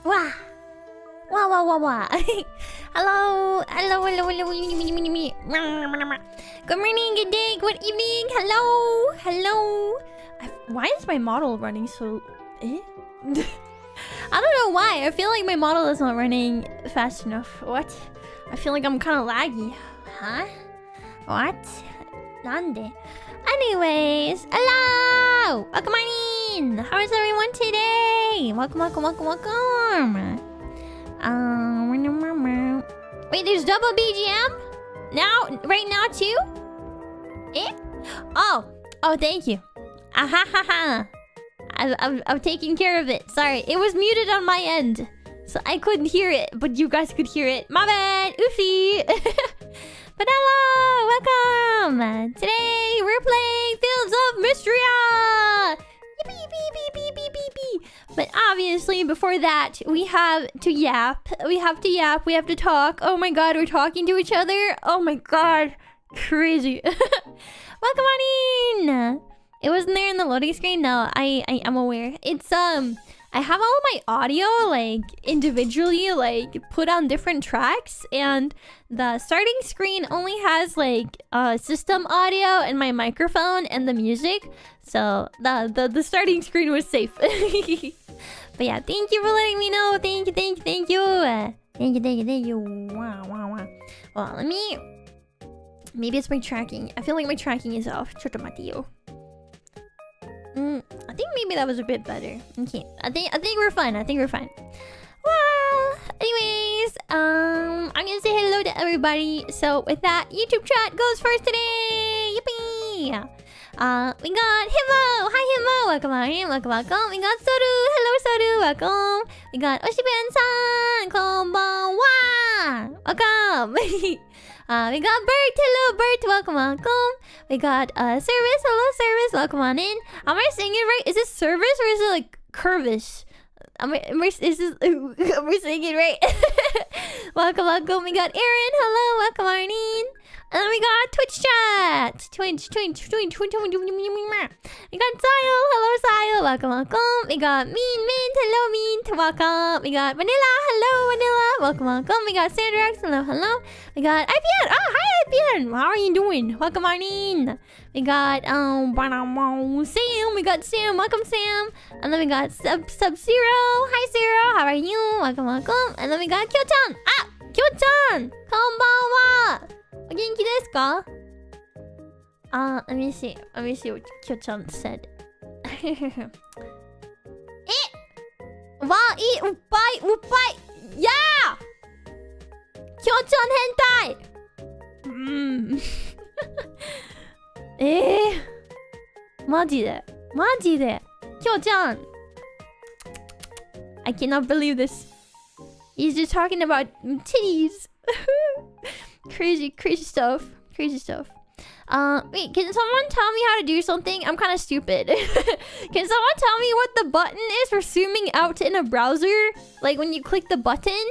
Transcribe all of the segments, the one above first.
Wah. Wah, wah, wah, wah. Hello. Hello, hello, hello. Good morning, good day, good evening. Hello. Hello. Why is my model running so... I don't know why. I feel like my model is not running fast enough. What? I feel like I'm kind of laggy. Huh? What? Nande? Anyways, hello! Welcome on in! How is everyone today? Welcome, welcome, welcome, welcome! Wait, there's double BGM? Now? Right now too? Eh? Oh, thank you. Ahahaha. I'm taking care of it. Sorry, it was muted on my end. So I couldn't hear it, but you guys could hear it. My bad! Oopsie! But hello! Welcome! Today we're playing Fields of Mystria! Yippee, beep, beep, beep, beep, beep, beep. But obviously, before that, we have to yap. We have to yap. We have to talk. Oh my god, we're talking to each other. Oh my god. Crazy. Welcome on in! It wasn't there in the loading screen? No, I am aware. It's, I have all of my audio, like, individually, like, put on different tracks, and the starting screen only has, like, system audio and my microphone and the music, so the starting screen was safe. But yeah, thank you for letting me know. Thank you, thank you, thank you. Thank you, thank you, thank you. Wow, wow, wow. Well, let me... Maybe it's my tracking. I feel like my tracking is off. Chotomatillo. I think maybe that was a bit better. Okay, I think we're fine. I think we're fine. Well, anyways, I'm gonna say hello to everybody. So with that, YouTube chat goes first today. Yippee! We got Himo. Hi Himo. Welcome on in. Welcome, welcome. We got Soru. Hello Soru. Welcome. We got Oshiben-san. Konbanwa. Welcome. We got Bert. Hello, Bert. Welcome, welcome. We got Service. Hello, Service. Welcome on in. Am I saying it right? Is it Service or is it like Curvis? Am I saying it right? Welcome, welcome. We got Aaron. Hello, welcome on in. And then we got Twitch chat. Twitch. We got Zyle. Hello, Zyle. Welcome, welcome. We got Mint. Hello, Mint. Welcome. We got Vanilla. Hello, Vanilla. Welcome, welcome. We got Sandrax. Hello, hello. We got IPN. Oh, hi, IPN. How are you doing? Welcome on in. We got Sam. We got Sam. Welcome, Sam. And then we got Sub-Zero. Hi, Zero. How are you? Welcome, welcome. And then we got Kyo-chan. Ah, Kyo-chan. Konbanwa. お元気ですか? Let me see. Let me see what Kyo-chan said. わい、うっぱい、うっぱい。やー! Kyo-chan 変態。マジで。マジで。Kyo-chan. I cannot believe this. He's just talking about titties. Crazy stuff. Crazy stuff. Wait, can someone tell me how to do something? I'm kind of stupid. Can someone tell me what the button is for zooming out in a browser? Like when you click the button?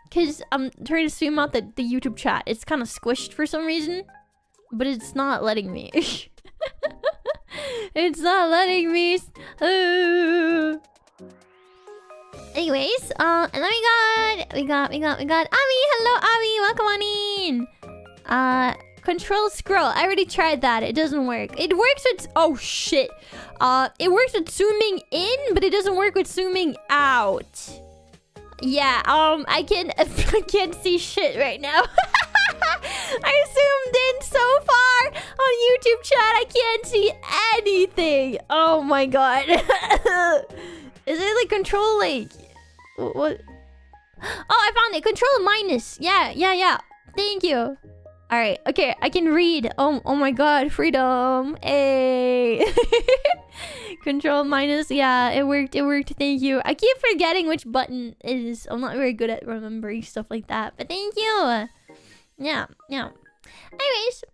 Because I'm trying to zoom out the YouTube chat. It's kind of squished for some reason. But it's not letting me. It's not letting me. Anyways, and then we got Ami. Hello, Ami. Welcome on in. Control scroll. I already tried that. It doesn't work. It works with... Oh, shit. It works with zooming in, but it doesn't work with zooming out. Yeah, I can't see shit right now. I zoomed in so far on YouTube chat. I can't see anything. Oh my god. Is it like control like... What? Oh, I found it. Control minus. Yeah. Thank you. Alright, okay. I can read. Oh my god. Freedom. Hey. Control minus. Yeah, it worked. Thank you. I keep forgetting which button it is. I'm not very good at remembering stuff like that. But thank you. Yeah. Anyways.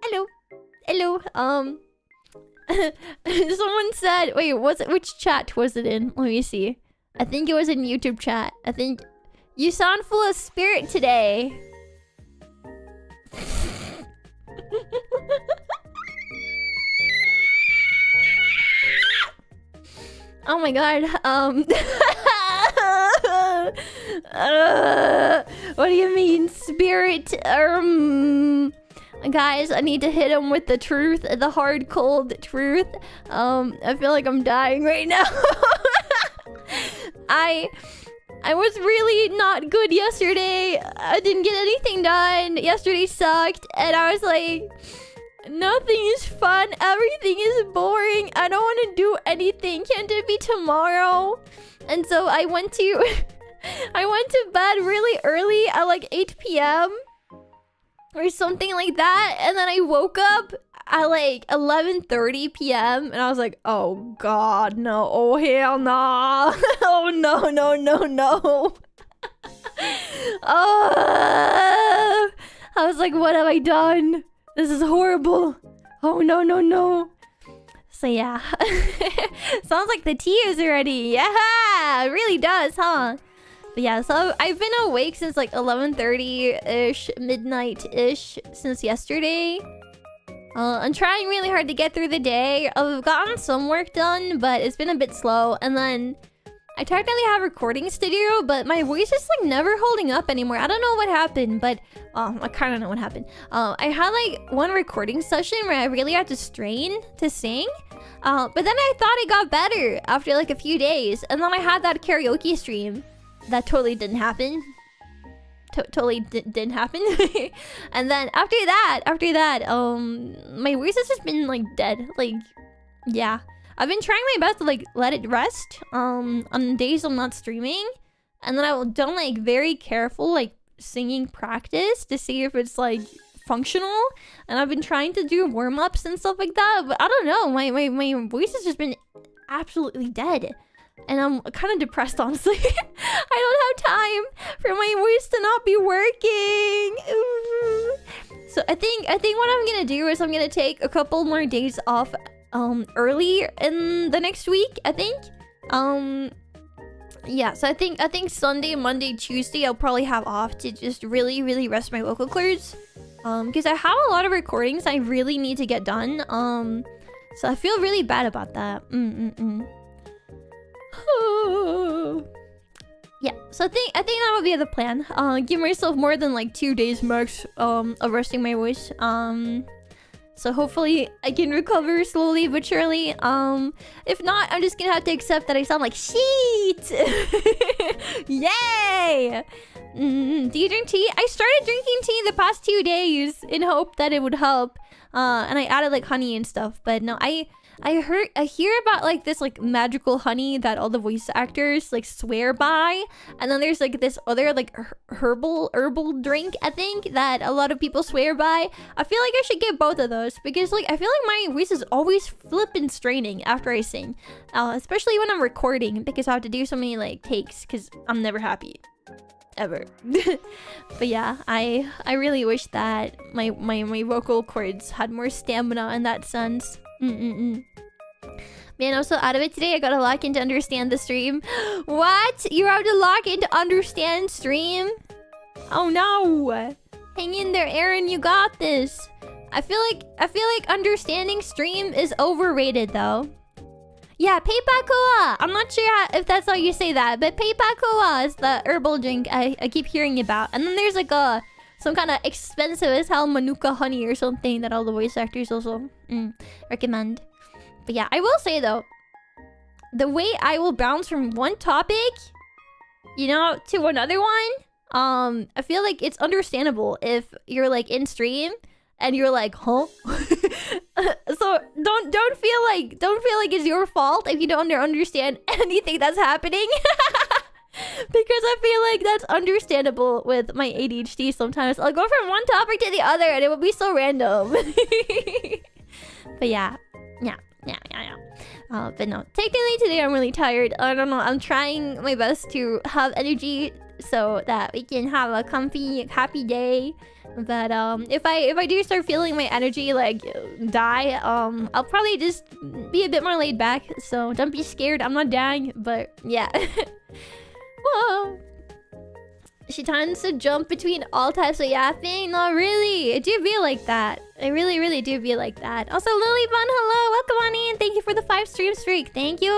Hello. Someone said... Wait, which chat was it in? Let me see. I think it was in YouTube chat. I think... You sound full of spirit today. Oh my god. What do you mean, spirit? Guys, I need to hit him with the truth, the hard, cold truth. I feel like I'm dying right now. I was really not good yesterday. I didn't get anything done. Yesterday sucked, and I was like, nothing is fun. Everything is boring. I don't want to do anything. Can't it be tomorrow? And so I went to bed really early at like 8 p.m. or something like that, and then I woke up at like 11:30 p.m. and I was like, oh god, no. Oh hell no. Oh no, no, no, no. Oh, I was like, what have I done? This is horrible. Oh no, no, no. So yeah. Sounds like the tea is ready. Yeah, it really does, huh? But yeah, so I've been awake since like 11:30-ish, midnight-ish, since yesterday. I'm trying really hard to get through the day. I've gotten some work done, but it's been a bit slow. And then I technically have a recording studio, but my voice is like never holding up anymore. I don't know what happened, but I kind of know what happened. I had like one recording session where I really had to strain to sing. But then I thought it got better after like a few days. And then I had that karaoke stream. That totally didn't happen. Totally didn't happen. And then after that, my voice has just been like dead. Like, yeah. I've been trying my best to like let it rest on days I'm not streaming. And then I will done like very careful like singing practice to see if it's like functional. And I've been trying to do warm-ups and stuff like that, but I don't know. My voice has just been absolutely dead. And I'm kind of depressed, honestly. I don't have time for my voice to not be working. Ooh. So I think what I'm gonna do is I'm gonna take a couple more days off early in the next week, I think. Yeah, so I think Sunday, Monday, Tuesday I'll probably have off to just really rest my vocal cords. Because I have a lot of recordings I really need to get done. So I feel really bad about that. Yeah, so I think that would be the plan. Give myself more than like 2 days max of resting my voice. So hopefully I can recover slowly but surely. If not, I'm just gonna have to accept that I sound like shit. Yay! Do you drink tea? I started drinking tea the past 2 days in hope that it would help. And I added like honey and stuff, but no, I hear about like this like magical honey that all the voice actors like swear by, and then there's like this other like herbal drink I think that a lot of people swear by. I feel like I should get both of those because like I feel like my voice is always flipping straining after I sing, especially when I'm recording because I have to do so many like takes because I'm never happy ever. But yeah, I really wish that my vocal cords had more stamina in that sense. Man, I'm so out of it today. I gotta lock in to understand the stream. What? You have to lock in to understand stream? Oh no! Hang in there, Aaron. You got this. I feel like understanding stream is overrated though. Yeah, Peipakoa. I'm not sure if that's how you say that, but Peipakoa is the herbal drink I keep hearing about. And then there's like some kind of expensive as hell Manuka honey or something that all the voice actors also recommend. But yeah, I will say though, the way I will bounce from one topic, you know, to another one, I feel like it's understandable if you're like in stream and you're like, huh? So don't feel like it's your fault if you don't understand anything that's happening. Because I feel like that's understandable with my ADHD sometimes. I'll go from one topic to the other and it will be so random. But yeah. But no, technically today I'm really tired. I don't know, I'm trying my best to have energy so that we can have a comfy, happy day. But if I do start feeling my energy like die, I'll probably just be a bit more laid back. So don't be scared, I'm not dying. But yeah. Whoa. She tends to jump between all types of yapping. No, really, it do be like that. It really do be like that. Also, Lillie Bun, hello, welcome on in. Thank you for the 5 stream streak. Thank you.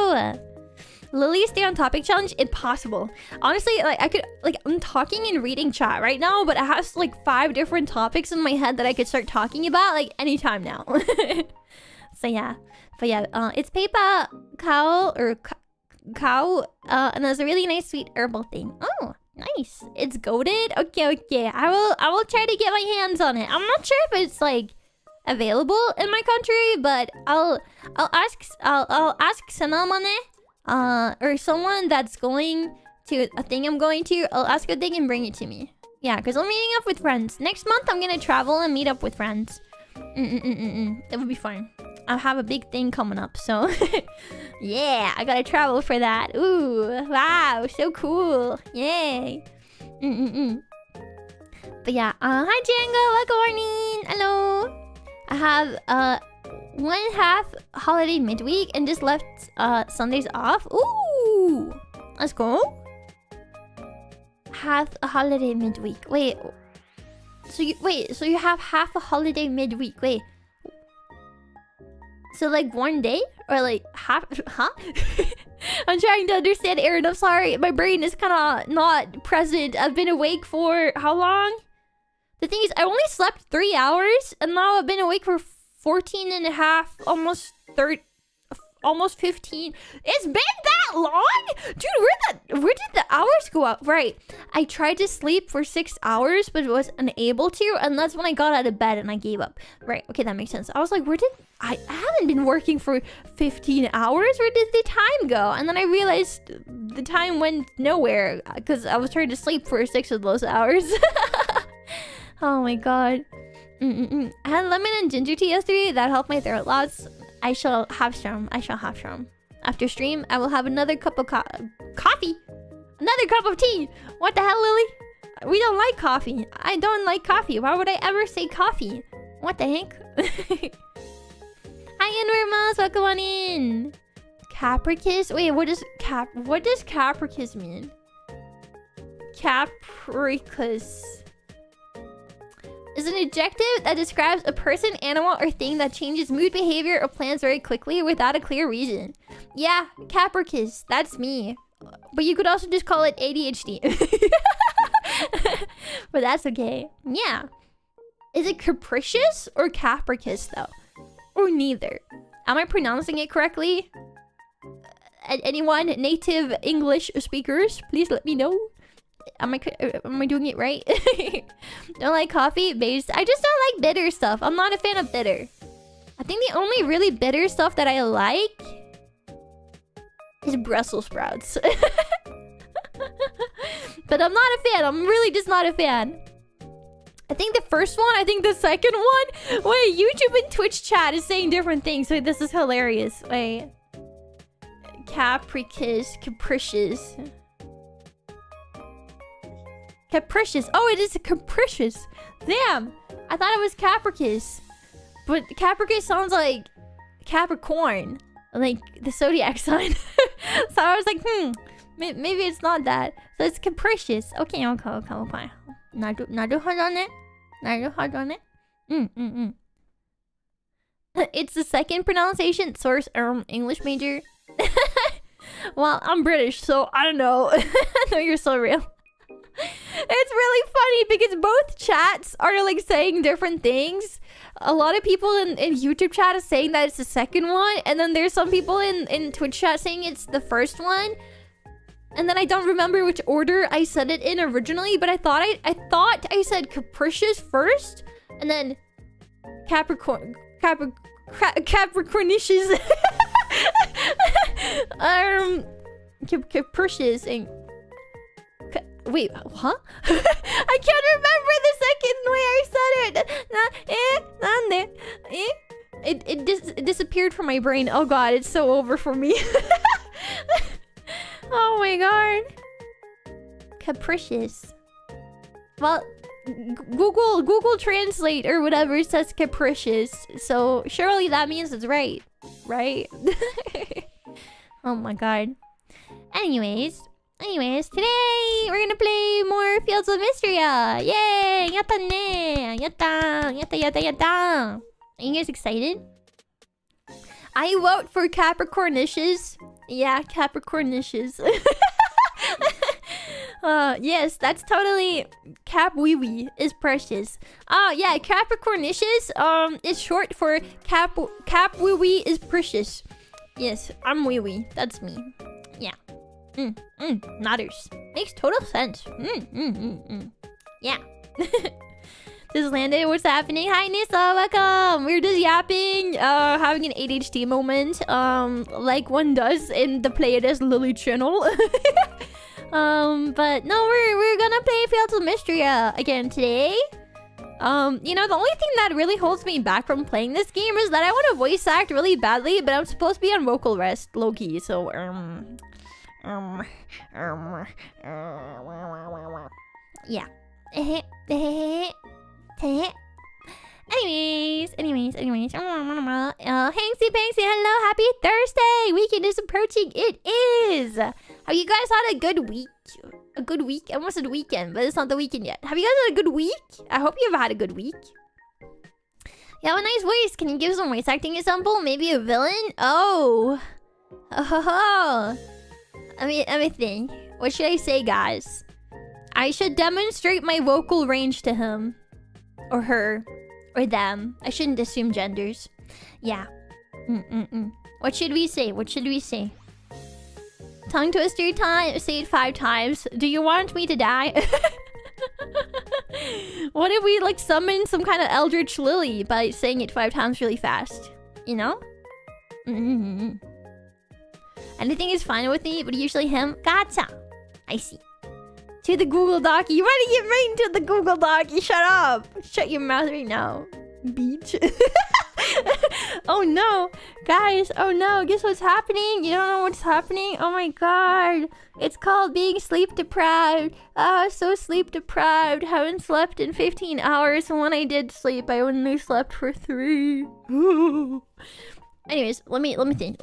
Lillie stay on topic challenge? Impossible. Honestly, like I could I'm talking and reading chat right now, but I have like 5 different topics in my head that I could start talking about like anytime now. So yeah. But yeah, it's paper cow or cow and there's a really nice sweet herbal thing. Oh, nice. It's goated. Okay. I will try to get my hands on it. I'm not sure if it's like available in my country, but I'll ask Sanamane or someone that's going to a thing I'm going to. I'll ask if they can bring it to me. Yeah, because I'm meeting up with friends. Next month I'm gonna travel and meet up with friends. It would be fun. I have a big thing coming up, so yeah, I gotta travel for that. Ooh, wow, so cool. Yay. But yeah, hi Django, good morning. Hello. I have 1/2 holiday midweek and just left Sundays off. Ooh, let's go. Half a holiday midweek. Wait. So you have half a holiday midweek. Wait. So like 1 day or like half? Huh? I'm trying to understand, Aaron. I'm sorry, my brain is kind of not present. I've been awake for how long? The thing is, I only slept 3 hours, and now I've been awake for 14 and a half, almost 15. It's been that long? Dude, where did the hours go up? Right. I tried to sleep for 6 hours, but was unable to, and that's when I got out of bed and I gave up. Right. Okay, that makes sense. I was like, I haven't been working for 15 hours. Where did the time go? And then I realized the time went nowhere because I was trying to sleep for 6 of those hours. Oh my god. I had lemon and ginger tea yesterday. That helped my throat lots. I shall have some. After stream, I will have another cup of coffee. Another cup of tea. What the hell, Lillie? We don't like coffee. I don't like coffee. Why would I ever say coffee? What the heck? Hi, Invermos. Welcome on in. Capricus? Wait, what does capricus mean? Capricus is an adjective that describes a person, animal, or thing that changes mood, behavior, or plans very quickly without a clear reason. Yeah, capricus. That's me. But you could also just call it ADHD. But that's okay. Yeah. Is it capricious or capricus, though? Or neither? Am I pronouncing it correctly? Anyone, native English speakers, please let me know. Am I doing it right? Don't like coffee based. I just don't like bitter stuff. I'm not a fan of bitter. I think the only really bitter stuff that I like is Brussels sprouts. But I'm not a fan. I'm really just not a fan. I think the first one, I think the second one. Wait, YouTube and Twitch chat is saying different things. So this is hilarious. Wait. Capricious. Capricious. Oh, it is a capricious. Damn. I thought it was capricus. But capricus sounds like Capricorn. Like the zodiac sign. So I was like, maybe it's not that. So it's capricious. Okay. 나도 It's the second pronunciation. Source English major. Well, I'm British, so I don't know. No, you're so real. It's really funny because both chats are like saying different things. A lot of people in YouTube chat is saying that it's the second one, and then there's some people in Twitch chat saying it's the first one. And then I don't remember which order I said it in originally, but I thought I said capricious first, and then capricornicious. Capricious and wait, huh? I can't remember the second way I said it. It disappeared from my brain. Oh god, it's so over for me. Oh my god. Capricious. Well, Google Translate or whatever says capricious, so surely that means it's right, right? Oh my god. Anyways, today we're gonna play more Fields of Mysteria. Yay! Yatta ne! Yatta! Are you guys excited? I vote for Capricornicious. Yeah, Capricornicious. Yes, that's totally Cap Wee Wee is precious. Oh yeah, Capricornicious is short for Cap Wee Wee is precious. Yes, I'm Wee Wee. That's me. Yeah. Nodders. Makes total sense. Yeah. Just landed. What's happening? Hi Nissa, welcome. We're just yapping, having an ADHD moment, like one does in the Pleiad Lillie channel. But no, we're gonna play Fatal Mystery again today. You know, the only thing that really holds me back from playing this game is that I want to voice act really badly, but I'm supposed to be on vocal rest, low-key, so, yeah. Anyways. Hanksy Panksy, hello, happy Thursday! Weekend is approaching. It is! Have you guys had a good week? A good week? I almost said weekend, but it's not the weekend yet. Have you guys had a good week? I hope you've had a good week. You have a nice voice. Can you give some voice acting example? Maybe a villain? Oh. Let me think. What should I say, guys? I should demonstrate my vocal range to him. Or her. Or them. I shouldn't assume genders. Yeah. What should we say? What should we say? Tongue twister time. Say it 5 times. Do you want me to die? What if we like summon some kind of eldritch Lillie by saying it 5 times really fast? You know? Anything is fine with me, but usually him. Gotcha. I see. To the Google Doc. You want to get right into the Google Doc? You shut up. Shut your mouth right now. Beach. Oh no. Guys, oh no. Guess what's happening? You don't know what's happening? Oh my god. It's called being sleep deprived. Oh, so sleep deprived. Haven't slept in 15 hours. And when I did sleep, I only slept for 3. Anyways, let me think.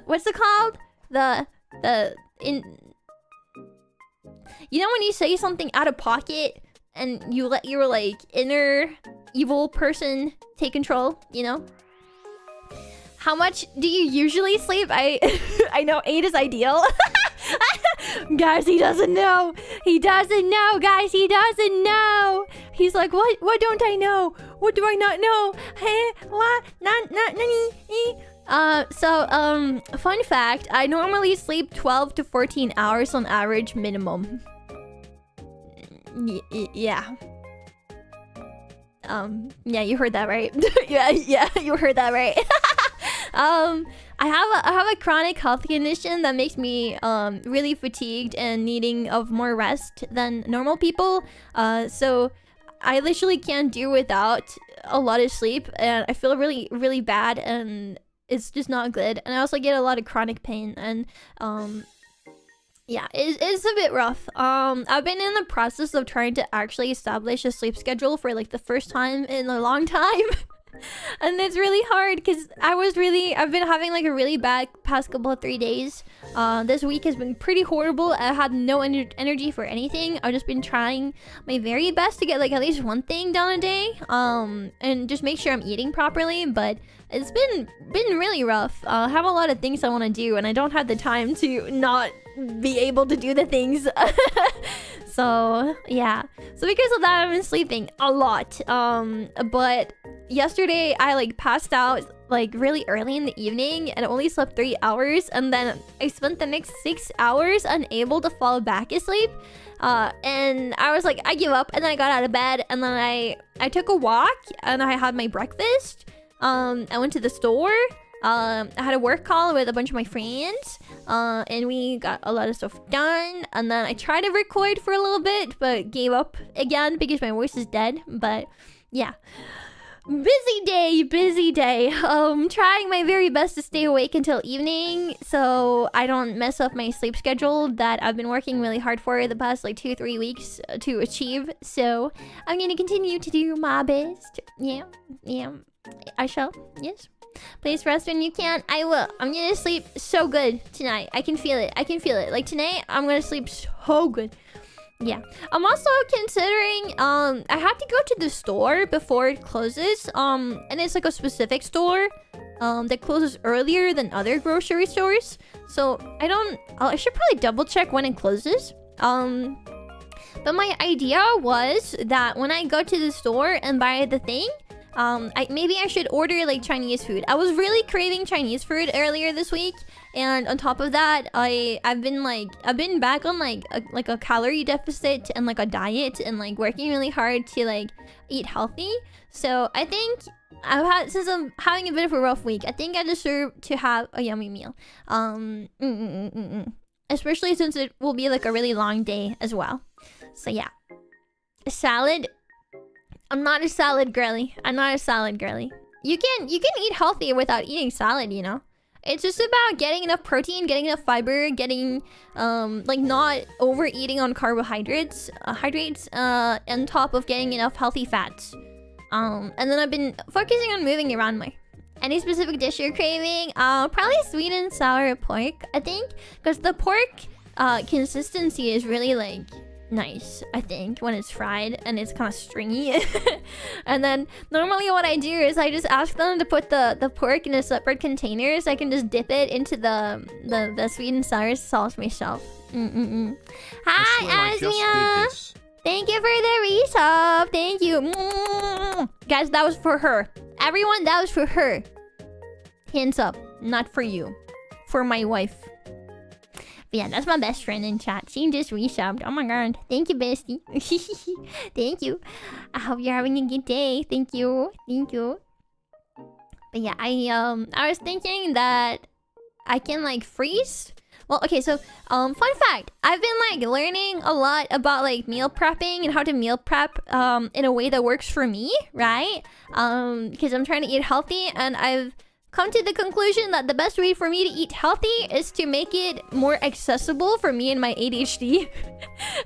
What's it called? You know when you say something out of pocket and you let your like inner evil person take control, you know? How much do you usually sleep? I know 8 is ideal. Guys, he doesn't know. He doesn't know, guys. He doesn't know. He's like, what? What don't I know? What do I not know? Hey, what? Fun fact, I normally sleep 12 to 14 hours on average minimum. Yeah. Yeah, you heard that right. yeah, you heard that right. I have a chronic health condition that makes me really fatigued and needing of more rest than normal people. So I literally can't do without a lot of sleep, and I feel really, really bad, and it's just not good. And I also get a lot of chronic pain, and yeah, it's a bit rough. I've been in the process of trying to actually establish a sleep schedule for like the first time in a long time. And it's really hard because I've been having like a really bad past couple of 3 days. This week has been pretty horrible. I had no energy for anything. I've just been trying my very best to get like at least one thing done a day. And just make sure I'm eating properly. But it's been really rough. I have a lot of things I want to do, and I don't have the time to not be able to do the things. So yeah, so because of that, I've been sleeping a lot. But yesterday I like passed out like really early in the evening and only slept 3 hours, and then I spent the next 6 hours unable to fall back asleep. And I was like, I give up, and then I got out of bed, and then I took a walk, and I had my breakfast. I went to the store. I had a work call with a bunch of my friends, and we got a lot of stuff done. And then I tried to record for a little bit, but gave up again because my voice is dead. But yeah, busy day. Trying my very best to stay awake until evening so I don't mess up my sleep schedule that I've been working really hard for the past like 2-3 weeks to achieve. So I'm gonna continue to do my best. Yeah, I shall. Yes. Please rest when you can. I will. I'm gonna sleep so good tonight. I can feel it. Like tonight, I'm gonna sleep so good. Yeah. I'm also considering, I have to go to the store before it closes. And it's like a specific store. that closes earlier than other grocery stores. So I should probably double check when it closes. But my idea was that when I go to the store and buy the thing, maybe I should order like Chinese food. I was really craving Chinese food earlier this week, and on top of that, I've been back on like a calorie deficit and like a diet and like working really hard to like eat healthy. So I think since I'm having a bit of a rough week, I think I deserve to have a yummy meal. Especially since it will be like a really long day as well. So yeah, salad. I'm not a salad girly. I'm not a salad girly. You can eat healthy without eating salad, you know. It's just about getting enough protein, getting enough fiber, getting like not overeating on carbohydrates, on top of getting enough healthy fats. And then I've been focusing on moving around more. Any specific dish you're craving? Probably sweet and sour pork, I think, because the pork consistency is really like nice, I think, when it's fried and it's kind of stringy. And then normally what I do is I just ask them to put the pork in a separate container so I can just dip it into the sweet and sour sauce myself. Hi, Asmia! Thank you for the resub. Thank you. Guys, that was for her. Everyone, that was for her. Hands up. Not for you. For my wife. But yeah, that's my best friend in chat. She just resubbed. Oh my god. Thank you, bestie. Thank you. I hope you're having a good day. Thank you. Thank you. But yeah, I was thinking that I can like freeze. Well, okay, so fun fact. I've been like learning a lot about like meal prepping and how to meal prep in a way that works for me, right? Because I'm trying to eat healthy, and I've come to the conclusion that the best way for me to eat healthy is to make it more accessible for me and my ADHD.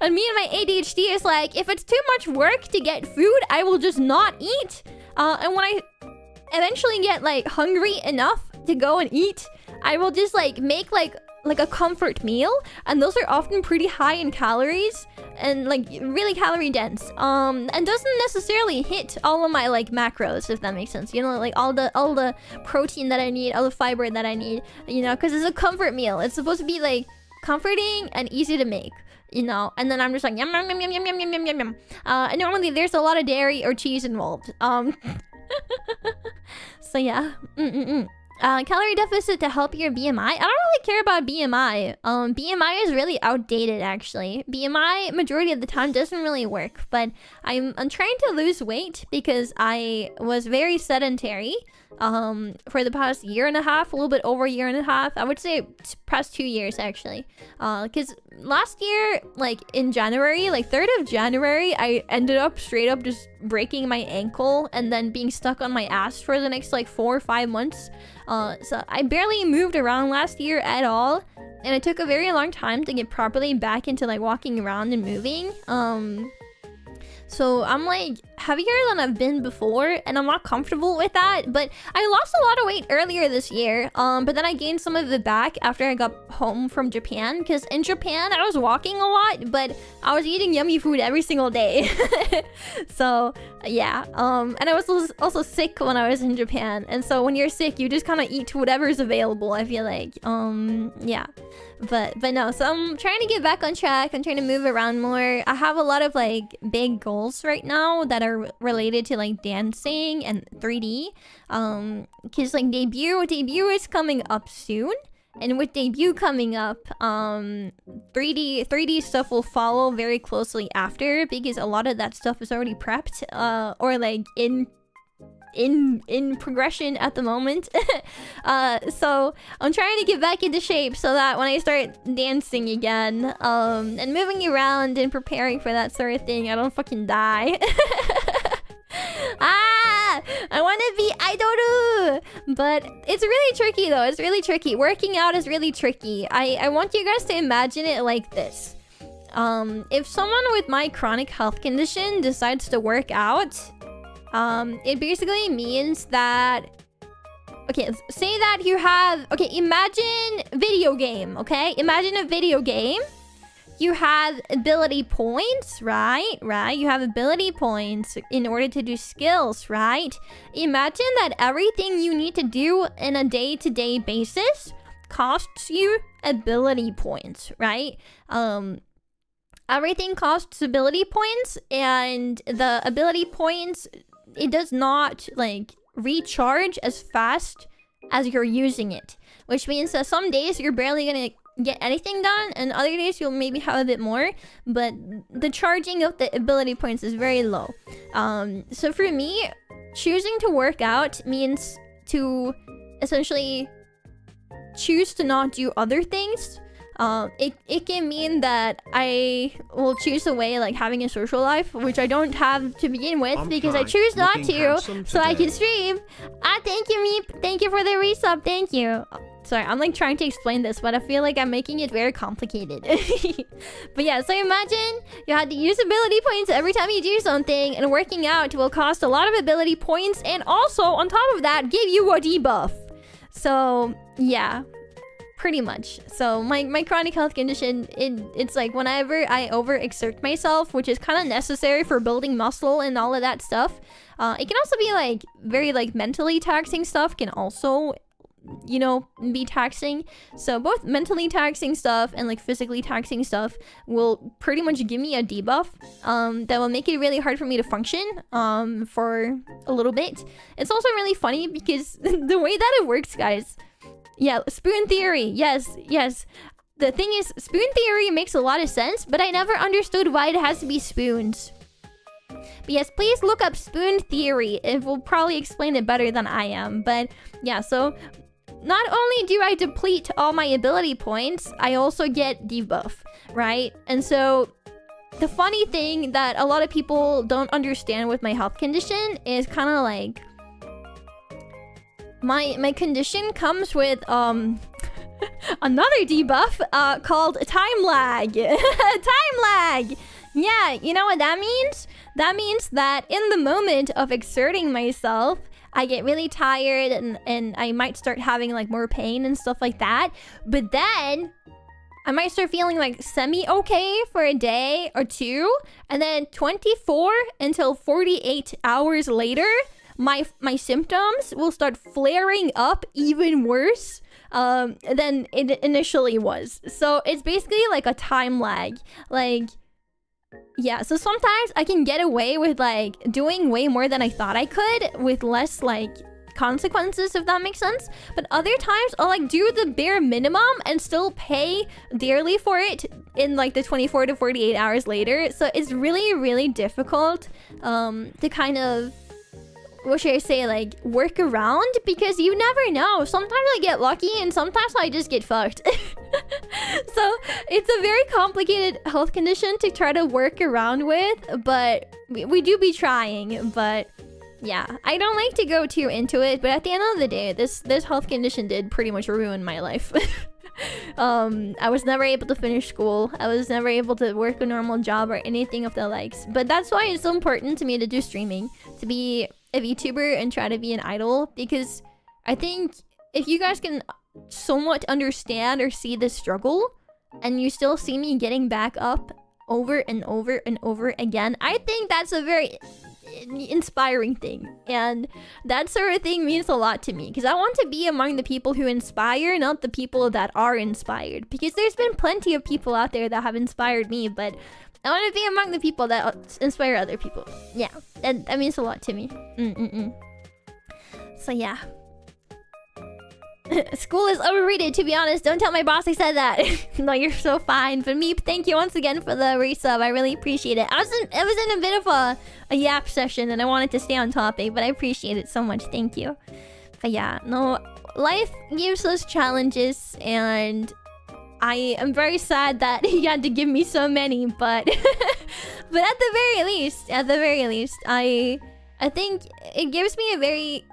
And me and my ADHD is like, if it's too much work to get food, I will just not eat. And when I eventually get like hungry enough to go and eat, I will just like make like a comfort meal, and those are often pretty high in calories and like really calorie dense, and doesn't necessarily hit all of my like macros, if that makes sense, you know, like all the protein that I need, all the fiber that I need, you know, because it's a comfort meal. It's supposed to be like comforting and easy to make, you know. And then I'm just like yum yum yum yum yum yum yum yum yum. And normally there's a lot of dairy or cheese involved. So yeah. Calorie deficit to help your BMI. I don't really care about BMI. BMI is really outdated, actually. BMI majority of the time doesn't really work, but I'm trying to lose weight because I was very sedentary for the past year and a half, a little bit over a year and a half. I would say past 2 years, actually. Because last year, like in January, like 3rd of January, I ended up straight up just breaking my ankle and then being stuck on my ass for the next like 4 or 5 months. So I barely moved around last year at all, and it took a very long time to get properly back into like walking around and moving. So I'm like heavier than I've been before, and I'm not comfortable with that. But I lost a lot of weight earlier this year, but then I gained some of it back after I got home from Japan, because in Japan I was walking a lot, but I was eating yummy food every single day. So yeah, and I was also sick when I was in Japan, and so when you're sick you just kind of eat whatever's available, I feel like. Yeah, but no, so I'm trying to get back on track. I'm trying to move around more. I have a lot of like big goals right now that are related to like dancing and 3D, because like debut is coming up soon, and with debut coming up, 3D stuff will follow very closely after, because a lot of that stuff is already prepped or like in progression at the moment. So I'm trying to get back into shape so that when I start dancing again, and moving around and preparing for that sort of thing, I don't fucking die. I want to be idol, but it's really tricky though. It's really tricky. Working out is really tricky. I want you guys to imagine it like this. If someone with my chronic health condition decides to work out, it basically means that, okay, say that you have, okay, imagine video game, okay? Imagine a video game you have ability points, right? You have ability points in order to do skills, right? Imagine that everything you need to do in a day-to-day basis costs you ability points, right? Everything costs ability points, and the ability points, it does not like recharge as fast as you're using it, which means that some days you're barely gonna get anything done, and other days you'll maybe have a bit more, but the charging of the ability points is very low. So for me, choosing to work out means to essentially choose to not do other things. It can mean that I will choose away like having a social life, which I don't have to begin with because I choose not to, so I can stream. Thank you, Meep. Thank you for the resub. Thank you. Sorry, I'm like trying to explain this, but I feel like I'm making it very complicated. But yeah, so imagine you had to use ability points every time you do something, and working out will cost a lot of ability points, and also on top of that, give you a debuff. So yeah, pretty much. So my chronic health condition, it's like whenever I overexert myself, which is kind of necessary for building muscle and all of that stuff. It can also be like very like mentally taxing stuff can also, you know, be taxing. So both mentally taxing stuff and like physically taxing stuff will pretty much give me a debuff that will make it really hard for me to function for a little bit. It's also really funny because the way that it works, guys. Yeah, spoon theory. Yes. The thing is, spoon theory makes a lot of sense, but I never understood why it has to be spoons. But yes, please look up spoon theory. It will probably explain it better than I am. But yeah, so not only do I deplete all my ability points, I also get debuff, right? And so the funny thing that a lot of people don't understand with my health condition is kind of like my condition comes with another debuff called time lag. Time lag. Yeah, you know what that means? That means that in the moment of exerting myself, I get really tired and I might start having like more pain and stuff like that. But then I might start feeling like semi-okay for a day or two. And then 24 until 48 hours later, my symptoms will start flaring up even worse than it initially was. So it's basically like a time lag. Like, yeah, so sometimes I can get away with like doing way more than I thought I could with less like consequences, if that makes sense. But other times I'll like do the bare minimum and still pay dearly for it in like the 24 to 48 hours later. So it's really, really difficult to kind of, what should I say, like work around, because you never know. Sometimes I get lucky and sometimes I just get fucked. So it's a very complicated health condition to try to work around with, but we do be trying. But yeah, I don't like to go too into it, but at the end of the day, this health condition did pretty much ruin my life. I was never able to finish school. I was never able to work a normal job or anything of the likes. But that's why it's so important to me to do streaming, to be a VTuber and try to be an idol, because I think if you guys can somewhat understand or see the struggle and you still see me getting back up over and over and over again, I think that's a very inspiring thing, and that sort of thing means a lot to me, because I want to be among the people who inspire, not the people that are inspired, because there's been plenty of people out there that have inspired me, but I want to be among the people that inspire other people. Yeah, that means a lot to me. So yeah. School is overrated, to be honest. Don't tell my boss I said that. No, you're so fine. But Meep, thank you once again for the resub. I really appreciate it. I was in a bit of a YAP session and I wanted to stay on topic, but I appreciate it so much. Thank you. But yeah, no, life gives us challenges, and I am very sad that he had to give me so many, but but at the very least, I think it gives me a very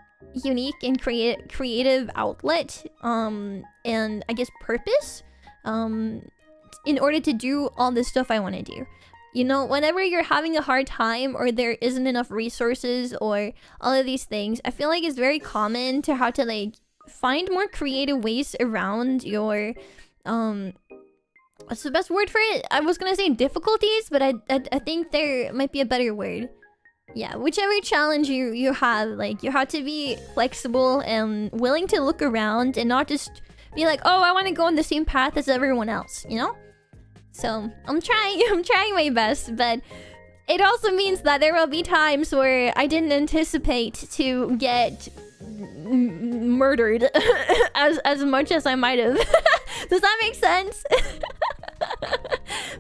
unique and creative outlet, and I guess purpose, in order to do all this stuff I want to do. You know, whenever you're having a hard time or there isn't enough resources or all of these things, I feel like it's very common to have to like find more creative ways around your what's the best word for it? I was gonna say difficulties, but I think there might be a better word. Yeah, whichever challenge you have, like, you have to be flexible and willing to look around and not just be like, oh, I want to go on the same path as everyone else, you know? So I'm trying my best, but it also means that there will be times where I didn't anticipate to get murdered as much as I might have. Does that make sense?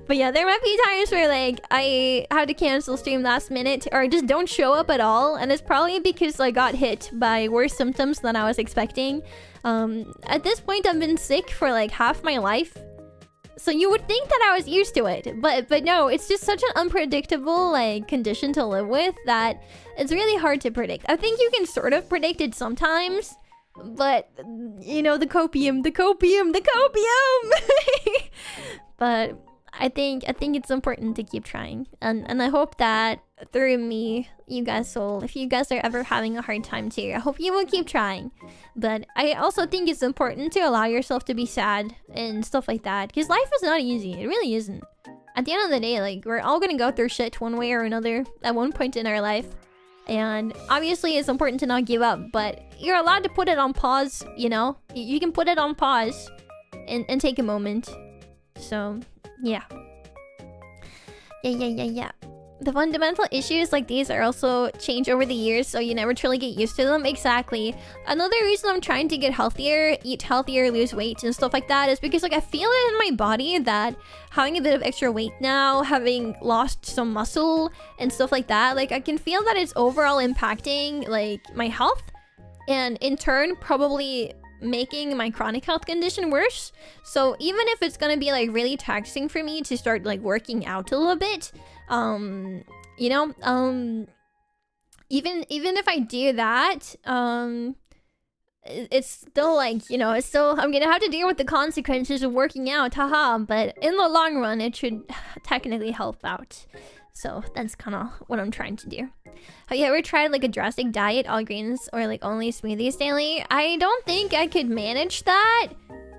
But yeah, there might be times where like I had to cancel stream last minute or I just don't show up at all, and it's probably because I got hit by worse symptoms than I was expecting. At this point I've been sick for like half my life, so you would think that I was used to it, but no, it's just such an unpredictable like condition to live with that it's really hard to predict. I think you can sort of predict it sometimes, but you know, the copium. But I think it's important to keep trying, and I hope that through me, you guys will, if you guys are ever having a hard time too, I hope you will keep trying. But I also think it's important to allow yourself to be sad and stuff like that, because life is not easy. It really isn't. At the end of the day, like, we're all gonna go through shit one way or another at one point in our life, and obviously it's important to not give up, but you're allowed to put it on pause, you know? You can put it on pause and take a moment. So yeah. The fundamental issues like these are also change over the years, so you never truly get used to them. Exactly. Another reason I'm trying to get healthier, eat healthier, lose weight and stuff like that is because like I feel it in my body that having a bit of extra weight now, having lost some muscle and stuff like that, like I can feel that it's overall impacting like my health, and in turn probably making my chronic health condition worse. So even if it's gonna be like really taxing for me to start like working out a little bit, you know, even if I do that, it's still like, you know, it's still, I'm gonna have to deal with the consequences of working out, haha, but in the long run it should technically help out. So that's kind of what I'm trying to do. Have you ever tried like a drastic diet, all greens, or like only smoothies daily? I don't think I could manage that,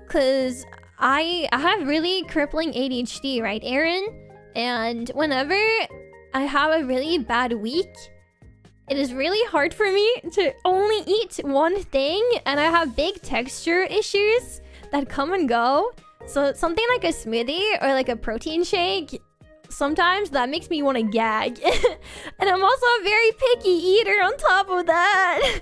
because I have really crippling ADHD, right, Aaron? And whenever I have a really bad week, it is really hard for me to only eat one thing, and I have big texture issues that come and go. So something like a smoothie or like a protein shake, sometimes that makes me want to gag. And I'm also a very picky eater on top of that.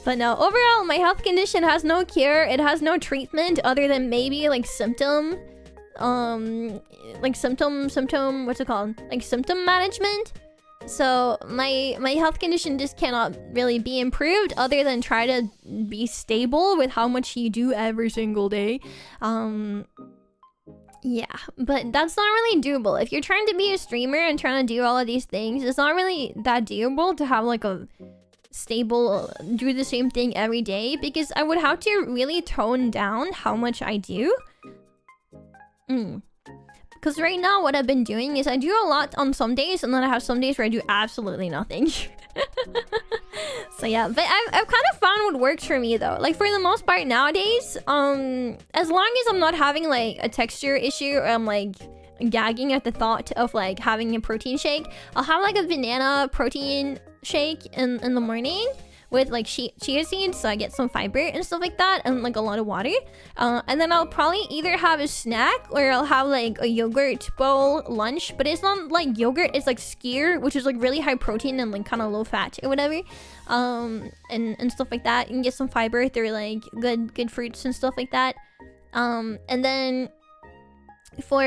But no, overall my health condition has no cure. It has no treatment other than maybe like symptom what's it called, like symptom management. So my health condition just cannot really be improved other than try to be stable with how much you do every single day. Yeah, but that's not really doable. If you're trying to be a streamer and trying to do all of these things, it's not really that doable to have like a stable, do the same thing every day, because I would have to really tone down how much I do. Because right now what I've been doing is I do a lot on some days, and then I have some days where I do absolutely nothing. So yeah, but I've kind of found what works for me though. Like for the most part nowadays, as long as I'm not having like a texture issue, or I'm like gagging at the thought of like having a protein shake, I'll have like a banana protein shake in the morning with like chia seeds, so I get some fiber and stuff like that, and like a lot of water. And then I'll probably either have a snack or I'll have like a yogurt bowl lunch, but it's not like yogurt, it's like skyr, which is like really high protein and like kind of low fat or whatever. And stuff like that, and get some fiber through like good fruits and stuff like that. And then for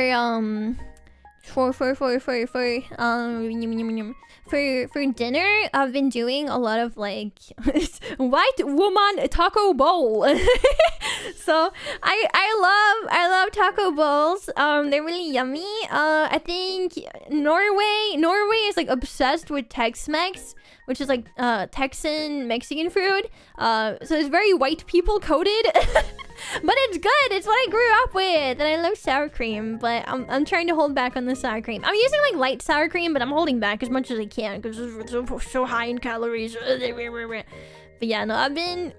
dinner, I've been doing a lot of like white woman taco bowl. So I love taco bowls. They're really yummy. I think Norway is like obsessed with Tex-Mex, which is like Texan Mexican food. So it's very white people coded. But it's good. It's what I grew up with, and I love sour cream. But I'm trying to hold back on the sour cream. I'm using like light sour cream, but I'm holding back as much as I can because it's so high in calories. But yeah, no, I've been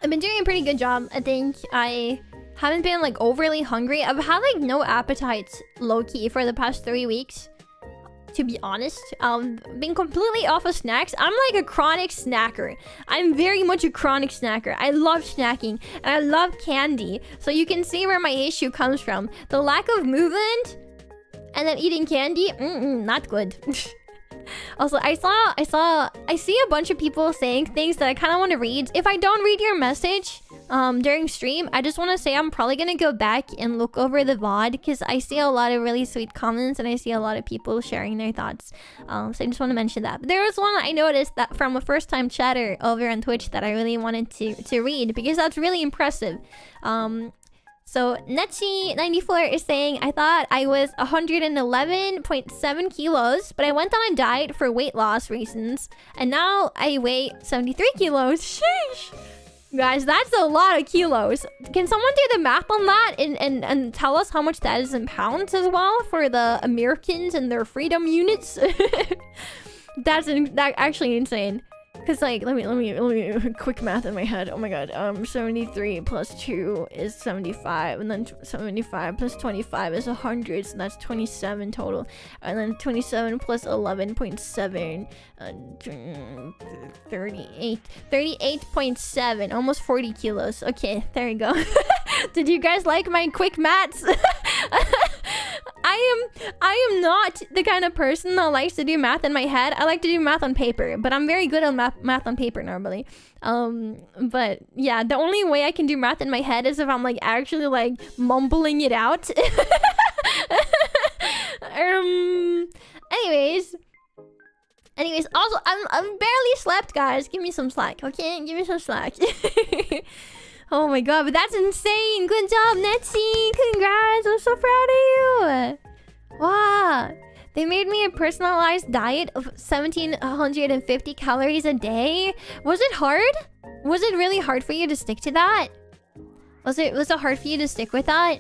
doing a pretty good job. I think I haven't been like overly hungry. I've had like no appetite low-key for the past 3 weeks. To be honest, been completely off of snacks. I'm like a chronic snacker. I'm very much a chronic snacker. I love snacking and I love candy. So you can see where my issue comes from. The lack of movement and then eating candy, not good. Also, I see a bunch of people saying things that I kind of want to read. If I don't read your message during stream, I just want to say I'm probably gonna go back and look over the VOD because I see a lot of really sweet comments and I see a lot of people sharing their thoughts. So I just want to mention that. But there was one I noticed that from a first-time chatter over on Twitch that I really wanted to read because that's really impressive. So Netchi94 is saying, I thought I was 111.7 kilos, but I went on a diet for weight loss reasons, and now I weigh 73 kilos. Sheesh! Guys, that's a lot of kilos. Can someone do the math on that and tell us how much that is in pounds as well for the Americans and their freedom units? That's actually insane. Cause like, let me quick math in my head. Oh my god, 73 plus 2 is 75, and then 75 plus 25 is 100, so that's 27 total. And then 27 plus 11.7, 38.7, almost 40 kilos. Okay, there you go. Did you guys like my quick maths? I am not the kind of person that likes to do math in my head. I like to do math on paper, but I'm very good on math on paper normally. But yeah, the only way I can do math in my head is if I'm like actually like mumbling it out. Anyways, also I'm barely slept, guys. Give me some slack, okay? Give me some slack. Oh my god, but that's insane. Good job, Netsi. Congrats. I'm so proud of you. Wow. They made me a personalized diet of 1,750 calories a day. Was it hard? Was it really hard for you to stick to that? Was it hard for you to stick with that?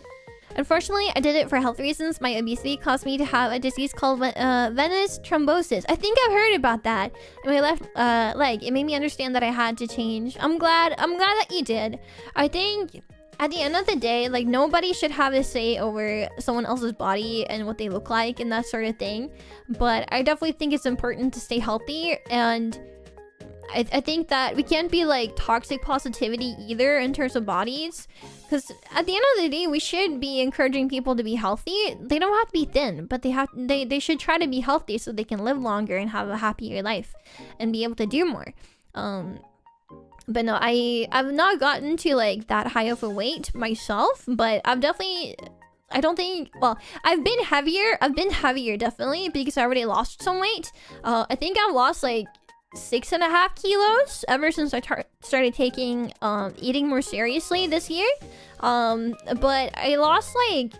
Unfortunately, I did it for health reasons. My obesity caused me to have a disease called venous thrombosis. I think I've heard about that. In my left leg, it made me understand that I had to change. I'm glad that you did. I think at the end of the day, like, nobody should have a say over someone else's body and what they look like and that sort of thing. But I definitely think it's important to stay healthy, and I think that we can't be like toxic positivity either in terms of bodies, because at the end of the day we should be encouraging people to be healthy. They don't have to be thin, but they should try to be healthy so they can live longer and have a happier life and be able to do more. But no, I've not gotten to like that high of a weight myself, but I've definitely, I don't think, well, I've been heavier definitely, because I already lost some weight. I think I've lost like 6.5 kilos ever since I started taking eating more seriously this year. But I lost like,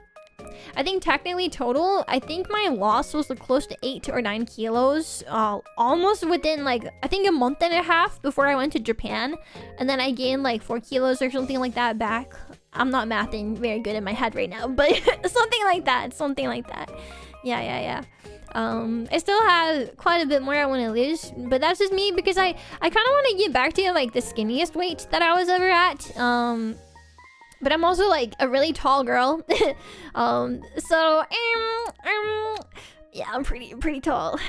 I think technically total, I think my loss was like close to 8 or 9 kilos, almost within like, I think a month and a half before I went to Japan. And then I gained like 4 kilos or something like that back. I'm not mathing very good in my head right now, but something like that. Yeah. I still have quite a bit more I want to lose, but that's just me because I kind of want to get back to like the skinniest weight that I was ever at. But I'm also like a really tall girl. So yeah, I'm pretty tall.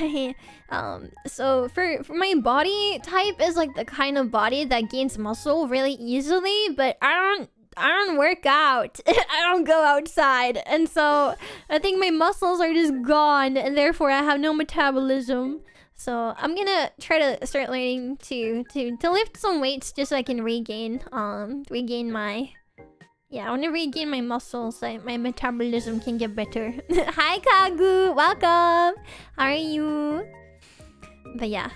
So for my body type is like the kind of body that gains muscle really easily, but I don't work out. I don't go outside, and so I think my muscles are just gone, and therefore I have no metabolism. So I'm gonna try to start learning to lift some weights just so I can regain my, yeah, I want to regain my muscles so my metabolism can get better. Hi Kagu, welcome. How are you? But yeah,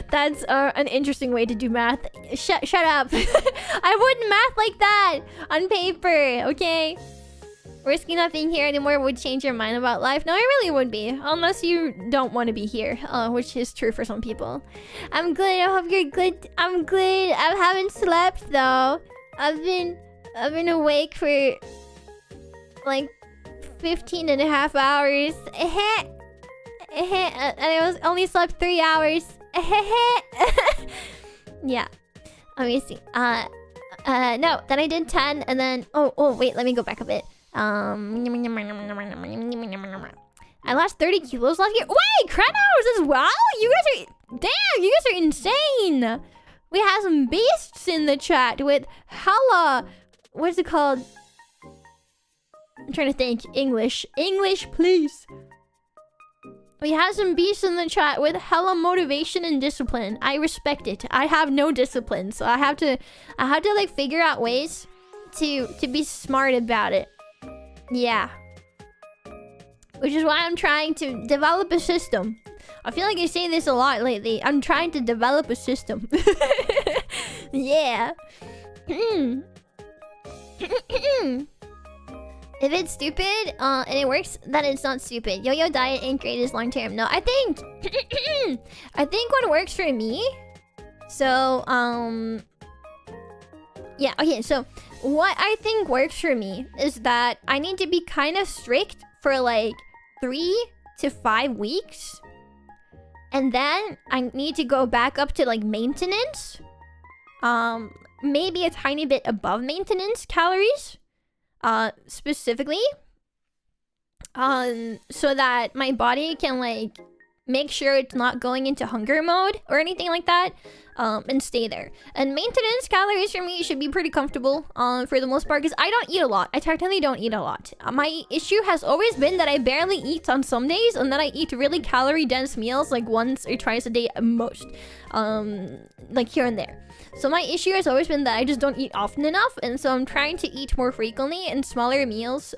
that's an interesting way to do math. Shut up. I wouldn't math like that on paper, okay? Risking not being here anymore would change your mind about life. No, it really would be, unless you don't want to be here, which is true for some people. I'm good. I hope you're good. I'm good. I haven't slept though. I've been awake for like 15.5 hours. And I only slept 3 hours. Yeah. Let me see. No, then I did 10, and then wait, let me go back a bit. I lost 30 kilos last year. Wait, Kranos as well? You guys are... Damn, you guys are insane. We have some beasts in the chat with hella... What's it called? I'm trying to think. English. English, please. We have some beasts in the chat with hella motivation and discipline. I respect it. I have no discipline, so I have to like figure out ways to be smart about it. Yeah. Which is why I'm trying to develop a system. I feel like I say this a lot lately. I'm trying to develop a system. Yeah. If it's stupid and it works, then it's not stupid. Yo-yo diet ain't great as long term. No, I think what works for me. So yeah, okay, so what I think works for me is that I need to be kind of strict for like 3 to 5 weeks. And then I need to go back up to like maintenance. Maybe a tiny bit above maintenance calories. Specifically. So that my body can like make sure it's not going into hunger mode or anything like that. And stay there. And maintenance calories for me should be pretty comfortable for the most part, because I don't eat a lot. I technically don't eat a lot. My issue has always been that I barely eat on some days, and then I eat really calorie dense meals like once or twice a day at most. Like here and there. So my issue has always been that I just don't eat often enough, and so I'm trying to eat more frequently and smaller meals,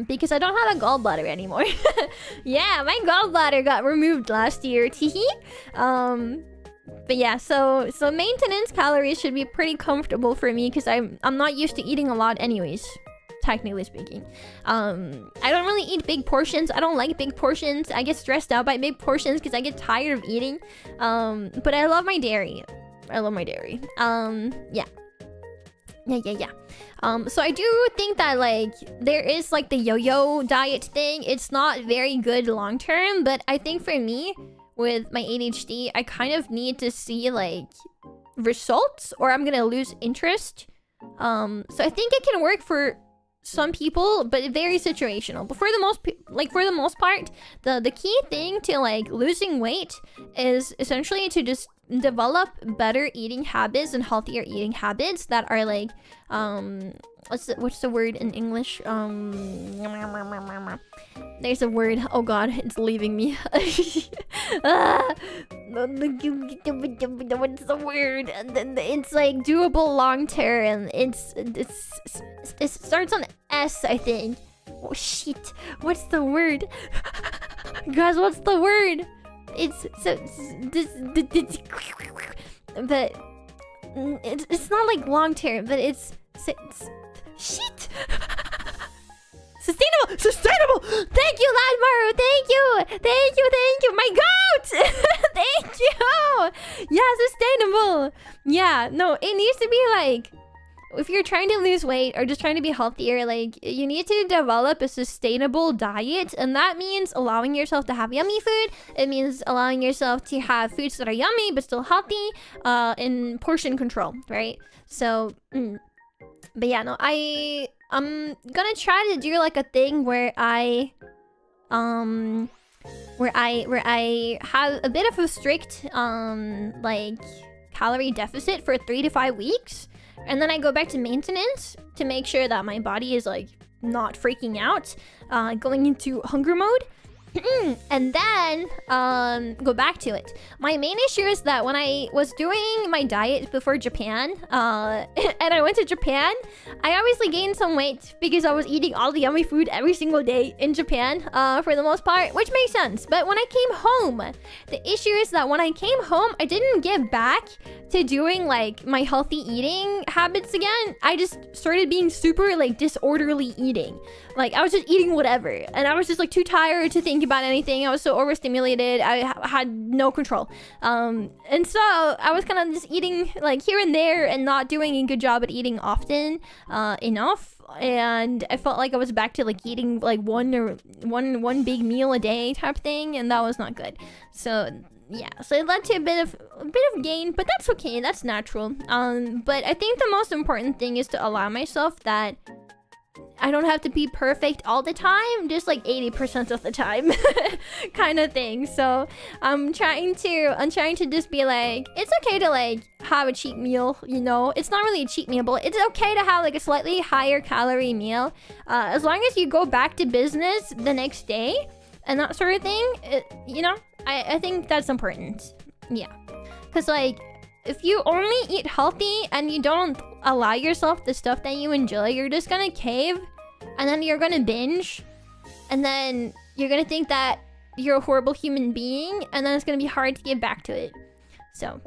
because I don't have a gallbladder anymore. Yeah, my gallbladder got removed last year. Teehee. But yeah, so maintenance calories should be pretty comfortable for me, because I'm not used to eating a lot anyways, technically speaking. I don't really eat big portions. I don't like big portions. I get stressed out by big portions because I get tired of eating. But I love my dairy. I love my dairy. Yeah. So I do think that like there is like the yo-yo diet thing. It's not very good long term, but I think for me with my ADHD, I kind of need to see like results or I'm gonna lose interest. So I think it can work for some people, but very situational. But for the most part, the key thing to like losing weight is essentially to just develop better eating habits and healthier eating habits that are like what's the word in English? There's a word. Oh god, it's leaving me. What's the word? It's like doable long term. It starts on S, I think. Oh shit. What's the word? Guys, what's the word? It's but it's not like long term, but it's shit. Sustainable. Thank you, Ladmaru. Thank you. My goat. Thank you. Yeah, sustainable. Yeah, no, it needs to be like, if you're trying to lose weight or just trying to be healthier, like you need to develop a sustainable diet, and that means allowing yourself to have yummy food. It means allowing yourself to have foods that are yummy but still healthy, in portion control, right? So, but yeah, no, I'm gonna try to do like a thing where I have a bit of a strict like calorie deficit for 3 to 5 weeks, and then I go back to maintenance to make sure that my body is like not freaking out, going into hunger mode. And then go back to it. My main issue is that when I was doing my diet before Japan, and I went to Japan, I obviously gained some weight because I was eating all the yummy food every single day in Japan, for the most part, which makes sense. But when I came home, the issue is that when I came home, I didn't get back to doing like my healthy eating habits again. I just started being super like disorderly eating. Like I was just eating whatever, and I was just like too tired to think about anything. I was so overstimulated. I had no control. And so I was kind of just eating like here and there and not doing a good job at eating often enough. And I felt like I was back to like eating like one big meal a day type thing, and that was not good. So yeah, so it led to a bit of gain, but that's okay. That's natural. But I think the most important thing is to allow myself that I don't have to be perfect all the time, just like 80% of the time kind of thing. So I'm trying to just be like, it's okay to like have a cheat meal, you know. It's not really a cheat meal, but it's okay to have like a slightly higher calorie meal, as long as you go back to business the next day and that sort of thing. You know, I think that's important. Yeah, because like if you only eat healthy and you don't allow yourself the stuff that you enjoy, you're just gonna cave, and then you're gonna binge, and then you're gonna think that you're a horrible human being, and then it's gonna be hard to get back to it. So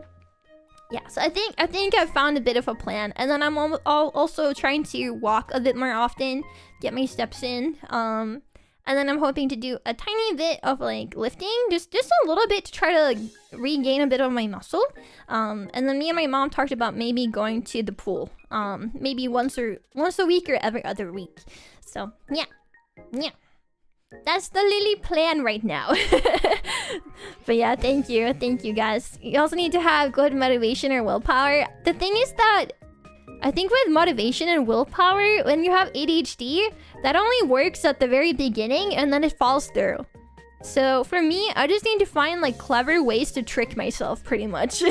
yeah, so I think I've found a bit of a plan, and then I'm also trying to walk a bit more often, get my steps in, and then I'm hoping to do a tiny bit of like lifting, just a little bit to try to like regain a bit of my muscle. And then me and my mom talked about maybe going to the pool, maybe once a week or every other week. So yeah, that's the Lillie plan right now. But yeah, thank you guys. You also need to have good motivation or willpower. The thing is that I think with motivation and willpower, when you have ADHD, that only works at the very beginning and then it falls through. So for me, I just need to find like clever ways to trick myself pretty much.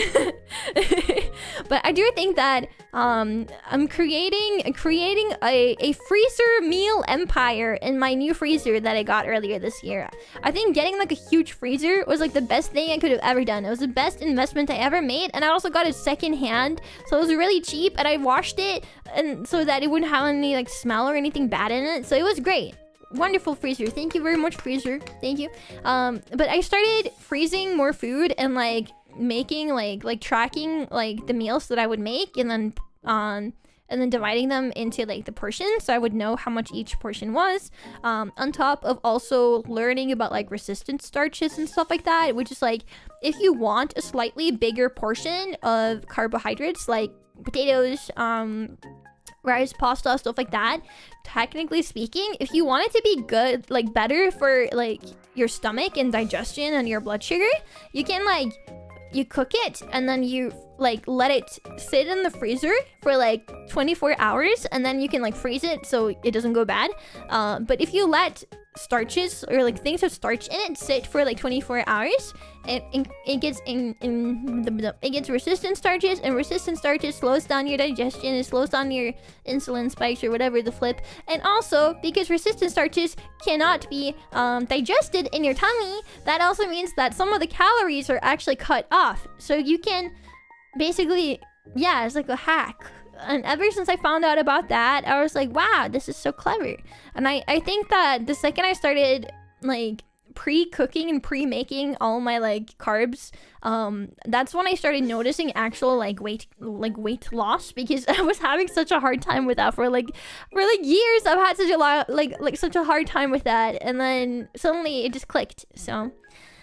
But I do think that I'm creating a freezer meal empire in my new freezer that I got earlier this year. I think getting like a huge freezer was like the best thing I could have ever done. It was the best investment I ever made, and I also got it secondhand, so it was really cheap, and I washed it and so that it wouldn't have any like smell or anything bad in it. So it was great. Wonderful freezer. Thank you very much, freezer. Thank you. But I started freezing more food and like making like tracking like the meals that I would make, and then dividing them into like the portions, so I would know how much each portion was. On top of also learning about like resistant starches and stuff like that, which is like if you want a slightly bigger portion of carbohydrates like potatoes, rice, pasta, stuff like that, technically speaking, if you want it to be good, like better for like your stomach and digestion and your blood sugar, you can like you cook it and then you like let it sit in the freezer for like 24 hours, and then you can like freeze it so it doesn't go bad. But if you let starches or like things with starch in it sit for like 24 hours, it gets resistant starches, and resistant starches slows down your digestion, it slows down your insulin spikes or whatever the flip. And also because resistant starches cannot be digested in your tummy, that also means that some of the calories are actually cut off, so you can basically, yeah, it's like a hack. And ever since I found out about that, I was like, wow, this is so clever. And I think that the second I started like pre-cooking and pre-making all my like carbs, that's when I started noticing actual weight loss, because I was having such a hard time with that for years. I've had such a lot such a hard time with that, and then suddenly it just clicked. So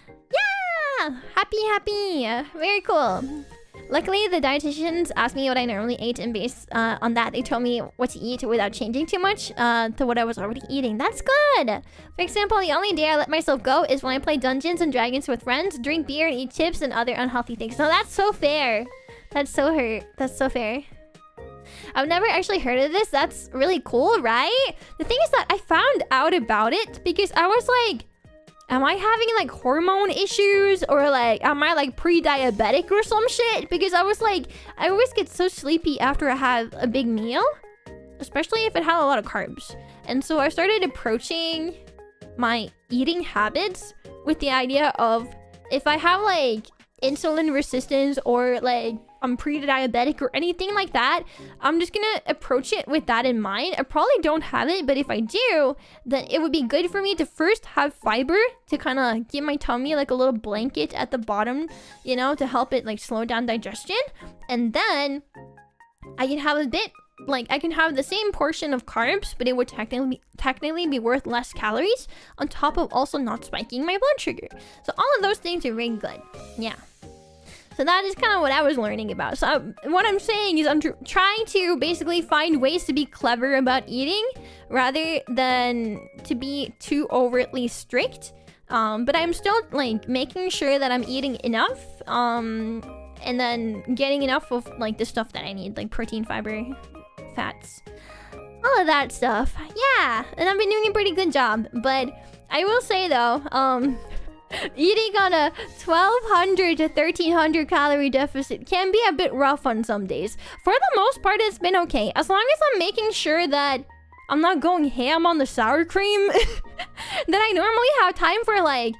yeah, happy, very cool. Luckily, the dietitians asked me what I normally ate, and based on that, they told me what to eat without changing too much to what I was already eating. That's good! For example, the only day I let myself go is when I play Dungeons and Dragons with friends, drink beer, and eat chips and other unhealthy things. No, that's so fair. That's so fair. I've never actually heard of this. That's really cool, right? The thing is that I found out about it because I was like, am I having like hormone issues, or like am I like pre-diabetic or some shit? Because I was like, I always get so sleepy after I have a big meal, especially if it had a lot of carbs. And so I started approaching my eating habits with the idea of, if I have like insulin resistance or like I'm pre-diabetic or anything like that, I'm just gonna approach it with that in mind. I probably don't have it, but if I do, then it would be good for me to first have fiber to kind of give my tummy like a little blanket at the bottom, you know, to help it like slow down digestion. And then I can have a bit, like I can have the same portion of carbs, but it would technically be worth less calories, on top of also not spiking my blood sugar. So all of those things are really good. Yeah. So that is kind of what I was learning about. So what I'm saying is I'm trying to basically find ways to be clever about eating rather than to be too overtly strict. But I'm still like making sure that I'm eating enough. And then getting enough of like the stuff that I need, like protein, fiber, fats, all of that stuff. Yeah, and I've been doing a pretty good job. But I will say though, eating on a 1200 to 1300 calorie deficit can be a bit rough on some days. For the most part, it's been okay. As long as I'm making sure that I'm not going ham on the sour cream, then I normally have time for like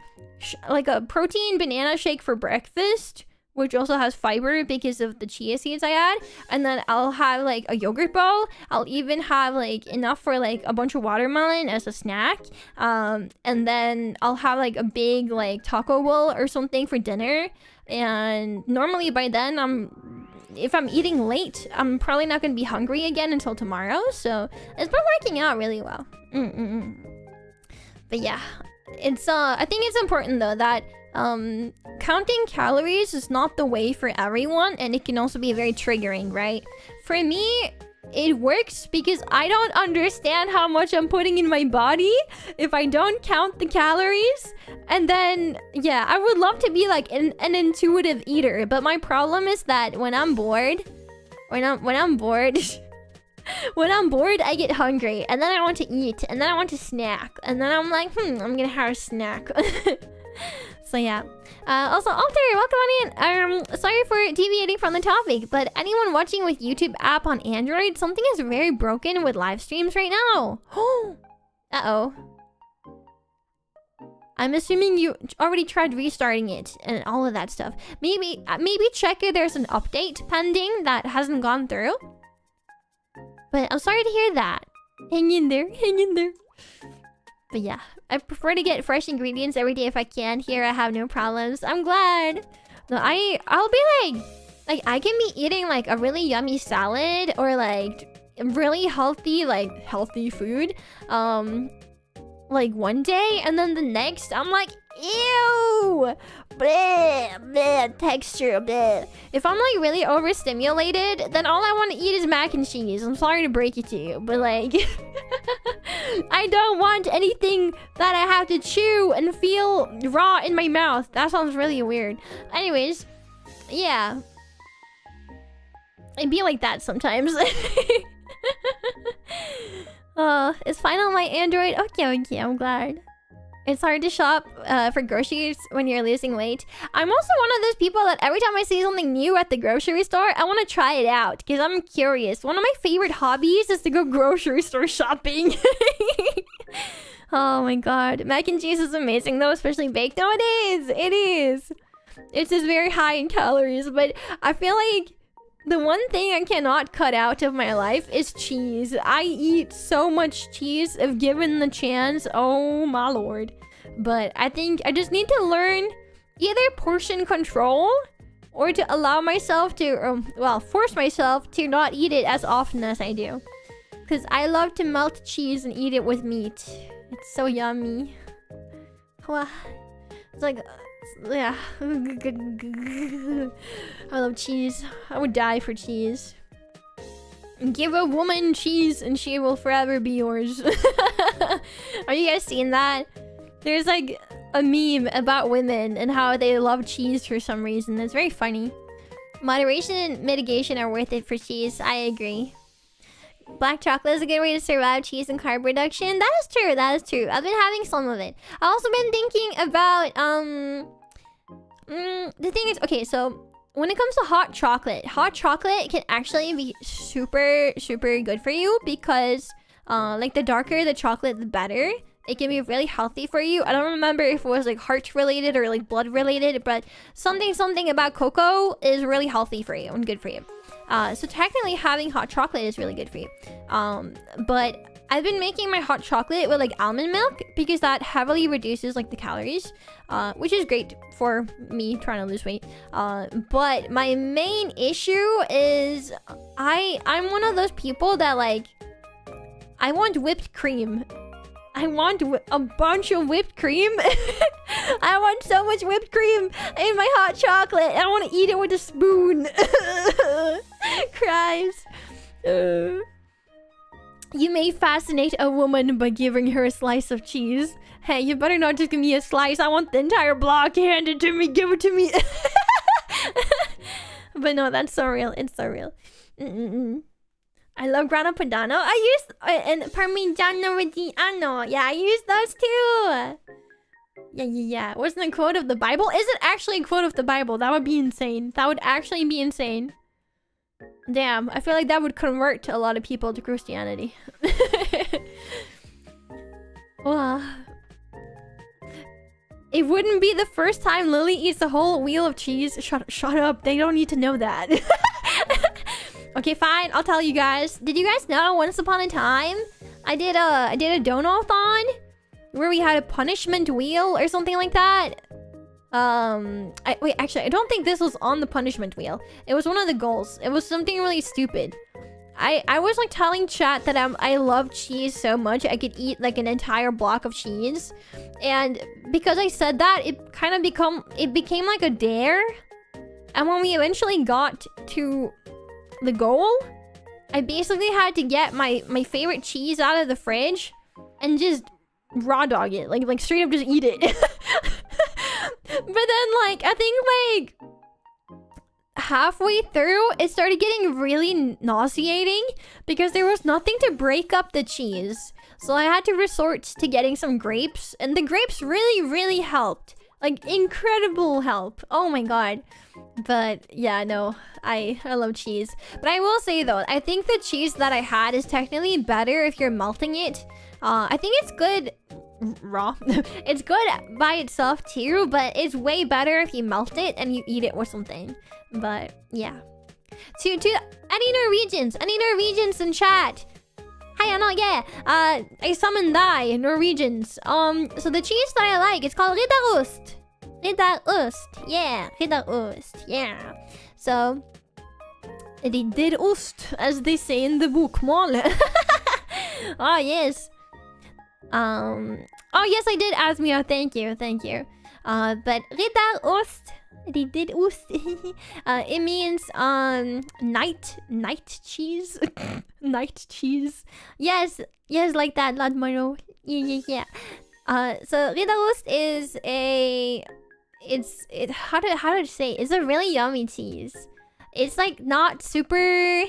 a protein banana shake for breakfast, which also has fiber because of the chia seeds I add. And then I'll have like a yogurt bowl. I'll even have like enough for like a bunch of watermelon as a snack. And then I'll have like a big like taco bowl or something for dinner. And normally by then if I'm eating late, I'm probably not going to be hungry again until tomorrow. So it's been working out really well. But yeah, it's I think it's important though that counting calories is not the way for everyone, and it can also be very triggering, right? For me, it works because I don't understand how much I'm putting in my body if I don't count the calories. And then, yeah, I would love to be like an intuitive eater, but my problem is that when I'm bored, when I'm bored, I get hungry, and then I want to eat, and then I want to snack, and then I'm like, I'm gonna have a snack. So yeah. Also, Alter, welcome on in. Sorry for deviating from the topic, but anyone watching with YouTube app on Android, something is very broken with live streams right now. Uh-oh. I'm assuming you already tried restarting it and all of that stuff. Maybe check if there's an update pending that hasn't gone through. But I'm sorry to hear that. Hang in there, hang in there. But yeah, I prefer to get fresh ingredients every day if I can. Here I have no problems. I'm glad. No, I'll be like I can be eating like a really yummy salad or like really healthy food like one day, and then the next I'm like, ew, bleh, bleh, texture, bleh. If I'm like really overstimulated, then all I want to eat is mac and cheese. I'm sorry to break it to you, but like I don't want anything that I have to chew and feel raw in my mouth. That sounds really weird. Anyways, yeah, it'd be like that sometimes. It's fine on my Android. Okay, I'm glad. It's hard to shop for groceries when you're losing weight. I'm also one of those people that every time I see something new at the grocery store, I want to try it out because I'm curious. One of my favorite hobbies is to go grocery store shopping. Oh my god. Mac and cheese is amazing though, especially baked. No, it is. It is. It's just very high in calories, but I feel like the one thing I cannot cut out of my life is cheese. I eat so much cheese if given the chance. Oh my lord. But I think I just need to learn either portion control or to allow myself to, force myself to not eat it as often as I do. Because I love to melt cheese and eat it with meat. It's so yummy. Well, it's like... yeah. I love cheese. I would die for cheese. Give a woman cheese and she will forever be yours. Are you guys seeing that? There's like a meme about women and how they love cheese for some reason. It's very funny. Moderation and mitigation are worth it for cheese. I agree. Black chocolate is a good way to survive cheese and carb reduction. That is true. That is true. I've been having some of it. I've also been thinking about the thing is, okay, so when it comes to hot chocolate can actually be super good for you because like the darker the chocolate, the better. It can be really healthy for you. I don't remember if it was like heart related or like blood related, but something about cocoa is really healthy for you and good for you. So technically having hot chocolate is really good for you. But I've been making my hot chocolate with like almond milk because that heavily reduces like the calories, which is great for me trying to lose weight. But my main issue is I'm one of those people that like, I want whipped cream. I want a bunch of whipped cream. I want so much whipped cream in my hot chocolate. I want to eat it with a spoon. Cries. You may fascinate a woman by giving her a slice of cheese. Hey, you better not just give me a slice. I want the entire block handed to me. Give it to me. But no, that's so real. It's so real. I love grana padano. I use and parmigiano reggiano. Yeah, I use those too. Yeah. Wasn't a quote of the Bible? Is it actually a quote of the Bible? That would be insane. That would actually be insane. Damn, I feel like that would convert a lot of people to Christianity. Well, it wouldn't be the first time Lillie eats a whole wheel of cheese. Shut up. They don't need to know that. Okay, fine. I'll tell you guys. Did you guys know once upon a time I did a dono-thon where we had a punishment wheel or something like that? Wait, actually, I don't think this was on the punishment wheel. It was one of the goals. It was something really stupid. I was like telling chat that I love cheese so much I could eat like an entire block of cheese, and because I said that, it kind of became like a dare. And when we eventually got to the goal, I basically had to get my favorite cheese out of the fridge and just raw dog it, like straight up just eat it. But then like I think like halfway through it started getting really nauseating because there was nothing to break up the cheese. So I had to resort to getting some grapes, and the grapes really helped. Like incredible help. Oh my god. But yeah, no, I love cheese. But I will say though, I think the cheese that I had is technically better if you're melting it. I think it's good raw. It's good by itself too, but it's way better if you melt it and you eat it with something. But yeah. To any Norwegians in chat. Hi, Anna, yeah. I summoned thy Norwegians. So the cheese that I like, it's called Riddarost. Yeah. Riddarost, yeah. So, Riddarost, as they say in the bokmål. Oh, yes. Oh, yes, I did, Asmia. Thank you. But Riddarost, it means, night cheese. Night cheese. Yes, like that, Ladmaro. Yeah. So Riddarost is how to say? It's a really yummy cheese. It's like not super.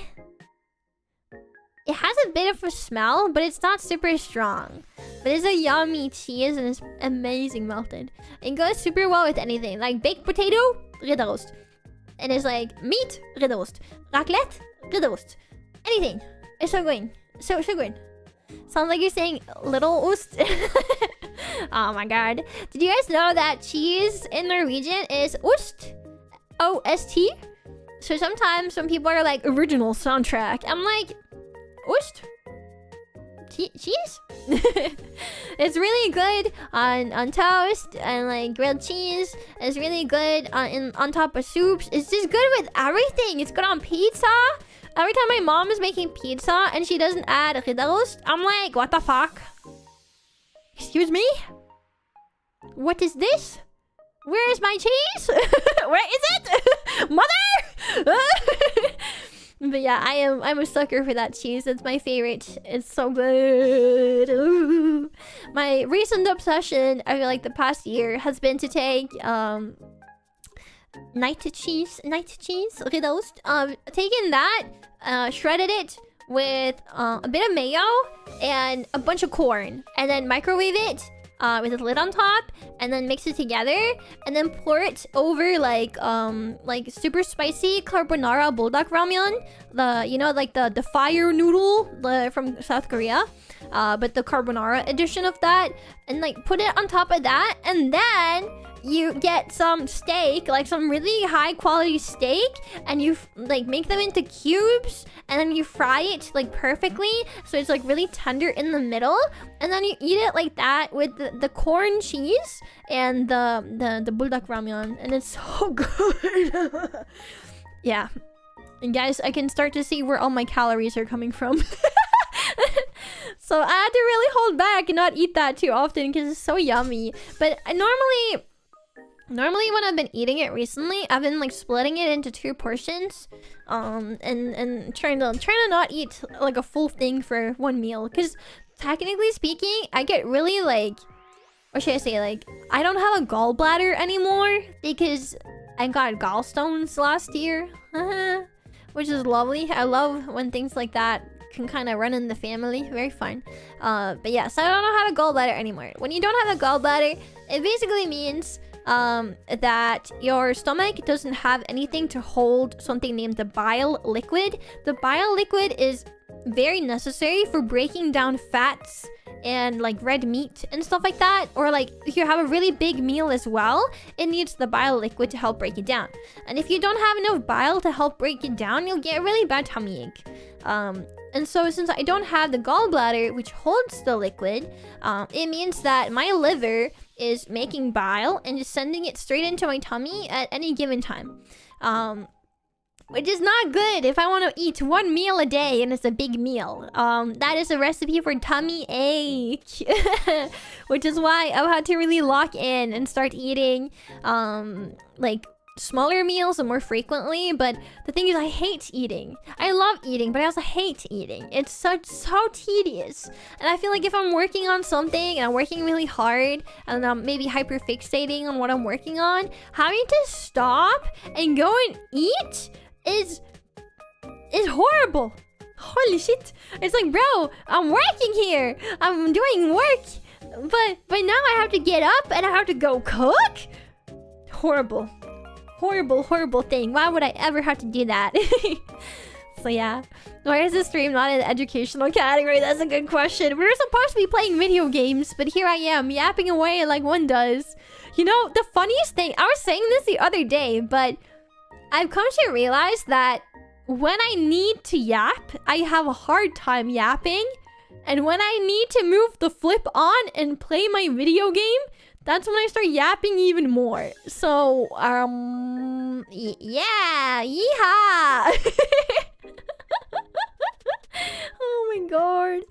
It has a bit of a smell, but it's not super strong. But it's a yummy cheese and it's amazing melted. It goes super well with anything, like baked potato, Riddarost. And it's like meat, Riddarost. Raclette, Riddarost. Anything. It's so good. So good. Sounds like you're saying little ost. Oh my god. Did you guys know that cheese in Norwegian is ost? O-S-T? So sometimes when people are like, original soundtrack, I'm like, ost? Cheese? It's really good on toast and like grilled cheese. It's really good on top of soups. It's just good with everything. It's good on pizza. Every time my mom is making pizza and she doesn't add Riddarost, I'm like, what the fuck? Excuse me? What is this? Where is my cheese? Where is it? Mother! But yeah, I'm a sucker for that cheese. It's my favorite. It's so good. Ooh. My recent obsession, I feel like the past year, has been to take night cheese, Riddarost. Taking that, shredded it with a bit of mayo and a bunch of corn, and then microwave it with a lid on top, and then mix it together, and then pour it over like super spicy carbonara buldak ramyeon, the fire noodle from South Korea, but the carbonara edition of that, and like put it on top of that, and then you get some steak, like some really high quality steak, and you like make them into cubes, and then you fry it like perfectly so it's like really tender in the middle, and then you eat it like that with the corn cheese and the buldak ramyeon, and it's so good. Yeah, and guys, I can start to see where all my calories are coming from. So I had to really hold back and not eat that too often because it's so yummy. But Normally when I've been eating it recently, I've been like splitting it into 2 portions, and trying to not eat like a full thing for 1 meal. Because technically speaking, I get really like, what should I say, like I don't have a gallbladder anymore because I got gallstones last year, which is lovely. I love when things like that can kind of run in the family. Very fun. But yeah, so I don't have a gallbladder anymore. When you don't have a gallbladder, it basically means that your stomach doesn't have anything to hold something named the bile liquid. The bile liquid is very necessary for breaking down fats and like red meat and stuff like that. Or like if you have a really big meal as well, it needs the bile liquid to help break it down. And if you don't have enough bile to help break it down, you'll get a really bad tummy ache. And so since I don't have the gallbladder, which holds the liquid, it means that my liver is making bile and just sending it straight into my tummy at any given time. Which is not good if I want to eat 1 meal a day and it's a big meal. That is a recipe for tummy ache. Which is why I've had to really lock in and start eating like smaller meals and more frequently. But the thing is, I hate eating. I love eating, but I also hate eating. It's so tedious. And I feel like if I'm working on something and I'm working really hard and I'm maybe hyper fixating on what I'm working on, having to stop and go and eat is horrible. Holy shit. It's like, bro, I'm working here. I'm doing work. But now I have to get up and I have to go cook? Horrible. Horrible thing. Why would I ever have to do that? So yeah. Why is this stream not in the educational category? That's a good question. We were supposed to be playing video games, but here I am, yapping away like one does. You know, the funniest thing, I was saying this the other day, but I've come to realize that when I need to yap, I have a hard time yapping. And when I need to move the flip on and play my video game, that's when I start yapping even more. So, yeah, yeehaw! Oh my god.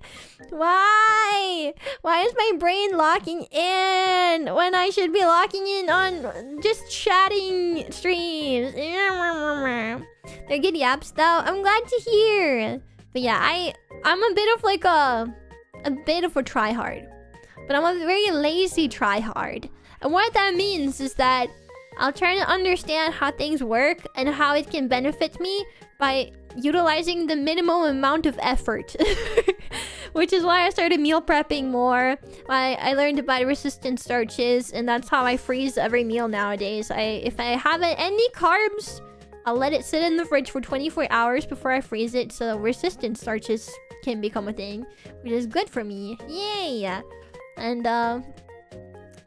Why? Why is my brain locking in when I should be locking in on just chatting streams? They're good yaps though. I'm glad to hear. But yeah, I'm a bit of like a bit of a tryhard. But I'm a very lazy tryhard. And what that means is that I'll try to understand how things work and how it can benefit me by utilizing the minimum amount of effort. Which is why I started meal prepping more. I learned about resistant starches, and that's how I freeze every meal nowadays. If I have any carbs, I'll let it sit in the fridge for 24 hours before I freeze it so resistant starches can become a thing, which is good for me. Yay! And no,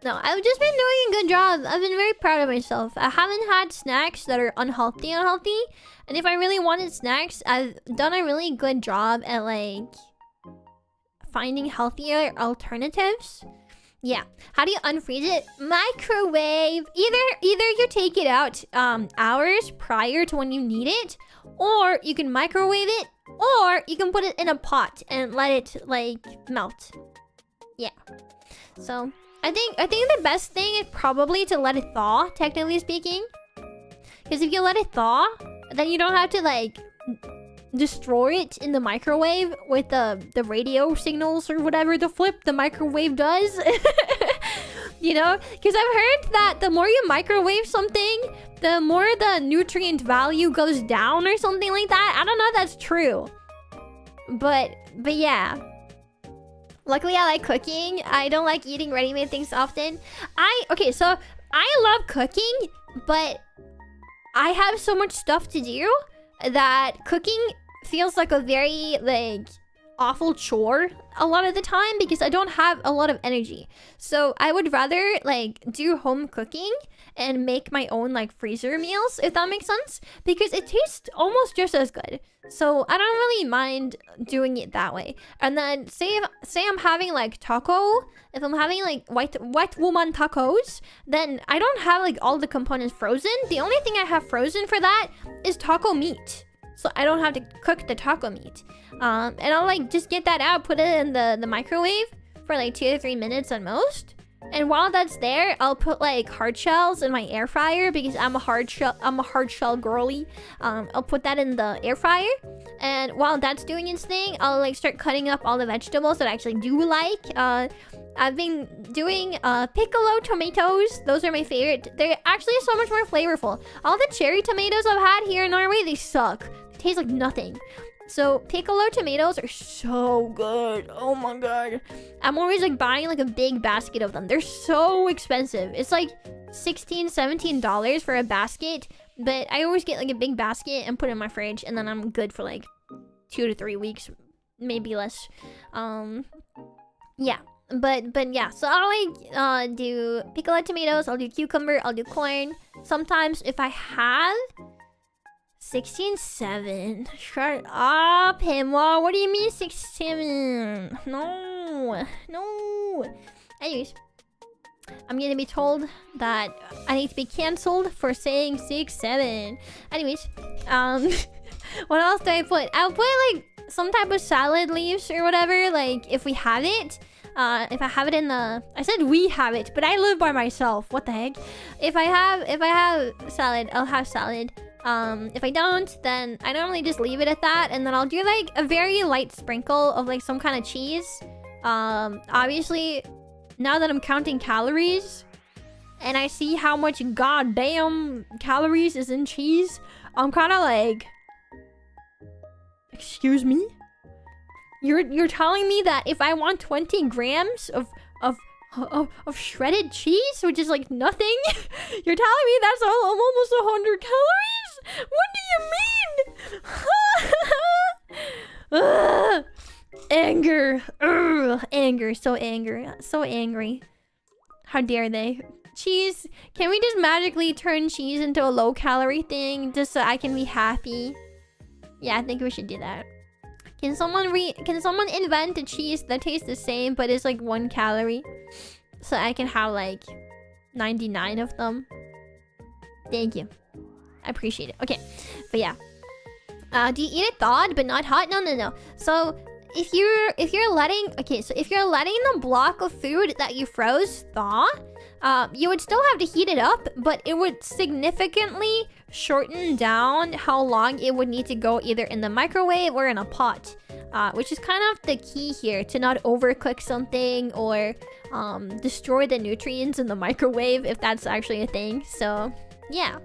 I've just been doing a good job. I've been very proud of myself. I haven't had snacks that are unhealthy. And if I really wanted snacks, I've done a really good job at like finding healthier alternatives. Yeah. How do you unfreeze it? Microwave. Either you take it out hours prior to when you need it, or you can microwave it, or you can put it in a pot and let it like melt. Yeah. So I think the best thing is probably to let it thaw, technically speaking. Because if you let it thaw, then you don't have to like destroy it in the microwave with the radio signals or whatever the microwave does. You know? Because I've heard that the more you microwave something, the more the nutrient value goes down or something like that. I don't know if that's true. But yeah. Luckily, I like cooking. I don't like eating ready-made things often. Okay, so I love cooking, but I have so much stuff to do that cooking feels like a very, like, awful chore a lot of the time because I don't have a lot of energy. So I would rather, like, do home cooking and make my own, like, freezer meals, if that makes sense. Because it tastes almost just as good. So I don't really mind doing it that way. And then say I'm having like taco, if I'm having like white woman tacos, then I don't have like all the components frozen. The only thing I have frozen for that is taco meat. So I don't have to cook the taco meat. And I'll like just get that out, put it in the microwave for like 2 to 3 minutes at most. And while that's there, I'll put like hard shells in my air fryer because I'm a hard shell girly. I'll put that in the air fryer. And while that's doing its thing, I'll like start cutting up all the vegetables that I actually do like. I've been doing piccolo tomatoes. Those are my favorite. They're actually so much more flavorful. All the cherry tomatoes I've had here in Norway, they suck. They taste like nothing. So piccolo tomatoes are so good. Oh my god. I'm always like buying like a big basket of them. They're so expensive. It's like $16, $17 for a basket. But I always get like a big basket and put it in my fridge. And then I'm good for like 2 to 3 weeks. Maybe less. Yeah. But yeah. So I'll like do piccolo tomatoes. I'll do cucumber. I'll do corn. Sometimes if I have... 16.7. Shut up, Himwa. What do you mean 6.7? No. Anyways, I'm gonna be told that I need to be cancelled for saying 6.7. Anyways, what else do I put? I'll put like some type of salad leaves or whatever. Like if we have it. If I have it in the... I said we have it, but I live by myself. What the heck? If I have salad, I'll have salad. If I don't, then I normally just leave it at that, and then I'll do like a very light sprinkle of like some kind of cheese. Obviously, now that I'm counting calories, and I see how much goddamn calories is in cheese, I'm kind of like, excuse me? You're telling me that if I want 20 grams of shredded cheese, which is like nothing, you're telling me that's almost 100 calories? What do you mean? Anger. Anger. So angry. How dare they? Cheese. Can we just magically turn cheese into a low calorie thing just so I can be happy? Yeah, I think we should do that. Can someone invent a cheese that tastes the same but is like 1 calorie? So I can have like 99 of them. Thank you. I appreciate it. Okay. But yeah. Do you eat it thawed but not hot? No. So if you're letting the block of food that you froze thaw, you would still have to heat it up, but it would significantly shorten down how long it would need to go either in the microwave or in a pot, which is kind of the key here, to not overcook something or destroy the nutrients in the microwave, if that's actually a thing. So yeah,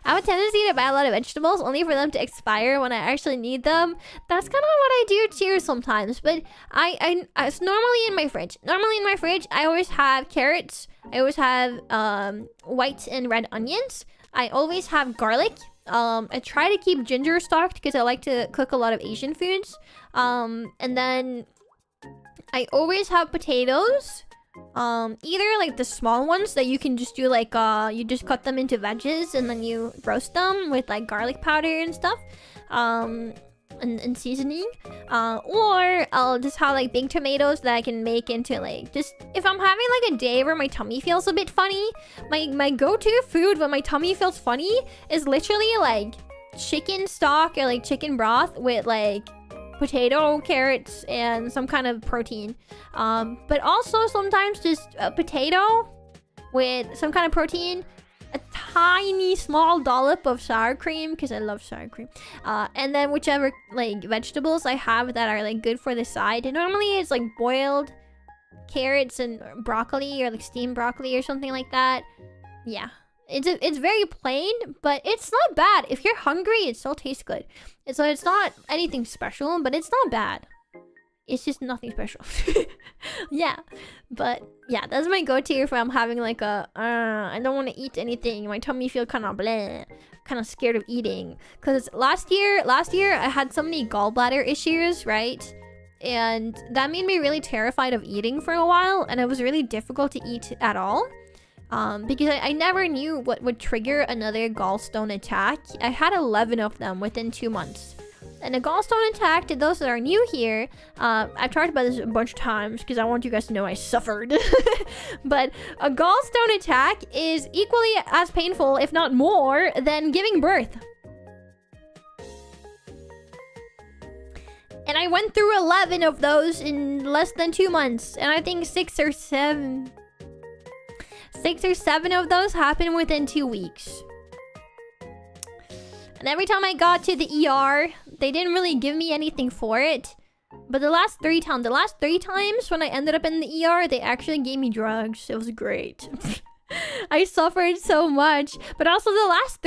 I have a tendency to buy a lot of vegetables only for them to expire when I actually need them. That's kind of what I do too sometimes. But it's normally in my fridge. I always have carrots. I always have white and red onions. I always have garlic. I try to keep ginger stocked because I like to cook a lot of Asian foods. And then I always have potatoes. Either like the small ones that you can just do like you just cut them into veggies and then you roast them with like garlic powder and stuff, and seasoning, or I'll just have like big tomatoes that I can make into like, just if I'm having like a day where my tummy feels a bit funny, my go-to food when my tummy feels funny is literally like chicken stock or like chicken broth with like potato, carrots, and some kind of protein. But also sometimes just a potato with some kind of protein, a tiny small dollop of sour cream because I love sour cream, and then whichever like vegetables I have that are like good for the side. And normally it's like boiled carrots and broccoli or like steamed broccoli or something like that. Yeah. It's very plain, but it's not bad. If you're hungry, it still tastes good. So it's not anything special, but it's not bad. It's just nothing special. Yeah. But yeah, that's my go-to if I'm having like a I don't want to eat anything. My tummy feels kind of bleh, kind of scared of eating. Cause last year I had so many gallbladder issues, right? And that made me really terrified of eating for a while, and it was really difficult to eat at all. Because I never knew what would trigger another gallstone attack. I had 11 of them within 2 months. And a gallstone attack, to those that are new here, I've talked about this a bunch of times because I want you guys to know I suffered. But a gallstone attack is equally as painful, if not more, than giving birth. And I went through 11 of those in less than 2 months. And I think 6 or 7... 6 or 7 of those happened within 2 weeks. And every time I got to the ER, they didn't really give me anything for it. But the last 3 times when I ended up in the ER, they actually gave me drugs. It was great. I suffered so much. But also the last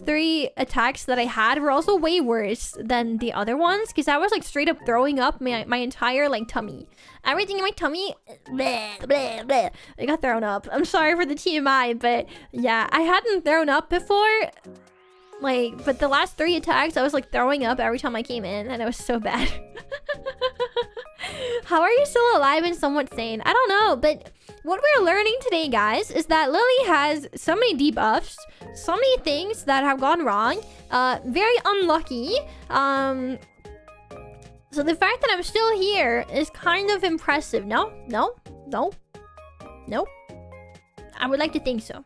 three attacks that I had were also way worse than the other ones, because I was like straight up throwing up my entire like tummy. Everything in my tummy, bleh, bleh, bleh. I got thrown up. I'm sorry for the TMI, but yeah, I hadn't thrown up before. Like, but the last 3 attacks, I was like throwing up every time I came in, and it was so bad. How are you still alive and somewhat sane? I don't know, but what we're learning today, guys, is that Lillie has so many debuffs, so many things that have gone wrong, very unlucky. So the fact that I'm still here is kind of impressive. No. I would like to think so.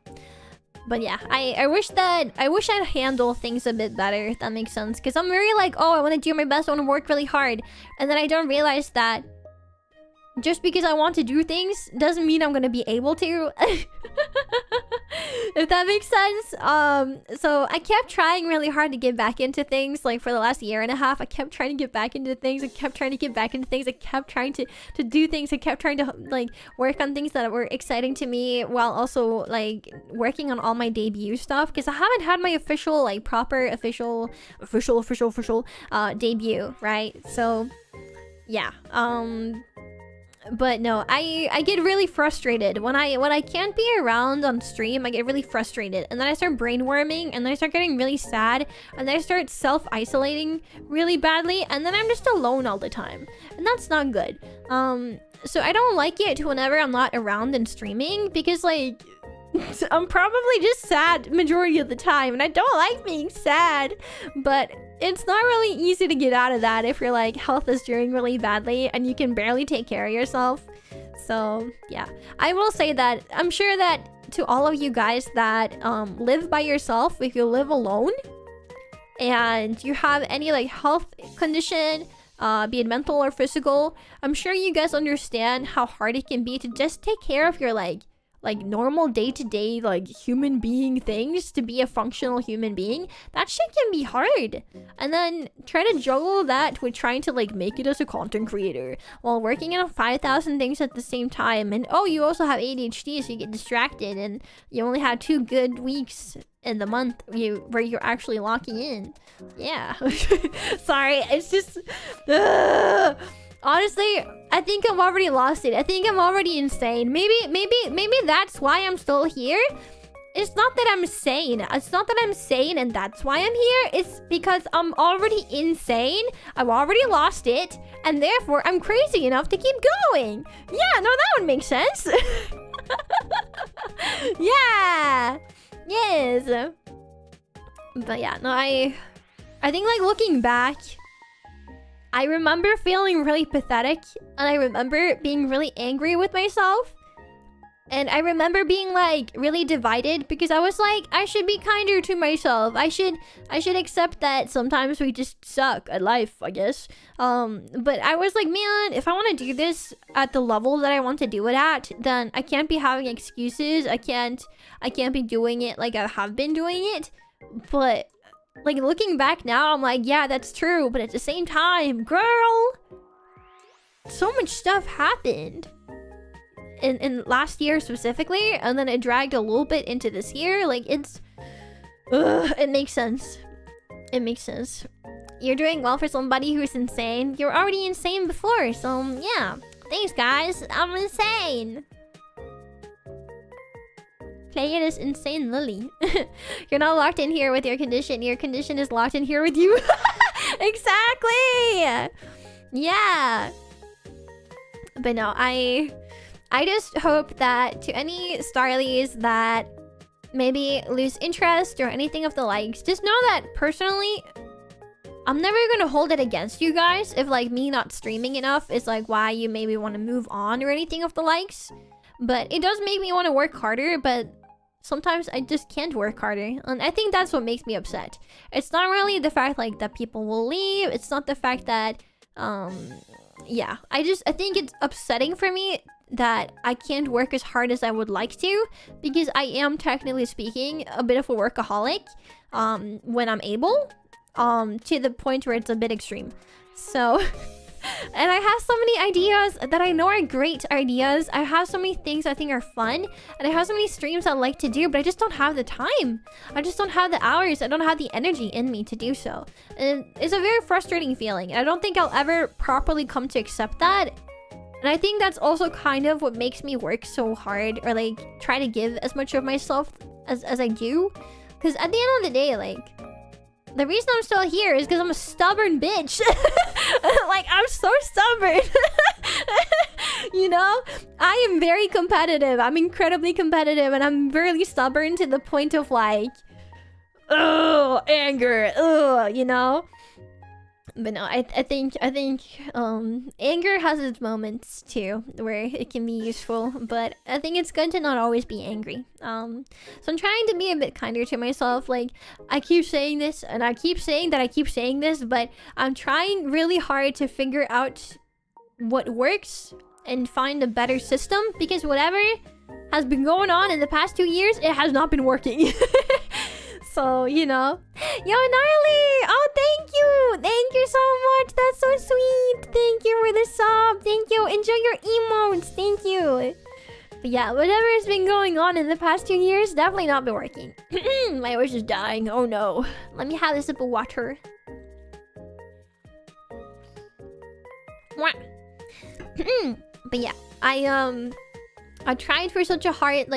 But yeah, I wish I'd handle things a bit better, if that makes sense. Because I'm very like, oh, I want to do my best, I want to work really hard. And then I don't realize that just because I want to do things doesn't mean I'm going to be able to. If that makes sense. So I kept trying really hard to get back into things. Like for the last 1.5 years, I kept trying to get back into things. I kept trying to get back into things. I kept trying to do things. I kept trying to like work on things that were exciting to me, while also like working on all my debut stuff, because I haven't had my official like proper official debut, right? So yeah, but no, I get really frustrated when I can't be around on stream. I get really frustrated, and then I start brainworming, and then I start getting really sad, and then I start self-isolating really badly, and then I'm just alone all the time, and that's not good. So I don't like it whenever I'm not around and streaming, because like I'm probably just sad majority of the time, and I don't like being sad, but it's not really easy to get out of that if your like health is doing really badly and you can barely take care of yourself. So yeah, I will say that I'm sure that to all of you guys that live by yourself, if you live alone and you have any like health condition, be it mental or physical, I'm sure you guys understand how hard it can be to just take care of your like normal day-to-day like human being things, to be a functional human being. That shit can be hard. And then try to juggle that with trying to like make it as a content creator while working on 5,000 things at the same time. And oh, you also have ADHD, so you get distracted, and you only have 2 good weeks in the month where you're actually locking in. Yeah. Sorry, it's just honestly, I think I've already lost it. I think I'm already insane. Maybe that's why I'm still here. It's not that I'm sane. It's not that I'm sane and that's why I'm here. It's because I'm already insane. I've already lost it, and therefore I'm crazy enough to keep going. Yeah, no, that would make sense. Yeah. Yes. But yeah, no, I think like looking back, I remember feeling really pathetic, and I remember being really angry with myself, and I remember being like really divided, because I was like, I should be kinder to myself. I should accept that sometimes we just suck at life, I guess. But I was like, man, if I want to do this at the level that I want to do it at, then I can't be having excuses. I can't be doing it like I have been doing it. But like looking back now, I'm like, yeah, that's true. But at the same time, girl, so much stuff happened in last year specifically, and then it dragged a little bit into this year. Like it makes sense. It makes sense. You're doing well for somebody who's insane. You're already insane before, so yeah. Thanks, guys. I'm insane. Play it as insane Lillie. You're not locked in here with your condition. Your condition is locked in here with you. Exactly. Yeah. But no, I just hope that to any Starlies that maybe lose interest or anything of the likes, just know that personally, I'm never gonna hold it against you guys if like me not streaming enough is like why you maybe want to move on or anything of the likes. But it does make me want to work harder, but sometimes I just can't work harder, and I think that's what makes me upset. It's not really the fact like that people will leave. It's not the fact that yeah, I think it's upsetting for me that I can't work as hard as I would like to, because I am, technically speaking, a bit of a workaholic when I'm able, to the point where it's a bit extreme. So and I have so many ideas that I know are great ideas. I have so many things I think are fun, and I have so many streams I like to do, but I just don't have the time. I just don't have the hours. I don't have the energy in me to do so. And it's a very frustrating feeling. I don't think I'll ever properly come to accept that. And I think that's also kind of what makes me work so hard, or like try to give as much of myself as I do. Because at the end of the day, like, the reason I'm still here is because I'm a stubborn bitch. Like, I'm so stubborn. You know? I am very competitive. I'm incredibly competitive, and I'm really stubborn to the point of like, oh, anger, you know? But no, I think anger has its moments too, where it can be useful, but I think it's good to not always be angry. So I'm trying to be a bit kinder to myself. Like, I keep saying this, and I keep saying that I keep saying this, but I'm trying really hard to figure out what works and find a better system, because whatever has been going on in the past 2 years, it has not been working. So, you know. Yo, Gnarly! Oh, thank you! Thank you so much! That's so sweet! Thank you for the sub! Thank you! Enjoy your emotes! Thank you! But yeah, whatever has been going on in the past 2 years, definitely not been working. My wish is dying. Oh no. Let me have a sip of water. But yeah, I tried for such a hard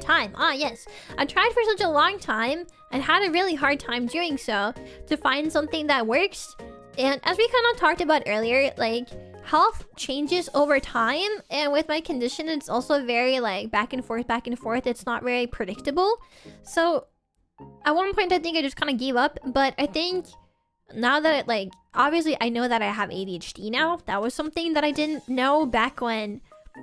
time. Ah, yes. I tried for such a long time and had a really hard time doing so to find something that works. And as we kind of talked about earlier, like, health changes over time. And with my condition, it's also very, like, back and forth. It's not very predictable. So at one point, I think I just kind of gave up. But I think now that, like, obviously I know that I have ADHD now. That was something that I didn't know back when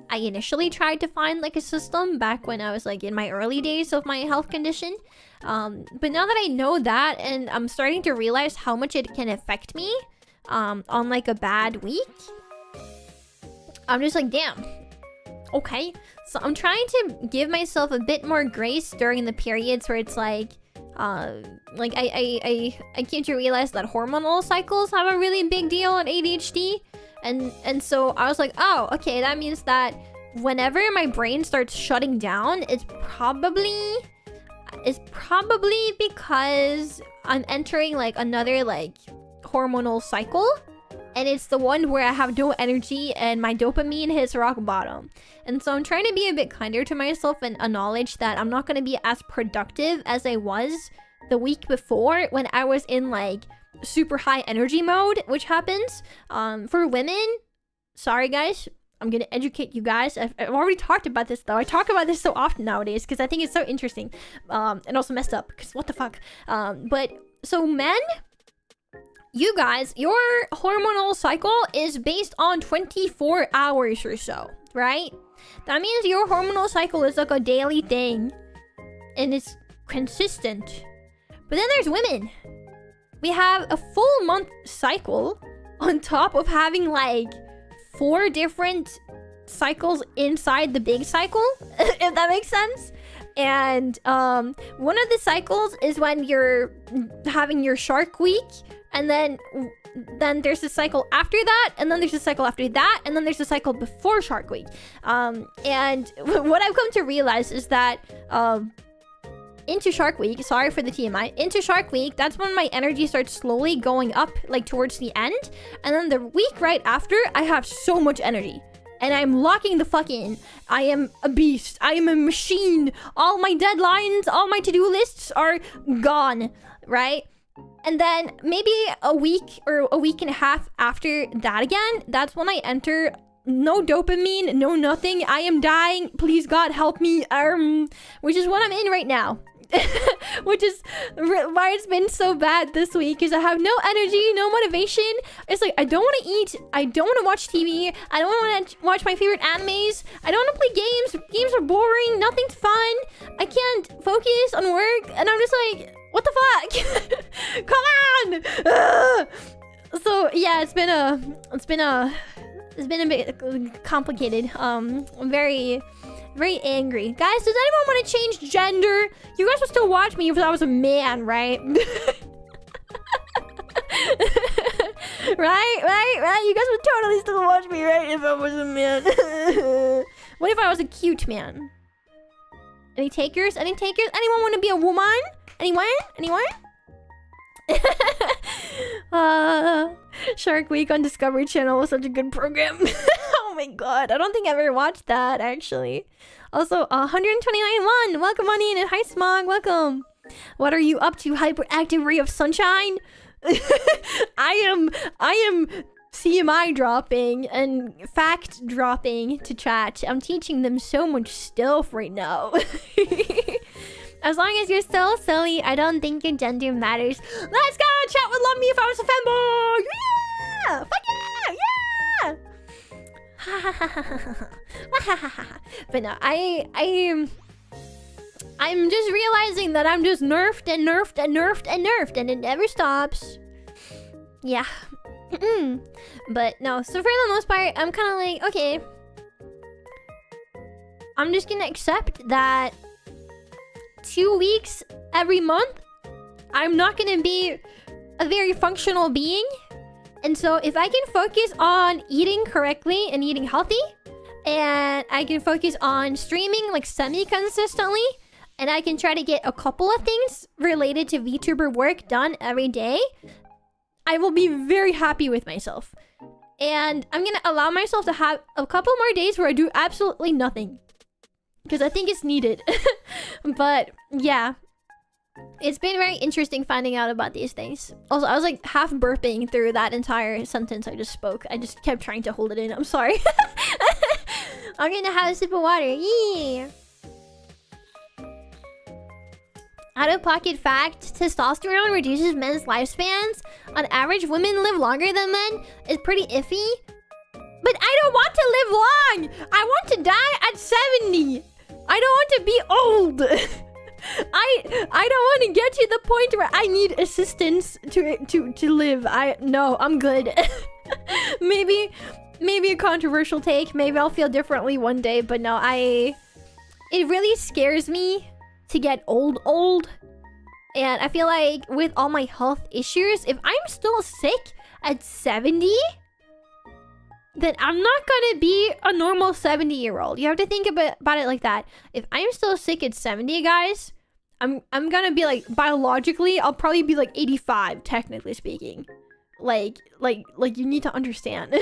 I initially tried to find like a system, back when I was like in my early days of my health condition. But now that I know that, and I'm starting to realize how much it can affect me on like a bad week, I'm just like, damn, okay. So I'm trying to give myself a bit more grace during the periods where it's like I came to realize that hormonal cycles have a really big deal in ADHD. And so I was like, oh, okay, that means that whenever my brain starts shutting down, it's probably because I'm entering like another like hormonal cycle, and it's the one where I have no energy and my dopamine hits rock bottom. And so I'm trying to be a bit kinder to myself and acknowledge that I'm not going to be as productive as I was the week before, when I was in like super high energy mode, which happens for women. Sorry guys, I'm gonna educate you guys. I've already talked about this though. I talk about this so often nowadays because I think it's so interesting, and also messed up, because what the fuck. But so men, you guys, your hormonal cycle is based on 24 hours or so, right? That means your hormonal cycle is like a daily thing, and it's consistent. But then there's women. We have a full month cycle on top of having like 4 different cycles inside the big cycle, if that makes sense. And one of the cycles is when you're having your shark week, and then there's a cycle after that, and then there's a cycle after that, and then there's a cycle before Shark Week. And what I've come to realize is that into Shark Week, sorry for the TMI, into Shark Week, that's when my energy starts slowly going up, like towards the end. And then the week right after, I have so much energy. And I'm locking the fuck in. I am a beast. I am a machine. All my deadlines, all my to-do lists are gone, right? And then maybe a week or a week and a half after that again, that's when I enter no dopamine, no nothing. I am dying. Please God help me. Which is what I'm in right now. Which is why it's been so bad this week, is I have no energy, no motivation. It's like I don't want to eat, I don't want to watch TV, I don't want to watch my favorite animes, I don't want to play games. Games are boring, nothing's fun, I can't focus on work, and I'm just like, what the fuck? Come on! So yeah, it's been a bit complicated. I'm very angry. Guys, does anyone want to change gender? You guys would still watch me if I was a man, right? right? You guys would totally still watch me, right? If I was a man. What if I was a cute man? Any takers? Any takers? Anyone want to be a woman? Anyone? Shark Week on Discovery Channel was such a good program. Oh my god, I don't think I ever watched that actually. Also, 129 welcome on in, and hi Smog, welcome. What are you up to, hyperactive ray of sunshine? I am CMI dropping and fact dropping to chat. I'm teaching them so much stuff right now. As long as you're still silly, I don't think your gender matters. Let's go! Chat would love me if I was a femboy! Yeah! Fuck yeah! But no, I'm just realizing that I'm just nerfed and it never stops. Yeah. But no, so for the most part, I'm kind of like, okay. I'm just gonna accept that 2 weeks every month, I'm not gonna be a very functional being. And so if I can focus on eating correctly and eating healthy, and I can focus on streaming like semi-consistently, and I can try to get a couple of things related to VTuber work done every day, I will be very happy with myself. And I'm gonna allow myself to have a couple more days where I do absolutely nothing, because I think it's needed. But yeah, it's been very interesting finding out about these things. Also, I was like half burping through that entire sentence I just spoke. I just kept trying to hold it in. I'm sorry. I'm gonna have a sip of water. Yeah. Out-of-pocket fact: testosterone reduces men's lifespans. On average, women live longer than men. It's pretty iffy. But I don't want to live long! I want to die at 70! I don't want to be old! I don't want to get to the point where I need assistance to live. No, I'm good. Maybe a controversial take. Maybe I'll feel differently one day, but no, it really scares me to get old. And I feel like with all my health issues, if I'm still sick at 70, then I'm not gonna be a normal 70-year-old. You have to think about it like that. If I'm still sick at 70, guys, I'm gonna be like, biologically, I'll probably be like 85, technically speaking. Like you need to understand.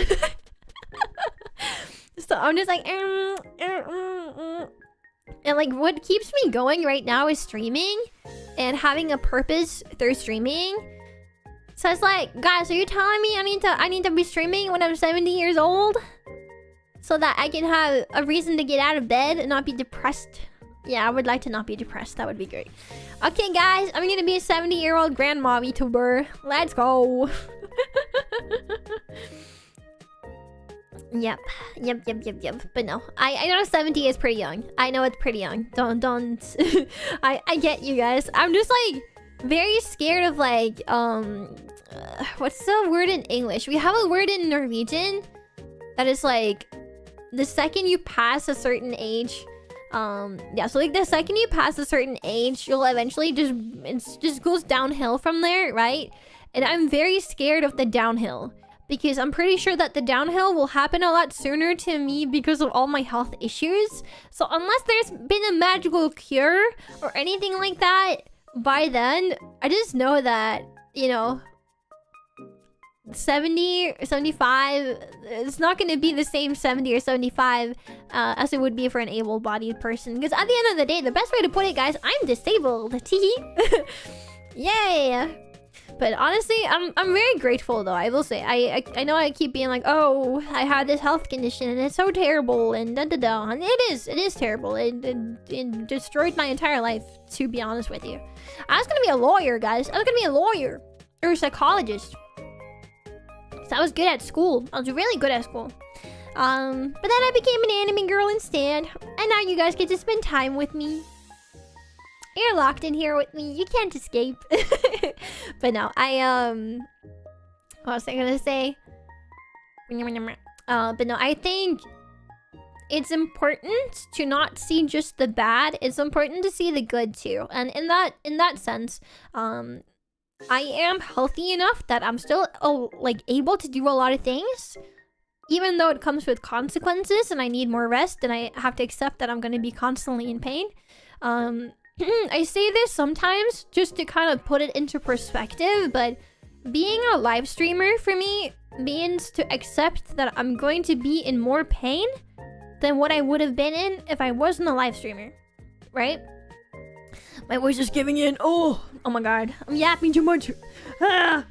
So I'm just like, and like what keeps me going right now is streaming and having a purpose through streaming. So it's like, guys, are you telling me I need to be streaming when I'm 70 years old? So that I can have a reason to get out of bed and not be depressed? Yeah, I would like to not be depressed. That would be great. Okay, guys, I'm gonna be a 70-year-old grandma VTuber. Let's go. Yep. But no, I know 70 is pretty young. I know it's pretty young. Don't. I get you guys. I'm just like very scared of like what's the word in English? We have a word in Norwegian that is like the second you pass a certain age. Yeah, so like the second you pass a certain age, you'll eventually just goes downhill from there, right? And I'm very scared of the downhill, because I'm pretty sure that the downhill will happen a lot sooner to me because of all my health issues. So unless there's been a magical cure or anything like that by then, I just know that, you know, 70 or 75, it's not going to be the same 70 or 75 as it would be for an able-bodied person. Because at the end of the day, the best way to put it, guys, I'm disabled. Yay! But honestly, I'm very grateful though. I will say, I know I keep being like, oh, I had this health condition and it's so terrible and da. And it is terrible. It destroyed my entire life, to be honest with you. I was gonna be a lawyer, guys. I was gonna be a lawyer or a psychologist. So I was good at school. I was really good at school. But then I became an anime girl instead, and now you guys get to spend time with me. You're locked in here with me. You can't escape. But no, What was I gonna say? But no, I think it's important to not see just the bad. It's important to see the good too. And in that sense, I am healthy enough that I'm still like able to do a lot of things, even though it comes with consequences and I need more rest and I have to accept that I'm going to be constantly in pain. I say this sometimes just to kind of put it into perspective, but being a live streamer for me means to accept that I'm going to be in more pain than what I would have been in if I wasn't a live streamer, right? My voice is giving in. Oh my god. I'm yapping too much. Ah.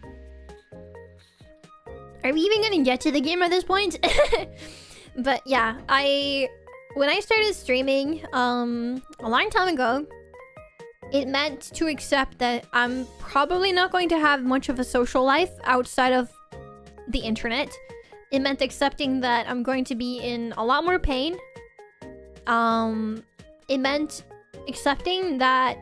Are we even gonna get to the game at this point? But yeah, when I started streaming a long time ago, it meant to accept that I'm probably not going to have much of a social life outside of the internet. It meant accepting that I'm going to be in a lot more pain. It meant accepting that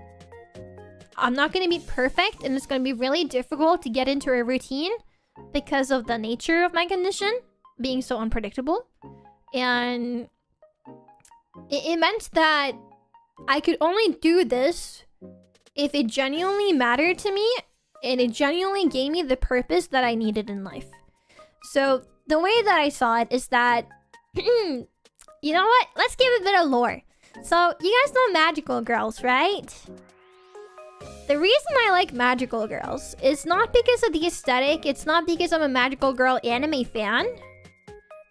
I'm not going to be perfect and it's going to be really difficult to get into a routine because of the nature of my condition being so unpredictable. And it meant that I could only do this if it genuinely mattered to me and it genuinely gave me the purpose that I needed in life. So the way that I saw it is that, you know what? Let's give a bit of lore. So you guys know magical girls, right? The reason I like magical girls is not because of the aesthetic. It's not because I'm a magical girl anime fan.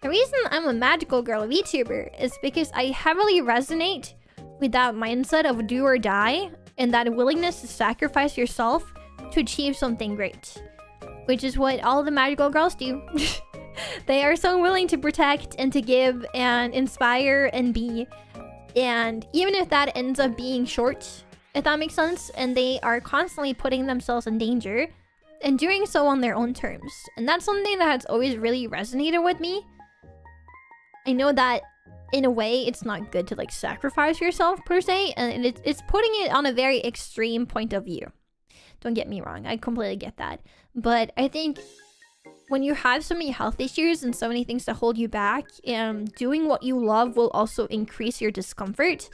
The reason I'm a magical girl VTuber is because I heavily resonate with that mindset of do or die and that willingness to sacrifice yourself to achieve something great, which is what all the magical girls do. They are so willing to protect and to give and inspire and be, and even if that ends up being short, if that makes sense, and they are constantly putting themselves in danger and doing so on their own terms. And that's something that has always really resonated with me. I know that in a way it's not good to like sacrifice yourself per se, and it's putting it on a very extreme point of view. Don't get me wrong, I completely get that. But I think when you have so many health issues and so many things to hold you back, and doing what you love will also increase your discomfort,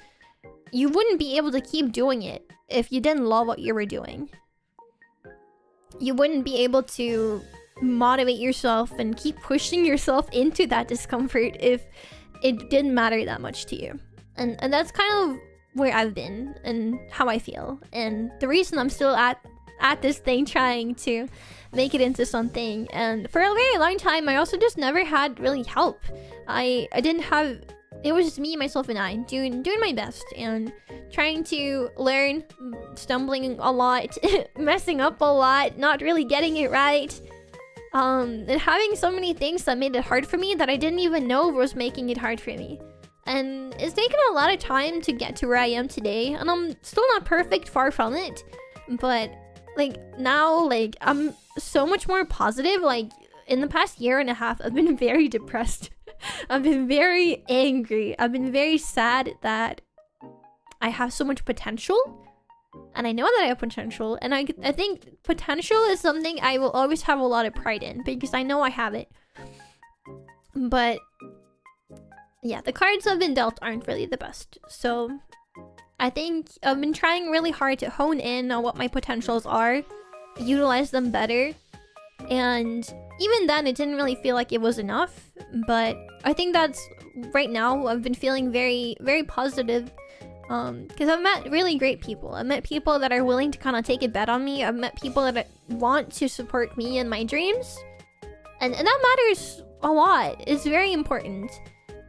you wouldn't be able to keep doing it if you didn't love what you were doing. You wouldn't be able to motivate yourself and keep pushing yourself into that discomfort if it didn't matter that much to you. And that's kind of where I've been and how I feel. And the reason I'm still at this thing trying to make it into something. And for a very long time, I also just never had really help. I didn't have... It was just me, myself, and I doing my best and trying to learn, stumbling a lot, messing up a lot, not really getting it right. And having so many things that made it hard for me that I didn't even know was making it hard for me. And it's taken a lot of time to get to where I am today, and I'm still not perfect, far from it. But like now, like I'm so much more positive. Like in the past year and a half, I've been very depressed. I've been very angry. I've been very sad that I have so much potential. And I know that I have potential. And I think potential is something I will always have a lot of pride in, because I know I have it. But yeah, the cards I've been dealt aren't really the best. So I think I've been trying really hard to hone in on what my potentials are, utilize them better. And even then, it didn't really feel like it was enough. But I think that's right now, I've been feeling very, very positive. Because I've met really great people. I've met people that are willing to kind of take a bet on me. I've met people that want to support me in my dreams. And that matters a lot. It's very important.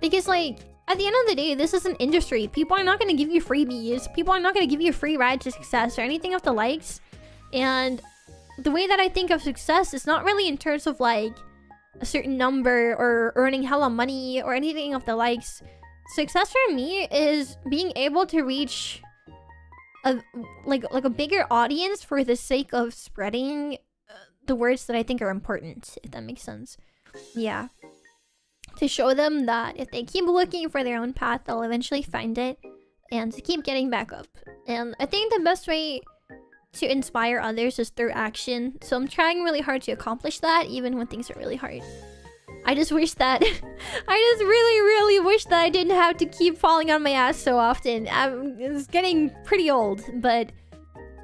Because like, at the end of the day, this is an industry. People are not going to give you freebies. People are not going to give you a free ride to success or anything of the likes. And the way that I think of success is not really in terms of like a certain number or earning hella money or anything of the likes. Success for me is being able to reach a bigger audience for the sake of spreading the words that I think are important, if that makes sense. Yeah. To show them that if they keep looking for their own path, they'll eventually find it, and to keep getting back up. And I think the best way to inspire others is through action. So I'm trying really hard to accomplish that, even when things are really hard. I just wish that... I just really wish that I didn't have to keep falling on my ass so often. It's getting pretty old, but...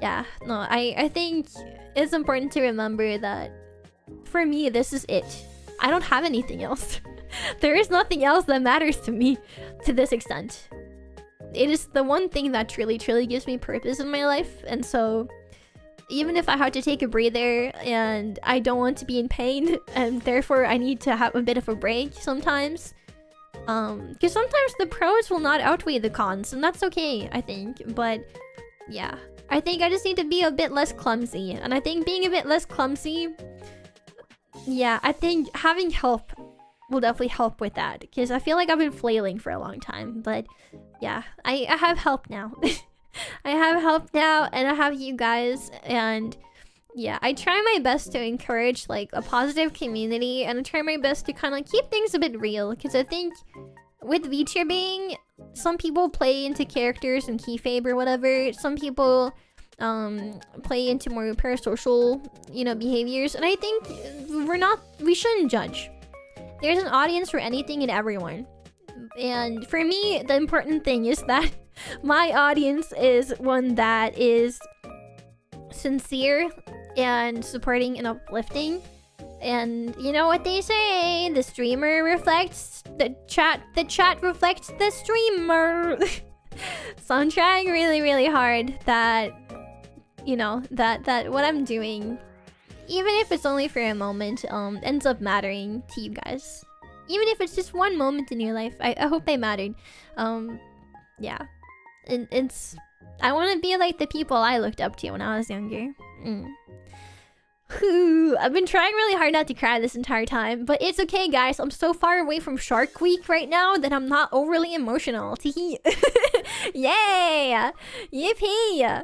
Yeah, no, I think it's important to remember that for me, this is it. I don't have anything else. There is nothing else that matters to me to this extent. It is the one thing that truly gives me purpose in my life, and so even if I have to take a breather and I don't want to be in pain and therefore I need to have a bit of a break sometimes, because sometimes the pros will not outweigh the cons, and that's okay, I think. But yeah, I think I just need to be a bit less clumsy, and I think being a bit less clumsy, yeah, I think having help will definitely help with that, because I feel like I've been flailing for a long time. But yeah, I have help now. I have help now, and I have you guys, and yeah, I try my best to encourage like a positive community, and I try my best to kind of keep things a bit real, because I think with VTubing, some people play into characters and kayfabe or whatever. Some people play into more parasocial, you know, behaviors, and I think we shouldn't judge. There's an audience for anything and everyone. And for me, the important thing is that my audience is one that is sincere and supporting and uplifting. And you know what they say, the streamer reflects the chat reflects the streamer. So I'm trying really hard that, you know, that what I'm doing, even if it's only for a moment, ends up mattering to you guys. Even if it's just one moment in your life, I hope they mattered. Yeah. I want to be like the people I looked up to when I was younger. I've been trying really hard not to cry this entire time, but it's okay, guys. I'm so far away from Shark Week right now that I'm not overly emotional. Teehee. Yay! Yippee!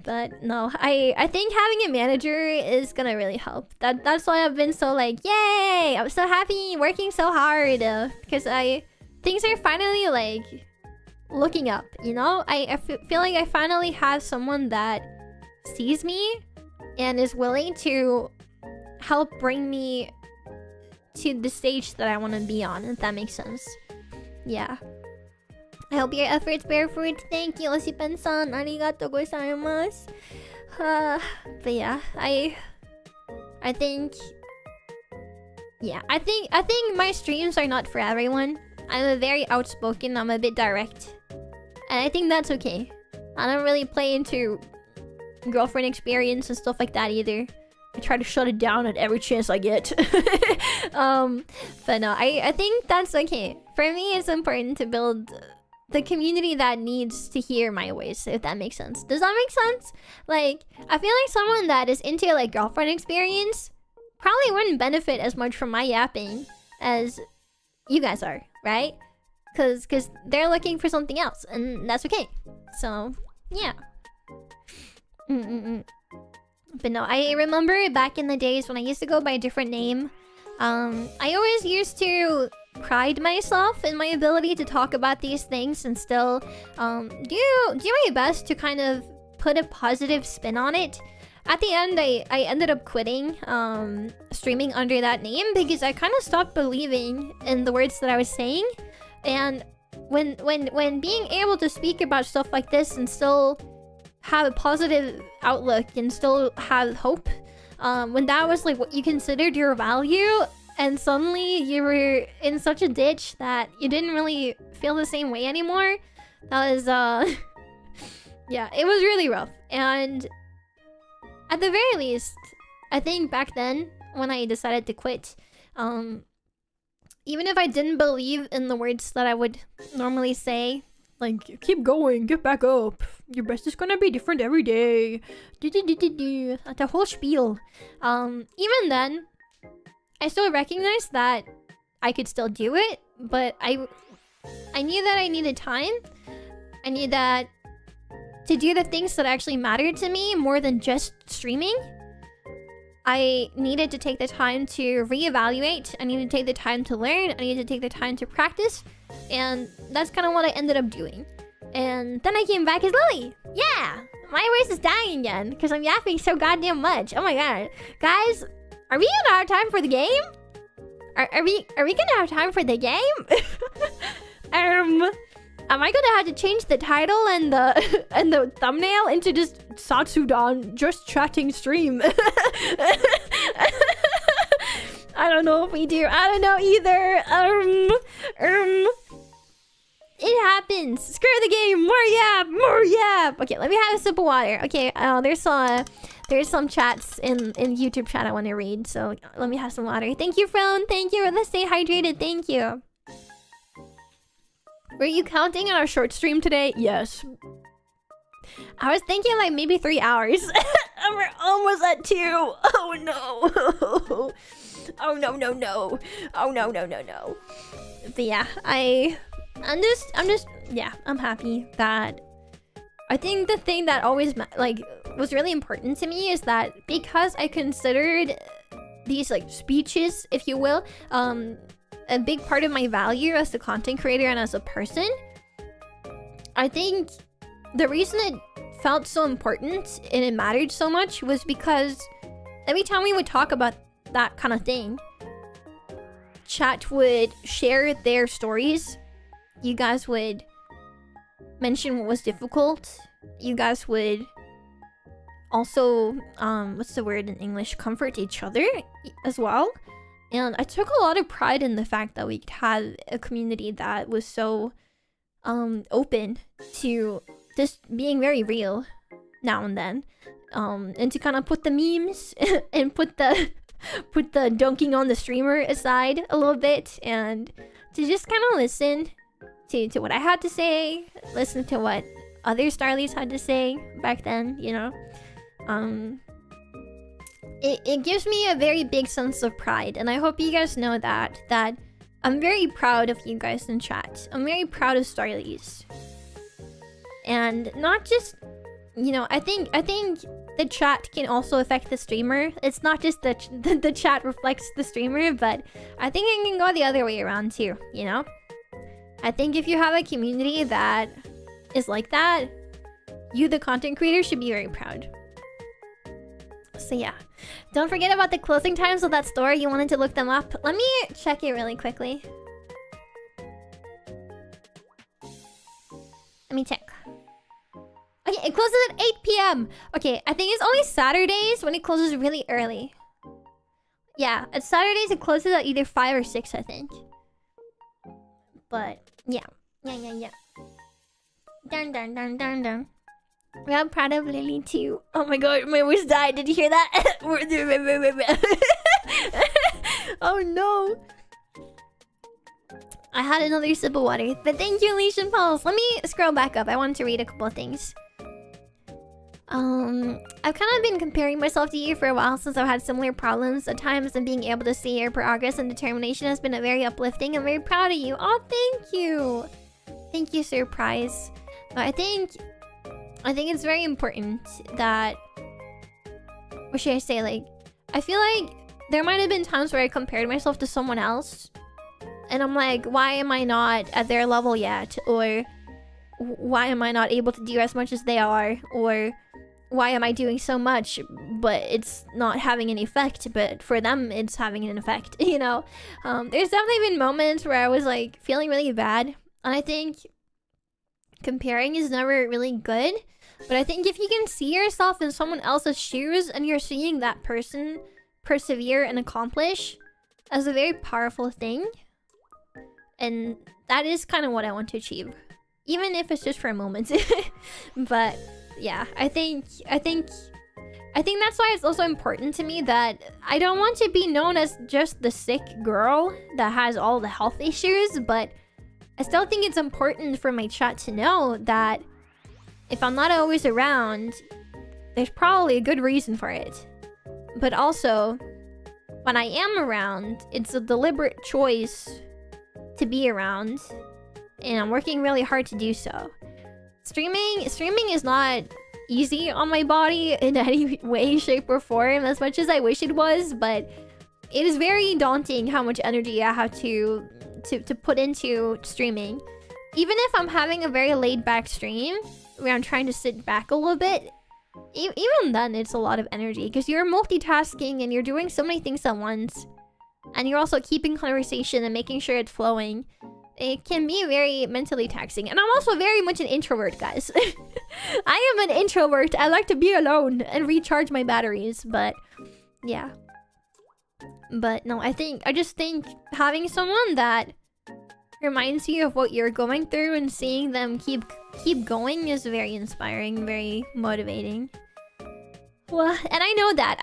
But no, I think having a manager is gonna really help. That's why I've been so like, yay! I'm so happy working so hard, because things are finally like looking up, you know? I feel like I finally have someone that sees me and is willing to help bring me to the stage that I want to be on, if that makes sense. Yeah. I hope your efforts bear fruit. Thank you, Osipen-san. Arigatou gozaimasu. But yeah, I think... Yeah, I think my streams are not for everyone. I'm very outspoken, I'm a bit direct. And I think that's okay. I don't really play into girlfriend experience and stuff like that either. I try to shut it down at every chance I get. But no, I think that's okay. For me, it's important to build the community that needs to hear my ways, if that makes sense. Does that make sense? Like, I feel like someone that is into like girlfriend experience probably wouldn't benefit as much from my yapping as you guys are, right? Because they're looking for something else, and that's okay. So, yeah. But no, I remember back in the days when I used to go by a different name. I always used to pride myself in my ability to talk about these things and still do my best to kind of put a positive spin on it. At the end, I ended up quitting streaming under that name because I kind of stopped believing in the words that I was saying. And when being able to speak about stuff like this and still have a positive outlook and still have hope, when that was like what you considered your value, and suddenly you were in such a ditch that you didn't really feel the same way anymore, that was yeah, it was really rough. And at the very least, I think back then when I decided to quit, even if I didn't believe in the words that I would normally say, like, keep going, get back up, your best is gonna be different every day, the whole spiel. Even then, I still recognized that I could still do it, but I knew that I needed time. I knew that to do the things that actually mattered to me more than just streaming, I needed to take the time to reevaluate. I needed to take the time to learn. I needed to take the time to practice. And that's kind of what I ended up doing. And then I came back as Lillie. Yeah! My voice is dying again because I'm yapping so goddamn much. Oh my god. Guys, are we gonna have time for the game? Are we gonna have time for the game? Am I gonna have to change the title and the and the thumbnail into just Satsudan just chatting stream? I don't know if we do. I don't know either. It happens. Screw the game. More yap. Okay, let me have a sip of water. Okay, there's some chats in YouTube chat I want to read, so let me have some water. Thank you, Frown. Thank you. Let's stay hydrated. Thank you. Were you counting on our short stream today? Yes. I was thinking like maybe 3 hours. And we're almost at 2. Oh no. Oh no. Oh no. But yeah, I'm happy that I think the thing that always was really important to me is that because I considered these like speeches, if you will, a big part of my value as a content creator and as a person, I think the reason it felt so important and it mattered so much was because every time we would talk about that kind of thing, chat would share their stories. You guys would mention what was difficult. You guys would also, what's the word in English? Comfort each other as well. And I took a lot of pride in the fact that we had a community that was so open to just being very real now and then. And to kind of put the memes and put the dunking on the streamer aside a little bit, and to just kind of listen to what I had to say, listen to what other Starlies had to say back then, you know. It gives me a very big sense of pride, and I hope you guys know that I'm very proud of you guys in chat. I'm very proud of Starlies. And not just, you know, I think the chat can also affect the streamer. It's not just the chat reflects the streamer, but I think it can go the other way around too, you know? I think if you have a community that is like that, you, the content creator, should be very proud. So yeah, don't forget about the closing times of that store. You wanted to look them up. Let me check it really quickly. Let me check. Okay, it closes at 8 p.m. Okay, I think it's only Saturdays when it closes really early. Yeah, at Saturdays it closes at either 5 or 6, I think. But yeah. Dun. I'm proud of Lillie too. Oh my god, my voice died. Did you hear that? Oh no. I had another sip of water. But thank you, Leishan Pulse. Let me scroll back up. I wanted to read a couple of things. I've kind of been comparing myself to you for a while since I've had similar problems at times, and being able to see your progress and determination has been a very uplifting. I'm very proud of you. Oh, thank you. Thank you, Surprise. I think it's very important that, what should I say, like, I feel like there might have been times where I compared myself to someone else, and I'm like, why am I not at their level yet? Or why am I not able to do as much as they are? Or why am I doing so much but it's not having an effect, but for them it's having an effect, you know? There's definitely been moments where I was like feeling really bad, and I think comparing is never really good. But I think if you can see yourself in someone else's shoes and you're seeing that person persevere and accomplish, as a very powerful thing. And that is kind of what I want to achieve, even if it's just for a moment. But yeah, I think that's why it's also important to me that I don't want to be known as just the sick girl that has all the health issues, but I still think it's important for my chat to know that if I'm not always around, there's probably a good reason for it. But also, when I am around, it's a deliberate choice to be around, and I'm working really hard to do so. Streaming is not easy on my body in any way, shape, or form, as much as I wish it was, but it is very daunting how much energy I have to put into streaming. Even if I'm having a very laid-back stream, where I'm trying to sit back a little bit, even then it's a lot of energy because you're multitasking and you're doing so many things at once, and you're also keeping conversation and making sure it's flowing. It can be very mentally taxing. And I'm also very much an introvert, guys. I am an introvert. I like to be alone and recharge my batteries, but yeah. But no, I just think having someone that reminds you of what you're going through and seeing them keep going is very inspiring, very motivating. Well, and I know that.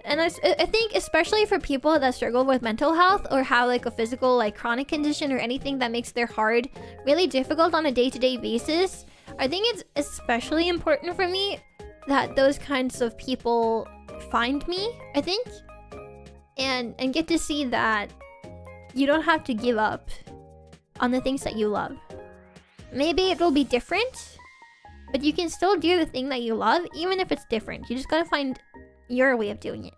And I think especially for people that struggle with mental health or have like a physical like chronic condition or anything that makes their heart really difficult on a day-to-day basis, I think it's especially important for me that those kinds of people find me, I think, and get to see that you don't have to give up on the things that you love. Maybe it'll be different, but you can still do the thing that you love, even if it's different. You just gotta find your way of doing it.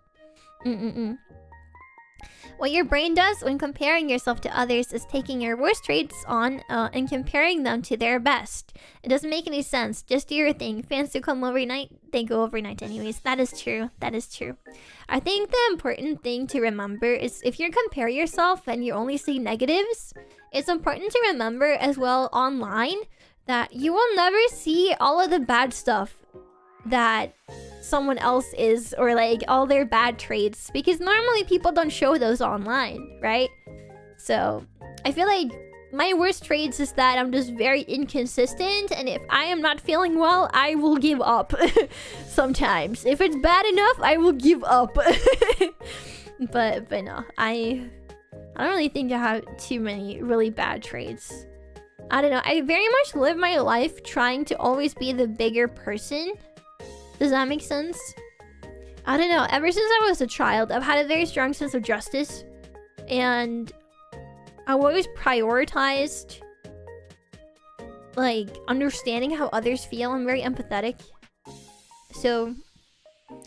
What your brain does when comparing yourself to others is taking your worst traits on and comparing them to their best. It doesn't make any sense. Just do your thing. Fans who come overnight, they go overnight anyways. That is true. That is true. I think the important thing to remember is if you compare yourself and you only see negatives, it's important to remember as well online that you will never see all of the bad stuff that someone else is, or like all their bad traits, because normally people don't show those online, right? So I feel like my worst traits is that I'm just very inconsistent, and if I am not feeling well, I will give up. Sometimes if it's bad enough, I will give up. but no, I don't really think I have too many really bad traits. I don't know. I very much live my life trying to always be the bigger person. Does that make sense? I don't know. Ever since I was a child, I've had a very strong sense of justice. And I've always prioritized like understanding how others feel. I'm very empathetic. So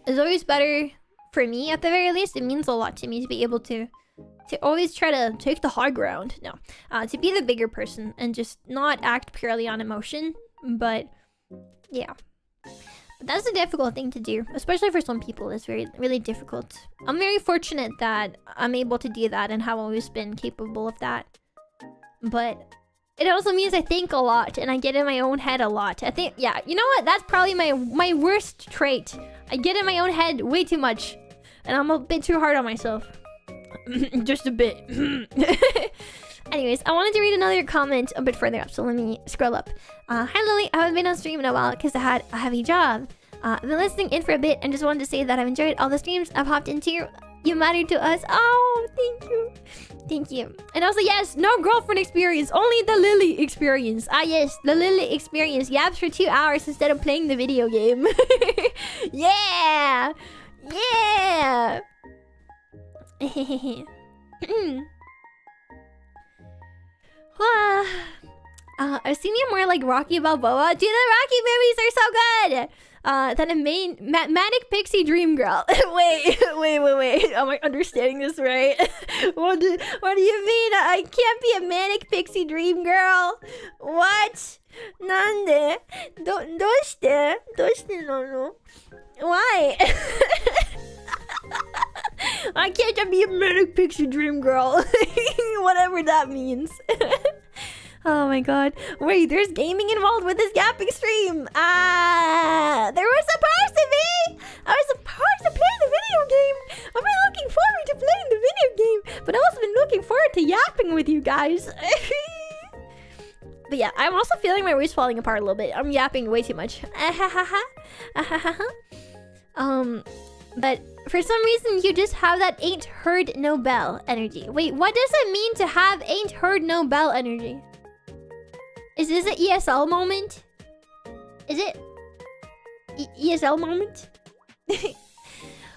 it's always better for me, at the very least. It means a lot to me to be able to always try to take the high ground. No. To be the bigger person and just not act purely on emotion. But yeah. But that's a difficult thing to do. Especially for some people. It's really difficult. I'm very fortunate that I'm able to do that and have always been capable of that. But it also means I think a lot and I get in my own head a lot. I think, yeah, you know what? That's probably my worst trait. I get in my own head way too much. And I'm a bit too hard on myself. Just a bit. Anyways, I wanted to read another comment a bit further up, so let me scroll up. Hi Lily, I haven't been on stream in a while because I had a heavy job. I've been listening in for a bit and just wanted to say that I've enjoyed all the streams I've hopped into. You matter to us. Oh, thank you. Thank you. And also, yes, no girlfriend experience, only the Lillie experience. Ah yes, the Lillie experience. Yaps for 2 hours instead of playing the video game. Yeah! Yeah! I've seen you more like Rocky Balboa. Dude, the Rocky movies are so good! Than a manic pixie dream girl. wait. Am I understanding this right? What do you mean? I can't be a manic pixie dream girl? What? Nande? Doshite? Doshite no? Why? I can't be a manic pixie dream girl. Whatever that means. Oh my god. Wait, there's gaming involved with this yapping stream. There was supposed to be. I was supposed to play the video game. I've been looking forward to playing the video game, but I've also been looking forward to yapping with you guys. But yeah, I'm also feeling my voice falling apart a little bit. I'm yapping way too much. But for some reason, you just have that ain't heard no bell energy. Wait, what does it mean to have ain't heard no bell energy? Is this an ESL moment? Is it? ESL moment?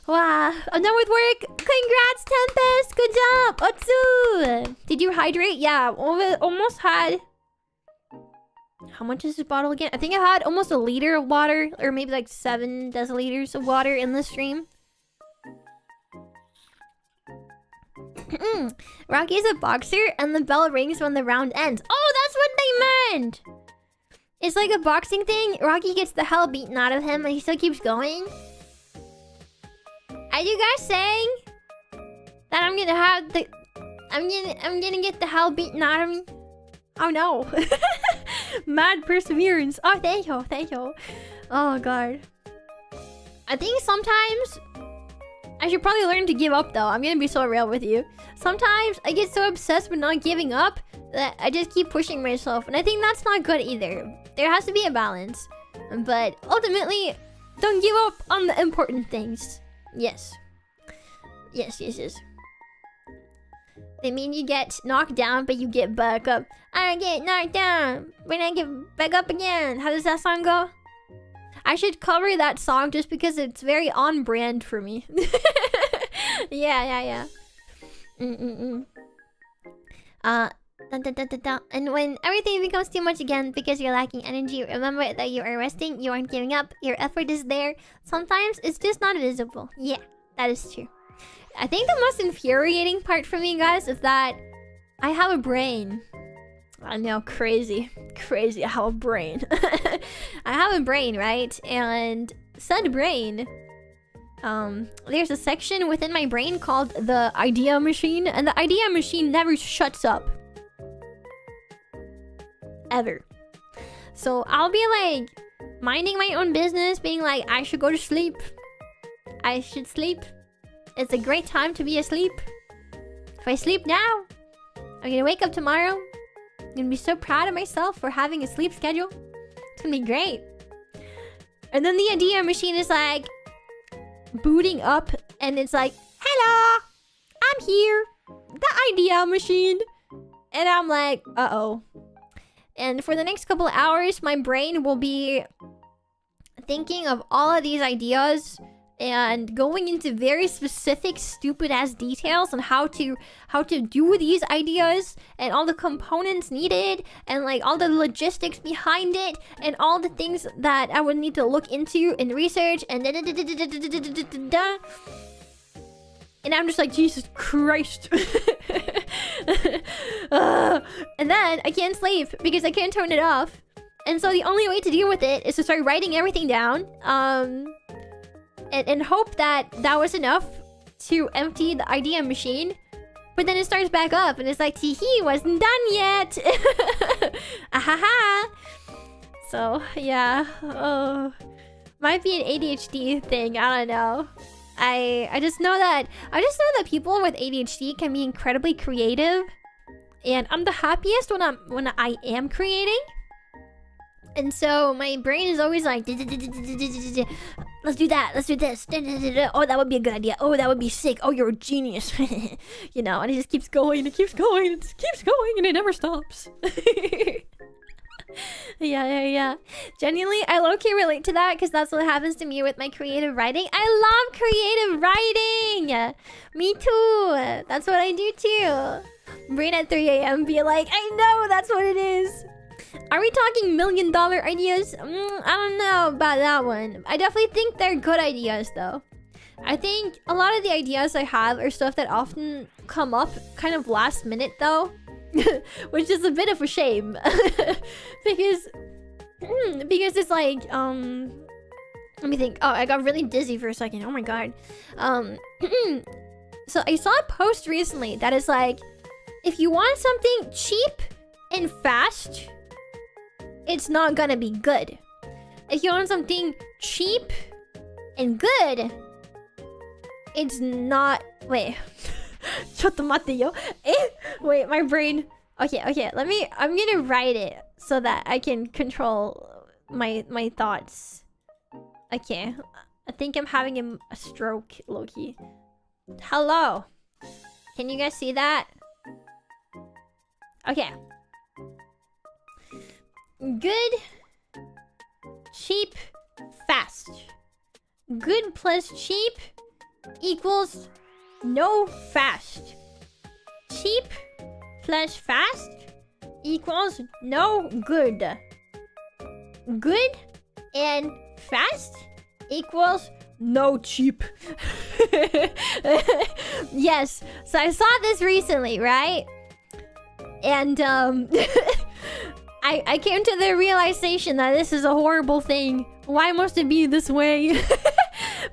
Wow, I'm done with work. Congrats, Tempest. Good job. Otsu. Did you hydrate? Yeah, almost had... How much is this bottle again? I think I had almost a liter of water, or maybe like 7 deciliters of water in the stream. Rocky's a boxer, and the bell rings when the round ends. Oh, that's what they meant! It's like a boxing thing. Rocky gets the hell beaten out of him, and he still keeps going. Are you guys saying that I'm gonna have the... I'm gonna get the hell beaten out of me? Oh no. Mad perseverance. Oh, thank you, thank you. Oh god. I think sometimes I should probably learn to give up though. I'm gonna be so real with you. Sometimes I get so obsessed with not giving up that I just keep pushing myself, and I think that's not good either. There has to be a balance. But ultimately, don't give up on the important things. Yes. Yes, yes, yes. They mean you get knocked down, but you get back up. I get knocked down, but I get back up again. How does that song go? I should cover that song just because it's very on brand for me. Yeah. Dun, dun, dun, dun, dun. And when everything becomes too much again because you're lacking energy, remember that you are resting, you aren't giving up, your effort is there. Sometimes it's just not visible. Yeah, that is true. I think the most infuriating part for me, guys, is that I have a brain. I know, crazy. Crazy, I have a brain. I have a brain, right? And said brain... there's a section within my brain called the idea machine, and the idea machine never shuts up. Ever. So I'll be like minding my own business, being like, I should go to sleep. I should sleep. It's a great time to be asleep. If I sleep now, I'm gonna wake up tomorrow. I'm gonna be so proud of myself for having a sleep schedule. It's gonna be great. And then the idea machine is like booting up, and it's like, hello, I'm here, the idea machine. And I'm like, uh-oh. And for the next couple of hours, my brain will be thinking of all of these ideas and going into very specific stupid ass details on how to do these ideas and all the components needed and like all the logistics behind it and all the things that I would need to look into and research and and I'm just like, Jesus Christ. And then I can't sleep because I can't turn it off. And so the only way to deal with it is to start writing everything down. And hope that that was enough to empty the idea machine. But then it starts back up and it's like, he wasn't done yet. Ahaha. So, yeah. Oh, might be an ADHD thing. I don't know. I just know that people with ADHD can be incredibly creative. And I'm the happiest when I am creating. And so my brain is always like, let's do that, let's do this. Oh, that would be a good idea. Oh, that would be sick. Oh, you're a genius. You know, and it just keeps going, it keeps going, it just keeps going, and it never stops. Yeah. Genuinely, I low-key relate to that because that's what happens to me with my creative writing. I love creative writing. Me too. That's what I do too. Brain at 3 a.m. be like, I know, that's what it is. Are we talking $1 million ideas? I don't know about that one. I definitely think they're good ideas though. I think a lot of the ideas I have are stuff that often come up kind of last minute though. Which is a bit of a shame. because it's like, let me think. Oh, I got really dizzy for a second. Oh my god. So I saw a post recently that is like, if you want something cheap and fast, it's not gonna be good. If you want something cheap and good, it's not... Wait. ちょっと待ってよ. Wait, my brain... Okay. I'm gonna write it so that I can control my thoughts. Okay. I think I'm having a stroke, low-key. Hello. Can you guys see that? Okay. Good, cheap, fast. Good plus cheap equals no fast. Cheap plus fast equals no good. Good and fast equals no cheap. Yes, so I saw this recently, right? And I came to the realization that this is a horrible thing. Why must it be this way?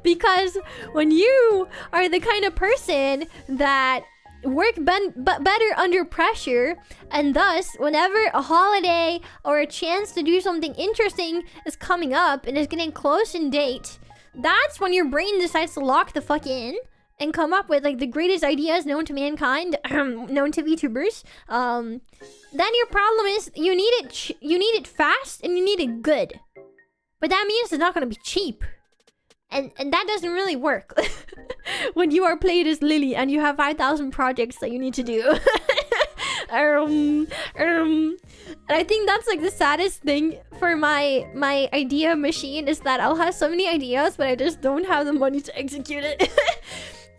Because when you are the kind of person that work better under pressure, and thus whenever a holiday or a chance to do something interesting is coming up and is getting close in date, that's when your brain decides to lock the fuck in and come up with like the greatest ideas known to mankind, known to VTubers. Then your problem is you need it fast and you need it good, but that means it's not gonna be cheap, and that doesn't really work when you are played as Lillie and you have 5,000 projects that you need to do. And I think that's like the saddest thing for my idea machine, is that I'll have so many ideas but I just don't have the money to execute it.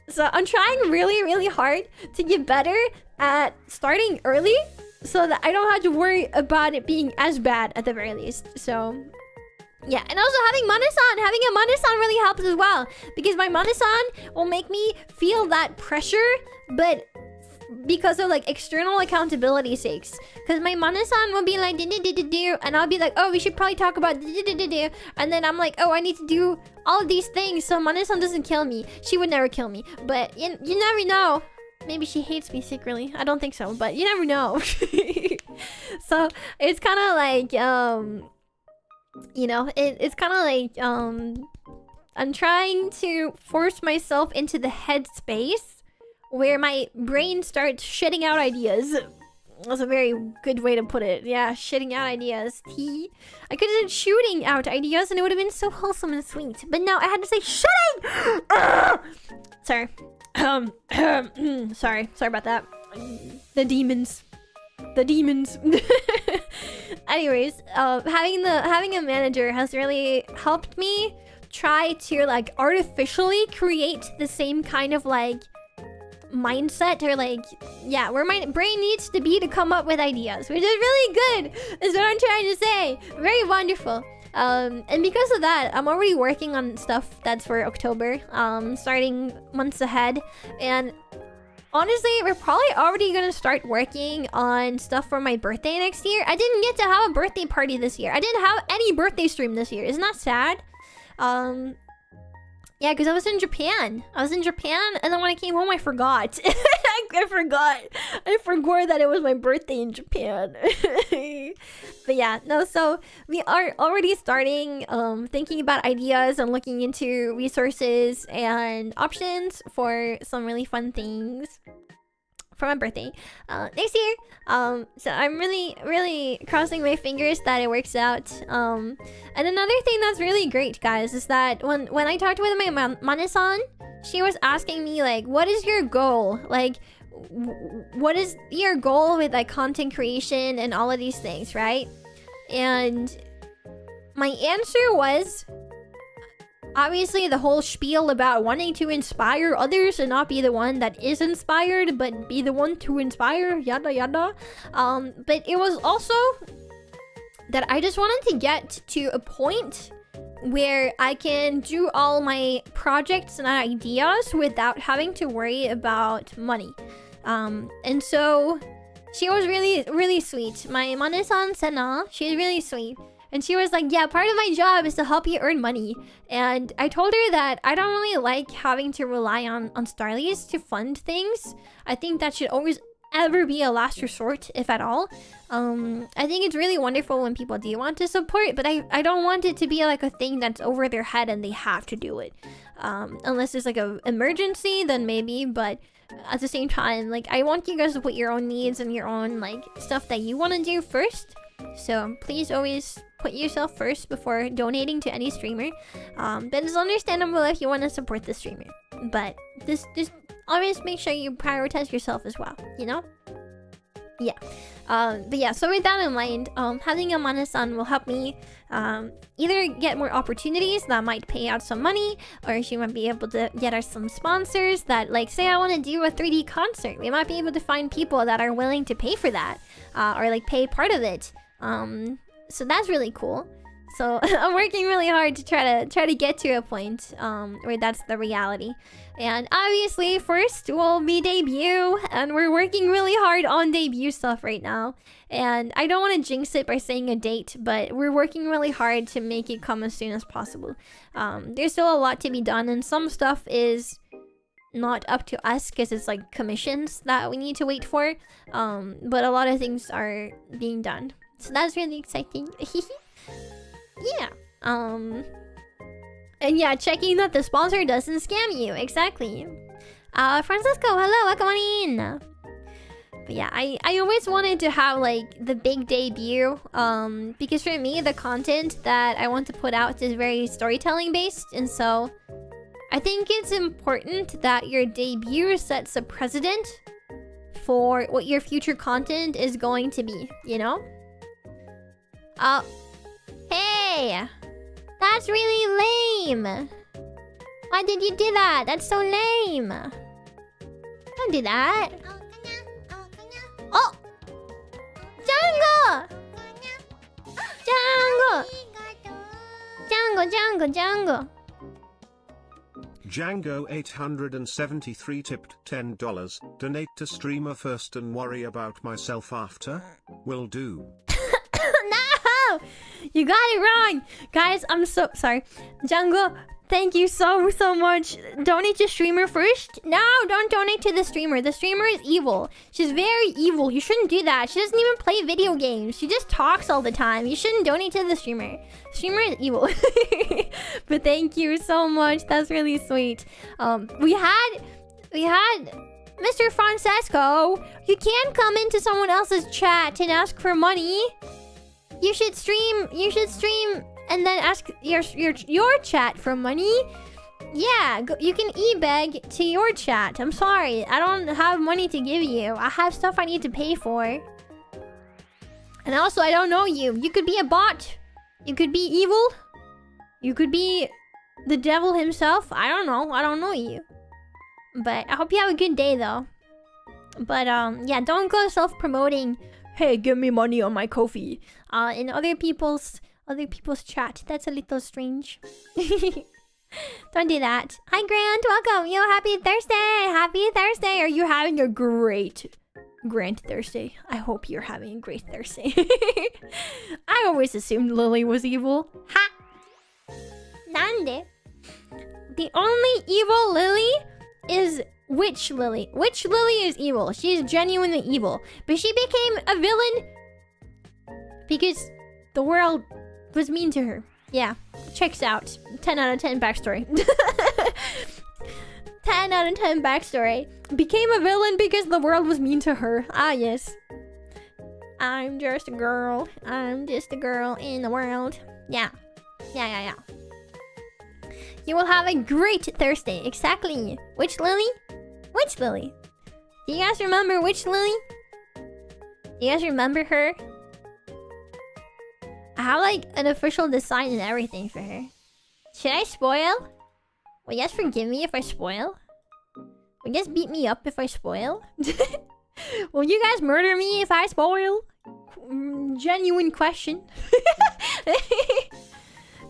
So I'm trying really, really hard to get better at starting early so that I don't have to worry about it being as bad at the very least. So yeah, and also having a Manasan really helps as well, because my Manasan will make me feel that pressure, but because of like external accountability sakes. Because my Manasan will be like do, and I'll be like, oh, we should probably talk about do, and then I'm like, oh, I need to do all of these things so Manasan doesn't kill me. She would never kill me, but you never know. Maybe she hates me secretly. I don't think so, but you never know. So it's kind of like you know, it's kind of like I'm trying to force myself into the headspace where my brain starts shitting out ideas. That's a very good way to put it. Yeah, shitting out ideas. I could have said shooting out ideas and it would have been so wholesome and sweet. But now I had to say shitting! Sorry. Sorry about that. The demons. Anyways, having a manager has really helped me try to like artificially create the same kind of like mindset, or like, yeah, where my brain needs to be to come up with ideas, which is really good, is what I'm trying to say. Very wonderful. And because of that, I'm already working on stuff that's for October, starting months ahead. And honestly, we're probably already gonna start working on stuff for my birthday next year. I didn't get to have a birthday party this year. I didn't have any birthday stream this year. Isn't that sad? Yeah, because I was in Japan. And then when I came home, I forgot. I forgot that it was my birthday in Japan. But yeah, no, so we are already starting thinking about ideas and looking into resources and options for some really fun things for my birthday next year. So I'm really, really crossing my fingers that it works out. And another thing that's really great, guys, is that when I talked with my Mane-san, she was asking me like, what is your goal? Like, what is your goal with like content creation and all of these things, right? And my answer was obviously the whole spiel about wanting to inspire others and not be the one that is inspired, but be the one to inspire, yada yada. But it was also that I just wanted to get to a point where I can do all my projects and ideas without having to worry about money. And so she was really, really sweet. My Mane-san Sena, she's really sweet. And she was like, yeah, part of my job is to help you earn money. And I told her that I don't really like having to rely on Starlies to fund things. I think that should always ever be a last resort, if at all. I think it's really wonderful when people do want to support, but I don't want it to be like a thing that's over their head and they have to do it. Unless it's like an emergency, then maybe, but at the same time, like, I want you guys to put your own needs and your own like stuff that you want to do first. So please always put yourself first before donating to any streamer. But it's understandable if you want to support the streamer, but just always make sure you prioritize yourself as well, you know? Yeah. But yeah, so with that in mind, having a Mane-san will help me either get more opportunities that might pay out some money, or she might be able to get us some sponsors that, like, say I want to do a 3D concert, we might be able to find people that are willing to pay for that, or like pay part of it. So that's really cool. So I'm working really hard to try to get to a point where that's the reality. And obviously first will be debut, and we're working really hard on debut stuff right now. And I don't want to jinx it by saying a date, but we're working really hard to make it come as soon as possible. There's still a lot to be done, and some stuff is not up to us because it's like commissions that we need to wait for. But a lot of things are being done. So that's really exciting. Yeah. And yeah, checking that the sponsor doesn't scam you. Exactly. Francisco, hello, welcome on in. But yeah, I always wanted to have like the big debut. Because for me, the content that I want to put out is very storytelling based, and so I think it's important that your debut sets a precedent for what your future content is going to be, you know? Hey! That's really lame! Why did you do that? That's so lame! Don't do that! Oh! Django! Django! Django, Django, Django! Django 873 tipped $10. Donate to streamer first and worry about myself after. Will do. No! You got it wrong! Guys, I'm so sorry. Django, thank you so much. Donate to streamer first? No, don't donate to the streamer. The streamer is evil. She's very evil. You shouldn't do that. She doesn't even play video games. She just talks all the time. You shouldn't donate to the streamer. Streamer is evil. But thank you so much. That's really sweet. We had Mr. Francesco. You can't come into someone else's chat and ask for money. You should stream and then ask your chat for money. Yeah, you can e-beg to your chat. I'm sorry, I don't have money to give you. I have stuff I need to pay for. And also, I don't know you. You could be a bot. You could be evil. You could be the devil himself. I don't know. I don't know you. But I hope you have a good day, though. But yeah, don't go self-promoting. Hey, give me money on my Ko-fi. In other people's chat. That's a little strange. Don't do that. Hi, Grant. Welcome. Yo, happy Thursday. Happy Thursday. Are you having a great Grant Thursday? I hope you're having a great Thursday. I always assumed Lillie was evil. Ha! Nande? The only evil Lillie is Witch Lillie. Witch Lillie is evil. She's genuinely evil. But she became a villain because the world was mean to her. Yeah, checks out. 10 out of 10 backstory. 10 out of 10 backstory. Became a villain because the world was mean to her. Ah, yes. I'm just a girl. I'm just a girl in the world. Yeah. Yeah. You will have a great Thursday. Exactly. Witch Lillie? Witch Lillie. Do you guys remember Witch Lillie? Do you guys remember her? I have like an official design and everything for her. Should I spoil? Will you guys forgive me if I spoil? Will you guys beat me up if I spoil? Will you guys murder me if I spoil? Genuine question.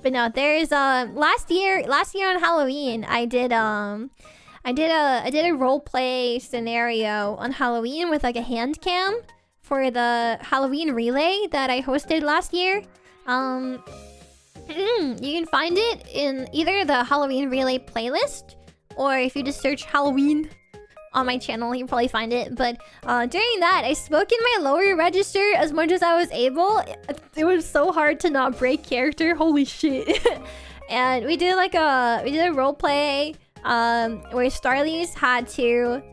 But no, there's last year on Halloween I did a role play scenario on Halloween with like a hand cam for the Halloween relay that I hosted last year. You can find it in either the Halloween relay playlist, or if you just search Halloween on my channel, you'll probably find it. But during that, I spoke in my lower register as much as I was able. It was so hard to not break character. Holy shit. And we did a role play where Starlies had to...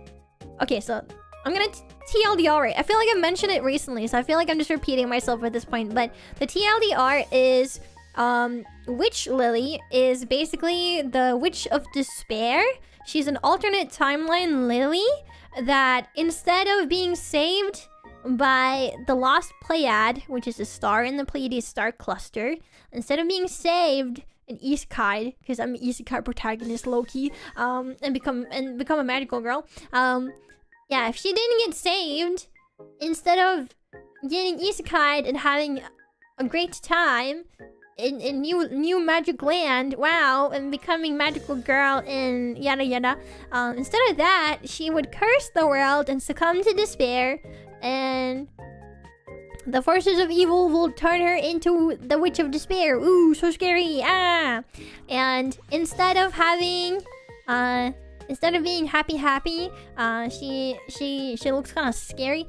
Okay, so I'm gonna TLDR it. I feel like I mentioned it recently, so I feel like I'm just repeating myself at this point. But the TLDR is Witch Lillie is basically the Witch of Despair. She's an alternate timeline Lillie that instead of being saved by the Lost Pleiad, which is a star in the Pleiades star cluster, instead of being saved an isekai, because I'm an isekai protagonist low-key, and become a magical girl. Yeah, if she didn't get saved, instead of getting isekai'd and having a great time, in new magic land, wow, and becoming magical girl in yada yada. Instead of that, she would curse the world and succumb to despair, and the forces of evil will turn her into the Witch of Despair. Ooh, so scary. Ah. And instead of having instead of being happy, she looks kind of scary.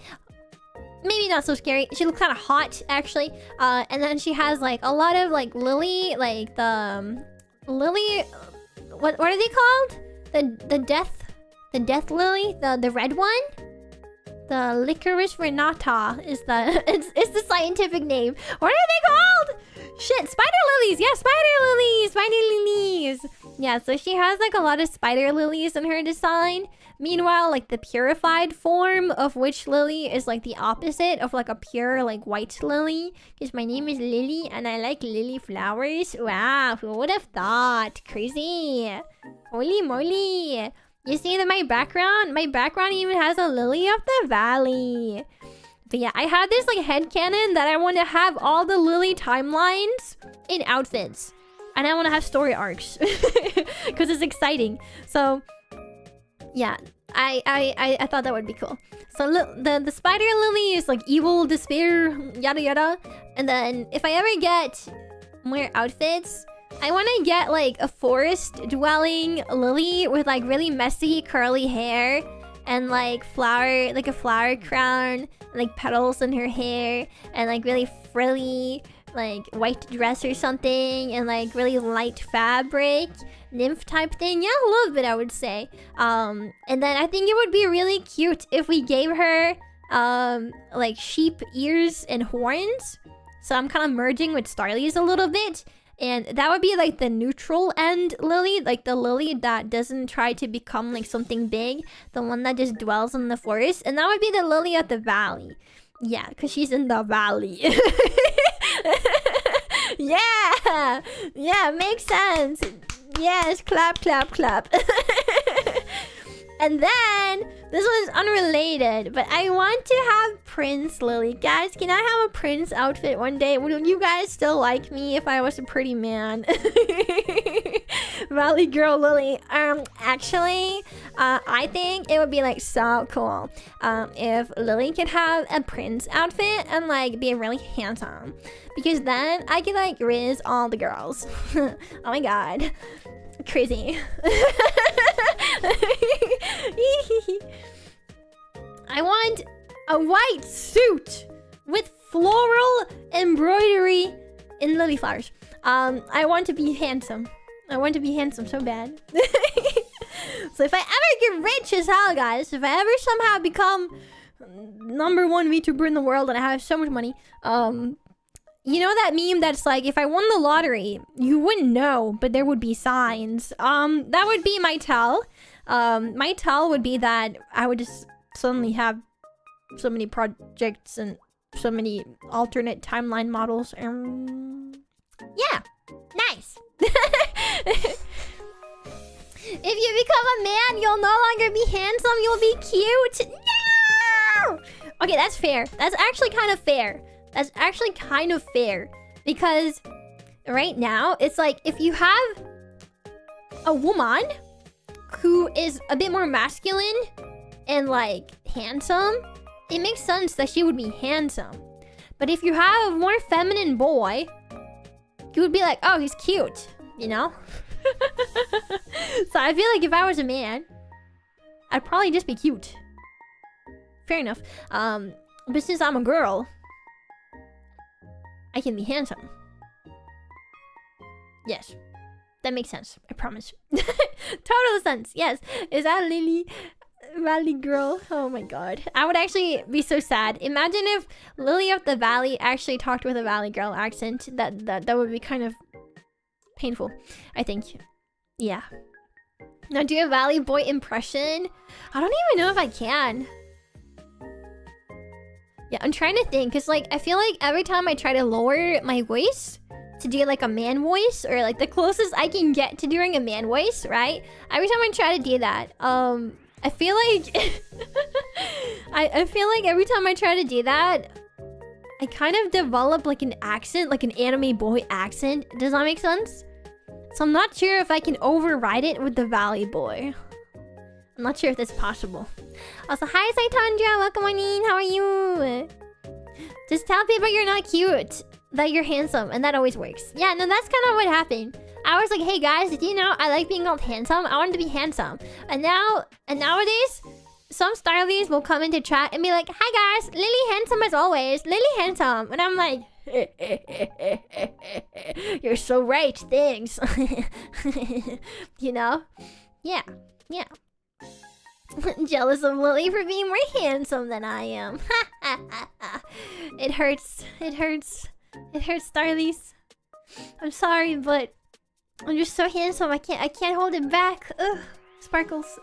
Maybe not so scary. She looks kind of hot, actually. And then she has like a lot of like Lillie, like the Lillie. What are they called? The death lily, the red one. The licorice renata is the it's the scientific name. What are they called? Shit, spider lilies. Yeah, spider lilies. Yeah, so she has like a lot of spider lilies in her design. Meanwhile, like the purified form of Witch Lily is like the opposite of like a pure like white lily. Because my name is Lillie and I like lily flowers. Wow, who would have thought? Crazy. Holy moly. You see that my background even has a lily of the valley. But yeah, I have this like headcanon that I want to have all the Lily timelines in outfits. And I want to have story arcs. Because it's exciting. So yeah, I thought that would be cool. So the spider lily is like evil, despair, yada yada. And then if I ever get more outfits, I want to get like a forest dwelling lily with like really messy curly hair and like a flower crown, and, like petals in her hair, and like really frilly like white dress or something, and like really light fabric, nymph type thing. Yeah, a little bit I would say. And then I think it would be really cute if we gave her like sheep ears and horns. So I'm kind of merging with Starlies a little bit. And that would be like the neutral end lily, like the lily that doesn't try to become like something big, the one that just dwells in the forest. And that would be the lily of the valley. Yeah, because she's in the valley. Yeah, makes sense. Yes, clap, clap, clap. And then, this one's unrelated, but I want to have Prince Lily. Guys, can I have a Prince outfit one day? Would you guys still like me if I was a pretty man? Valley Girl Lily. Actually, I think it would be like so cool if Lily could have a Prince outfit and like be really handsome. Because then I could like riz all the girls. Oh my god. Crazy. I want a white suit with floral embroidery in lily flowers. I want to be handsome. I want to be handsome so bad. So if I ever get rich as hell, guys, if I ever somehow become #1 VTuber in the world and I have so much money, you know that meme that's like, if I won the lottery, you wouldn't know, but there would be signs. That would be my tell. My tell would be that I would just suddenly have so many projects and so many alternate timeline models. Yeah, nice. If you become a man, you'll no longer be handsome, you'll be cute. No! Okay, that's fair. That's actually kind of fair. That's actually kind of fair. Because right now, it's like, if you have a woman who is a bit more masculine and like handsome, it makes sense that she would be handsome. But if you have a more feminine boy, you would be like, oh, he's cute, you know? So I feel like if I was a man, I'd probably just be cute. Fair enough. But since I'm a girl, I can be handsome. Yes. That makes sense. I promise. Total sense. Yes. Is that Lily? Valley girl? Oh my god. I would actually be so sad. Imagine if Lily of the Valley actually talked with a Valley girl accent. That would be kind of painful, I think. Yeah. Now do a Valley boy impression? I don't even know if I can. Yeah, I'm trying to think, because like I feel like every time I try to lower my voice to do like a man voice, or like the closest I can get to doing a man voice, right? Every time I try to do that, I feel like I feel like every time I try to do that, I kind of developed like an accent, like an anime boy accent. Does that make sense? So I'm not sure if I can override it with the Valley Boy. I'm not sure if that's possible. Also, hi Saitandra, welcome on in. How are you? Just tell people you're not cute, that you're handsome, and that always works. Yeah, no, that's kind of what happened. I was like, hey guys, did you know I like being called handsome? I want to be handsome. And nowadays, some stylies will come into chat and be like, hi guys, Lillie handsome as always. Lillie handsome. And I'm like, you're so right, thanks. You know? Yeah, yeah. Jealous of Lillie for being more handsome than I am. It hurts. It hurts. It hurts, Starlies. I'm sorry, but I'm just so handsome. I can't hold it back. Ugh, sparkles.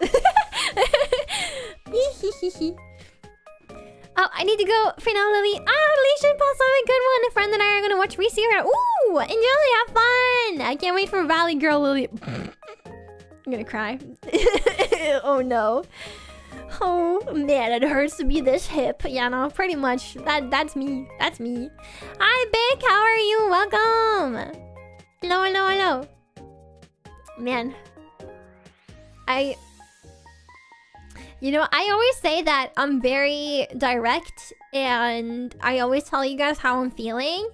Oh, I need to go for now, Lillie. Ah, Leisha Pulse, a good one. A friend and I are gonna watch Reseer. Ooh, enjoy, have fun. I can't wait for Valley Girl Lillie. I'm gonna cry. Oh no. Oh man, it hurts to be this hip. Yeah, no, pretty much. That's me. That's me. Hi, Big. How are you? Welcome. Hello, hello, hello. Man, you know, I always say that I'm very direct and I always tell you guys how I'm feeling.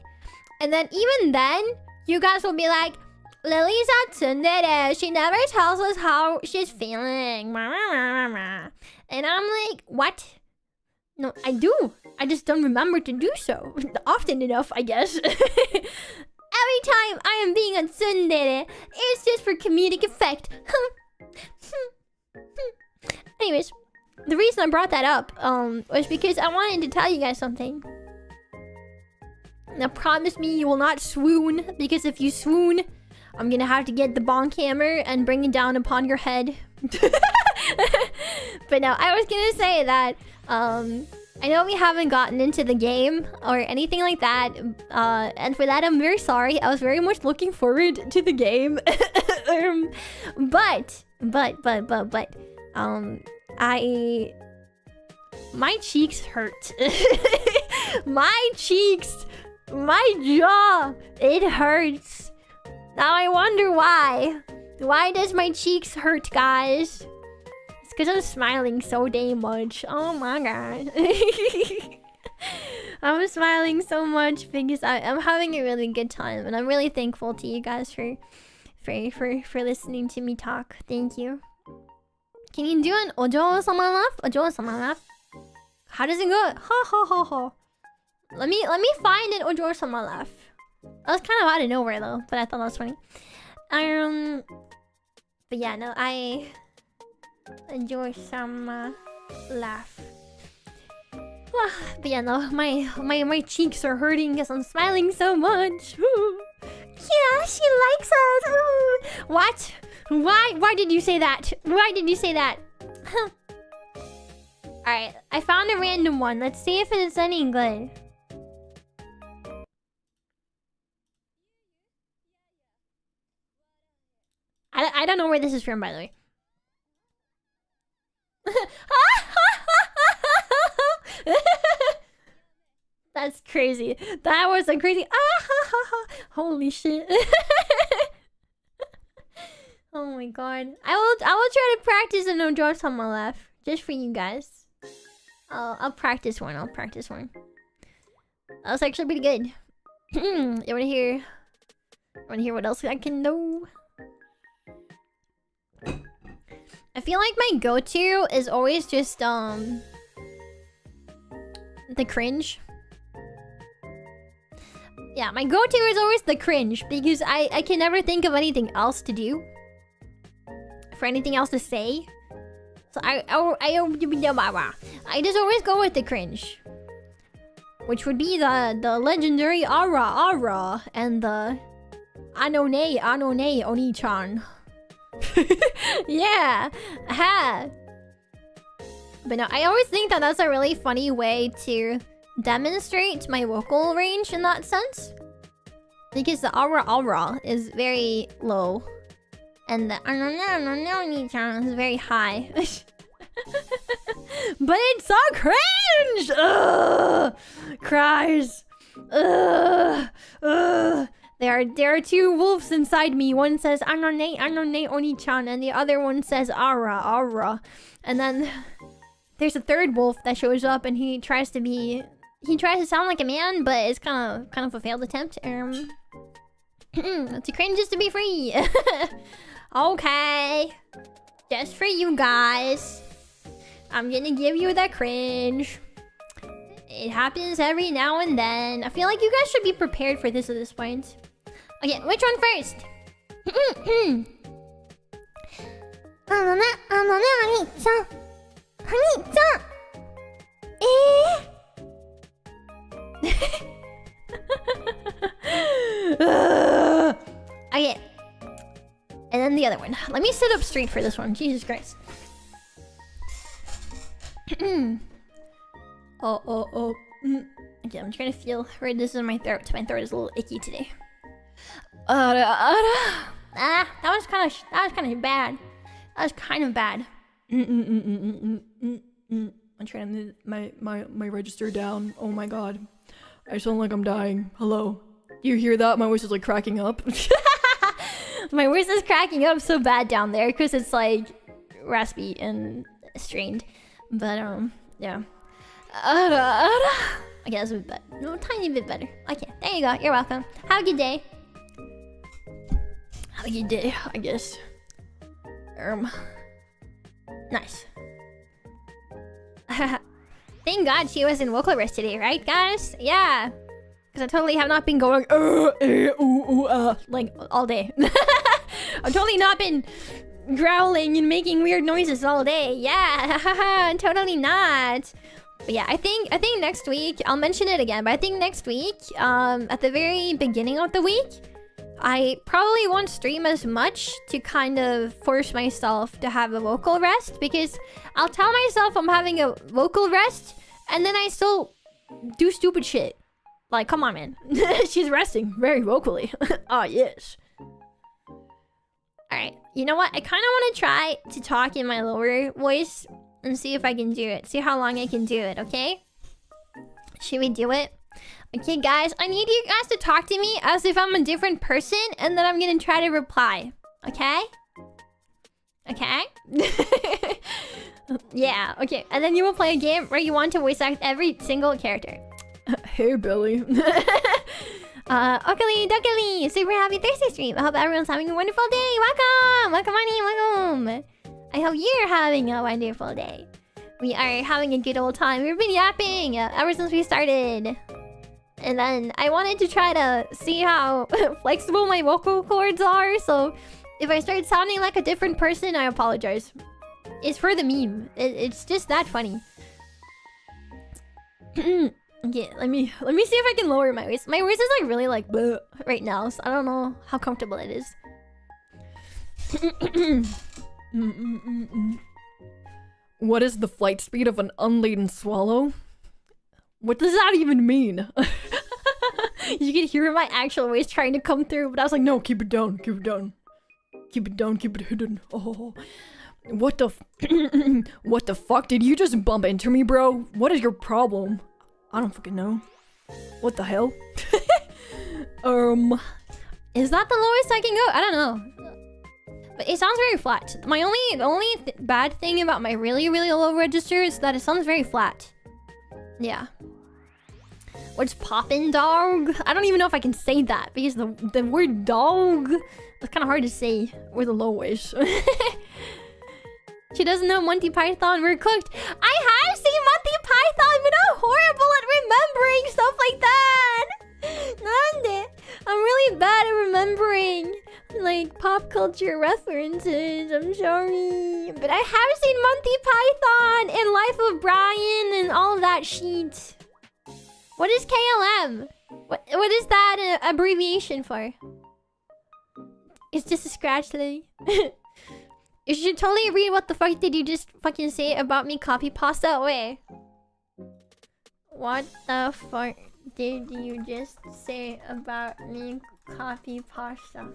And then even then, you guys will be like, Lillie's a tsundere. She never tells us how she's feeling. And I'm like, what? No, I do. I just don't remember to do so. Often enough, I guess. Every time I am being a tsundere, it's just for comedic effect. Anyways, the reason I brought that up was because I wanted to tell you guys something. Now promise me you will not swoon, because if you swoon, I'm gonna have to get the bonk hammer and bring it down upon your head. But no, I was gonna say that I know we haven't gotten into the game or anything like that, and for that I'm very sorry. I was very much looking forward to the game. But my cheeks hurt. My cheeks, my jaw, it hurts. Now I wonder why. Why does my cheeks hurt, guys? It's because I'm smiling so damn much. Oh my god. I'm smiling so much because I'm having a really good time, and I'm really thankful to you guys for listening to me talk. Thank you. Can you do an ojo-sama laugh? Ojo-sama laugh? How does it go? Ha ha ha ha. Let me find an ojo-sama laugh. That was kind of out of nowhere though, but I thought that was funny. But yeah, no, I enjoy some laugh. But yeah, no, my cheeks are hurting because I'm smiling so much. Yeah, she likes us. What? Why did you say that? Why did you say that? Alright, I found a random one. Let's see if it's any good. I don't know where this is from, by the way. That's crazy. That was a crazy... Holy shit. Oh my god. I will try to practice an ojo-sama laugh. Just for you guys. I'll practice one. I'll practice one. That was actually pretty good. You wanna hear what else I can do? I feel like my go-to is always just the cringe. Yeah, my go-to is always the cringe because I can never think of anything else to do. For anything else to say. So I just always go with the cringe. Which would be the legendary Ara and the Anone Oni-chan. Yeah. Aha. But no, I always think that that's a really funny way to demonstrate my vocal range in that sense. Because the Ara is very low. And the Oni-chan is very high. But it's so cringe! Ugh! Cries. There are two wolves inside me. One says Anone Oni-chan, and the other one says Ara. And then there's a third wolf that shows up, and he tries to sound like a man, but it's kind of a failed attempt. Too cringe just to be free. Okay, just for you guys, I'm gonna give you the cringe. It happens every now and then. I feel like you guys should be prepared for this at this point. Okay, which one first? Okay. And then the other one. Let me sit up straight for this one. Jesus Christ. Okay, I'm trying to feel where this is in my throat. My throat is a little icky today. That was kind of bad. That was kind of bad. I'm trying to move my register down. Oh my god. I sound like I'm dying. Hello. Do you hear that? My voice is like cracking up. My voice is cracking up so bad down there because it's like raspy and strained. But yeah. Okay, that's a bit better. No, a tiny bit better. Okay, there you go. You're welcome. Have a good day. Have a good day, I guess. Nice. Thank God she was in vocal rest today, right, guys? Yeah. Because I totally have not been going like all day. I've totally not been growling and making weird noises all day. Yeah, totally not. But yeah, I think next week, I'll mention it again, but I think next week, at the very beginning of the week, I probably won't stream as much to kind of force myself to have a vocal rest, because I'll tell myself I'm having a vocal rest and then I still do stupid shit. Like, come on, man. She's resting very vocally. Ah, yes. Alright, you know what? I kind of want to try to talk in my lower voice and see if I can do it. See how long I can do it, okay? Should we do it? Okay, guys, I need you guys to talk to me as if I'm a different person, and then I'm gonna try to reply. Okay? Okay? Yeah, okay. And then you will play a game where you want to voice act every single character. Hey, Billy. Okali Dokali, super happy Thursday stream. I hope everyone's having a wonderful day. Welcome! Welcome, honey, welcome. I hope you're having a wonderful day. We are having a good old time. We've been yapping ever since we started. And then I wanted to try to see how flexible my vocal cords are. So if I start sounding like a different person, I apologize. It's for the meme. It's just that funny. Okay, let me see if I can lower my voice. My voice is like really like bleh right now, so I don't know how comfortable it is. What is the flight speed of an unladen swallow? What does that even mean? You can hear my actual voice trying to come through, but I was like, no, keep it down, keep it down. Keep it down, keep it hidden. Oh. What the what the fuck? Did you just bump into me, bro? What is your problem? I don't fucking know. What the hell? Is that the lowest I can go? I don't know. But it sounds very flat. My only bad thing about my really low register is that it sounds very flat. Yeah. What's poppin', dog? I don't even know if I can say that because the word dog is kind of hard to say with a low voice. She doesn't know Monty Python. We're cooked. I have seen Monty Python, but I'm horrible at remembering stuff like that. Nande. I'm really bad at remembering like pop culture references. I'm sorry, but I have seen Monty Python and Life of Brian and all of that shit. What is KLM? What is that abbreviation for? It's just a scratch today. You should totally read what the fuck did you just fucking say about me copy pasta away. What the fuck did you just say about me copy pasta?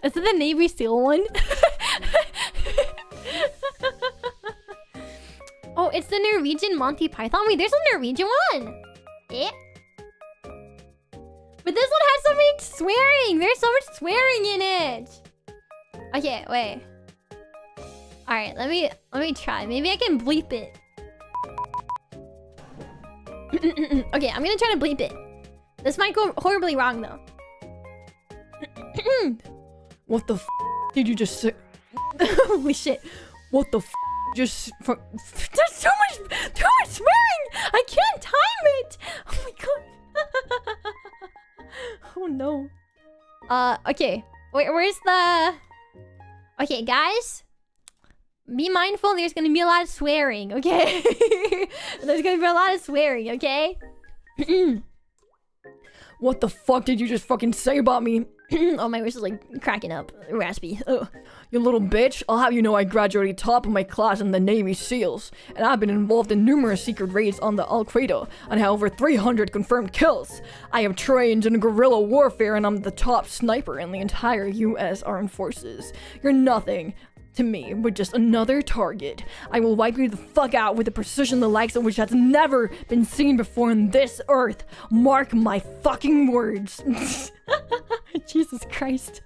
Is it the Navy SEAL one? It's the Norwegian Monty Python. Wait, there's a Norwegian one. Eh? But this one has so much swearing. There's so much swearing in it. Okay, wait. All right, let me try. Maybe I can bleep it. Okay, I'm gonna try to bleep it. This might go horribly wrong though. What the f did you just say? Holy shit. What the f just... There's too much swearing! I can't time it! Oh my god. Oh no. Okay. Where's the... Okay, guys. Be mindful, there's gonna be a lot of swearing, okay? There's gonna be a lot of swearing, okay? What the fuck did you just fucking say about me? Oh, my voice is like cracking up. Raspy. Ugh. You little bitch, I'll have you know I graduated top of my class in the Navy SEALs, and I've been involved in numerous secret raids on the Al Qaeda and have over 300 confirmed kills. I am trained in guerrilla warfare and I'm the top sniper in the entire US Armed Forces. You're nothing to me but just another target. I will wipe you the fuck out with a precision the likes of which has never been seen before in this earth. Mark my fucking words. Jesus Christ.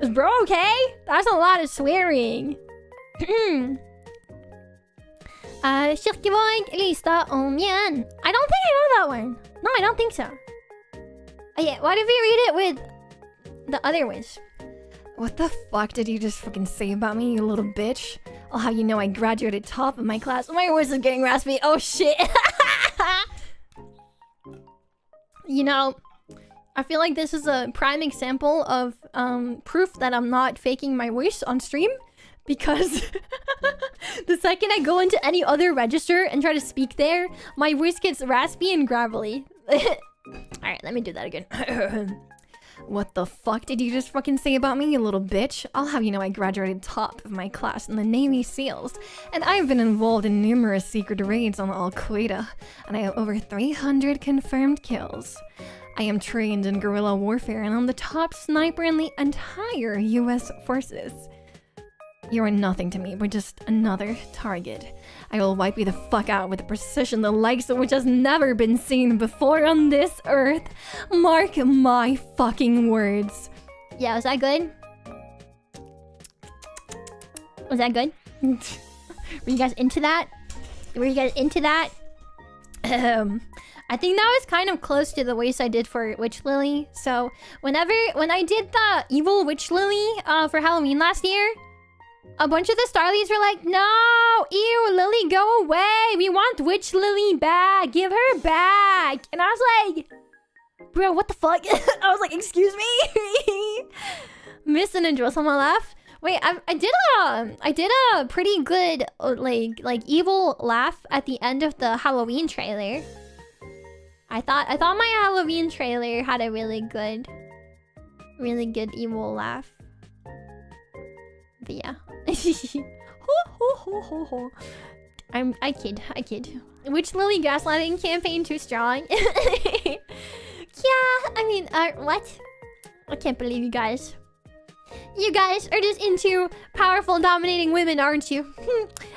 Is bro okay? That's a lot of swearing. Kirkeborg, lista om igen. I don't think I know that one. No, I don't think so. Okay, what if we read it with the other ones? What the fuck did you just fucking say about me, you little bitch? I'll have you know I graduated top of my class. My voice is getting raspy. Oh shit. You know, I feel like this is a prime example of proof that I'm not faking my voice on stream, because the second I go into any other register and try to speak there, my voice gets raspy and gravelly. Alright, let me do that again. What the fuck did you just fucking say about me, you little bitch? I'll have you know I graduated top of my class in the Navy SEALs, and I've been involved in numerous secret raids on Al Qaeda, and I have over 300 confirmed kills. I am trained in guerrilla warfare, and I'm the top sniper in the entire US forces. You are nothing to me, but just another target. I will wipe you the fuck out with a precision the likes of which has never been seen before on this earth. Mark my fucking words. Yeah, was that good? Was that good? Were you guys into that? Were you guys into that? I think that was kind of close to the voice I did for Witch Lillie. So when I did the evil Witch Lillie for Halloween last year, a bunch of the Starlies were like, no, ew, Lillie, go away. We want Witch Lillie back. Give her back. And I was like, bro, what the fuck? I was like, excuse me? Miss and enjoy someone laugh. Wait, I did a pretty good like evil laugh at the end of the Halloween trailer. I thought my Halloween trailer had a really good evil laugh. But yeah. I kid. Witch Lillie gaslighting campaign too strong? Yeah, I mean, what? I can't believe you guys. You guys are just into powerful, dominating women, aren't you?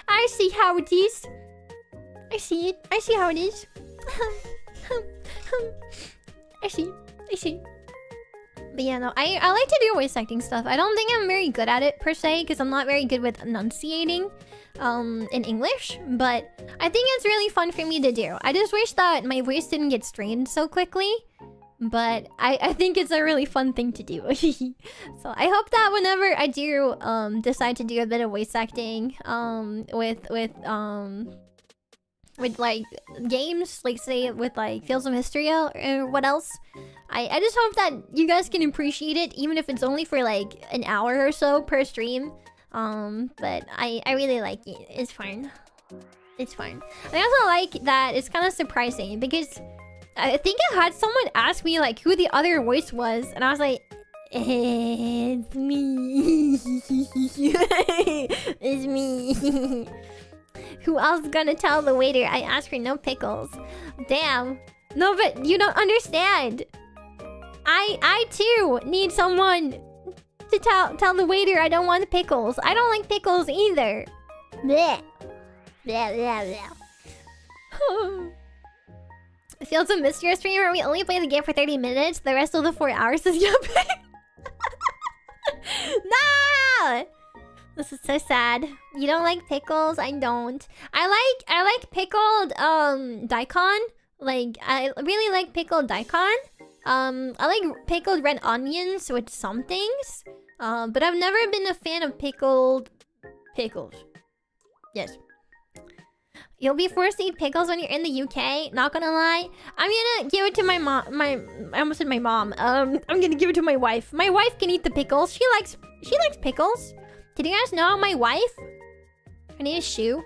I see how it is. I see it. I see how it is. I see. But yeah, no, I like to do voice acting stuff. I don't think I'm very good at it per se, because I'm not very good with enunciating in English. But I think it's really fun for me to do. I just wish that my voice didn't get strained so quickly. But I think it's a really fun thing to do. So I hope that whenever I do decide to do a bit of voice acting with like games, like say with like Fields of Mystery or what else, I just hope that you guys can appreciate it, even if it's only for like an hour or so per stream. But I really like it. It's fun. It's fun. And I also like that it's kind of surprising, because I think I had someone ask me like who the other voice was, and I was like, it's me. It's me. Who else gonna tell the waiter I asked for no pickles? Damn. No, but you don't understand. I too need someone to tell the waiter I don't want the pickles. I don't like pickles either. Blech. Blah, blah, blah. Fields of Mystery streamer. We only play the game for 30 minutes. The rest of the 4 hours is yapping. No! This is so sad. You don't like pickles? I don't. I like pickled daikon. Like I really like pickled daikon. I like pickled red onions with some things. But I've never been a fan of pickled pickles. Yes. You'll be forced to eat pickles when you're in the UK. Not gonna lie. I'm gonna give it to my mom. I almost said my mom. I'm gonna give it to my wife. My wife can eat the pickles. She likes pickles. Did you guys know my wife? Her name is Shu.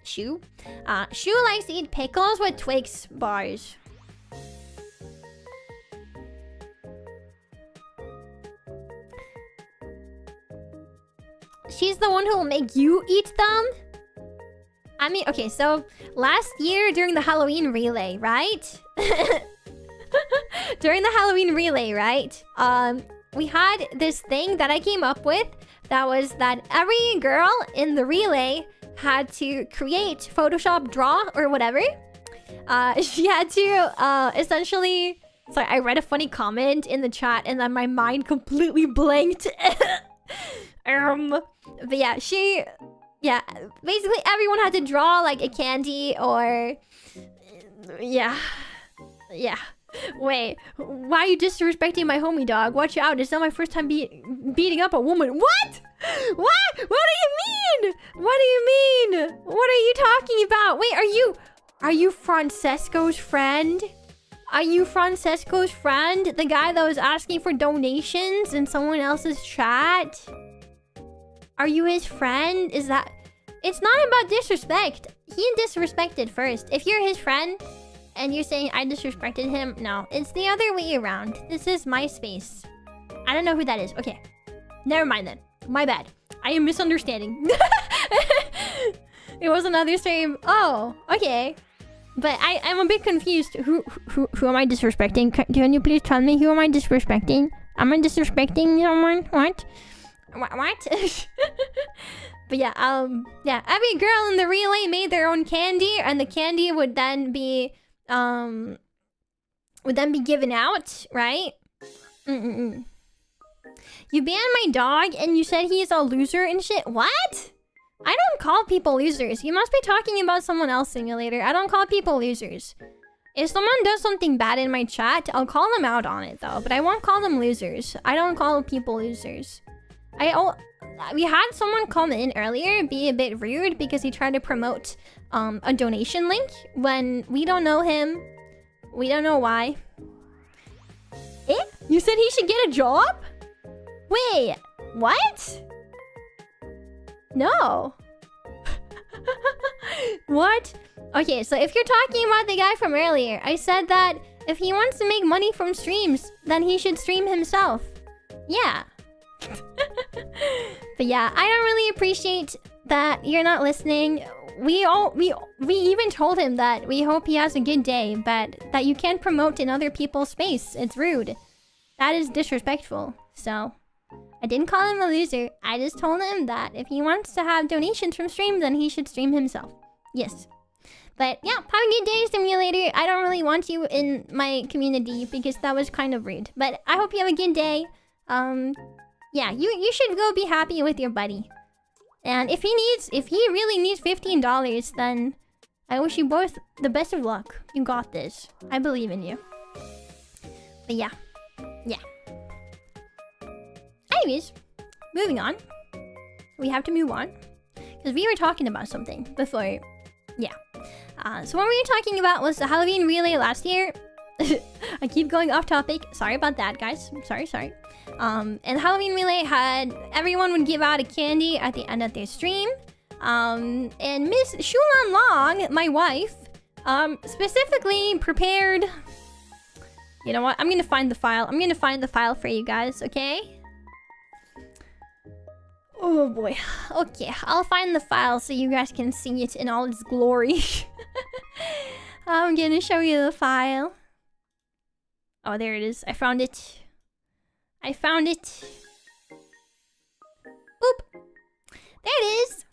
Shu likes to eat pickles with Twix bars. She's the one who will make you eat them. I mean, okay, so last year during the Halloween relay, right? During the Halloween relay, right? We had this thing that I came up with that was that every girl in the relay had to create Photoshop draw or whatever. She had to essentially... Sorry, I read a funny comment in the chat and then my mind completely blanked. But yeah, yeah, basically everyone had to draw like a candy or... Yeah. Wait, why are you disrespecting my homie dog? Watch out, it's not my first time beating up a woman. What? What do you mean? What do you mean? What are you talking about? Wait, are you Francesco's friend? Are you Francesco's friend? The guy that was asking for donations in someone else's chat? Are you his friend? Is that... It's not about disrespect. He disrespected first. If you're his friend and you're saying I disrespected him, no. It's the other way around. This is my space. I don't know who that is. Okay. Never mind then. My bad. I am misunderstanding. It was another stream. Oh, okay. But I'm a bit confused. Who am I disrespecting? Can you please tell me who am I disrespecting? Am I disrespecting someone? What? But yeah, every girl in the relay made their own candy, and the candy would then be given out, right? You banned my dog, and you said he's a loser and shit. What? I don't call people losers. You must be talking about someone else, Simulator. I don't call people losers. If someone does something bad in my chat, I'll call them out on it though, but I won't call them losers. I don't call people losers. We had someone come in earlier be a bit rude because he tried to promote a donation link when we don't know him. We don't know why. Eh? You said he should get a job? Wait, what? No. What? Okay, so if you're talking about the guy from earlier, I said that if he wants to make money from streams, then he should stream himself. Yeah. But yeah, I don't really appreciate that you're not listening. We even told him that we hope he has a good day, but that you can't promote in other people's space. It's rude. That is disrespectful. So I didn't call him a loser. I just told him that if he wants to have donations from stream, then he should stream himself. Yes. But yeah, have a good day, Simulator. I don't really want you in my community because that was kind of rude. But I hope you have a good day. Yeah, you should go be happy with your buddy. And if he really needs $15, then I wish you both the best of luck. You got this. I believe in you. But yeah. Anyways, moving on. We have to move on. Because we were talking about something before. Yeah. So what we were talking about was the Halloween relay last year. I keep going off topic. Sorry about that, guys. Sorry. And Halloween relay had... Everyone would give out a candy at the end of their stream. And Miss Shulan Long, my wife, specifically prepared... You know what? I'm gonna find the file. I'm gonna find the file for you guys, okay? Oh boy. Okay, I'll find the file so you guys can see it in all its glory. I'm gonna show you the file. Oh, there it is. I found it. Boop. There it is.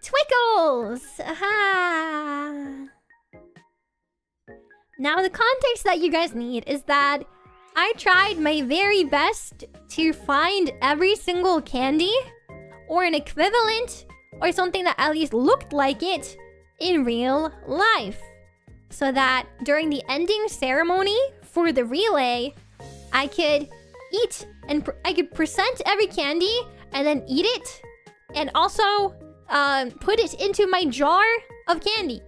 Twickles! Aha! Now, the context that you guys need is that I tried my very best to find every single candy or an equivalent or something that at least looked like it in real life. So that during the ending ceremony for the relay, I could eat and I could present every candy and then eat it and also put it into my jar of candy.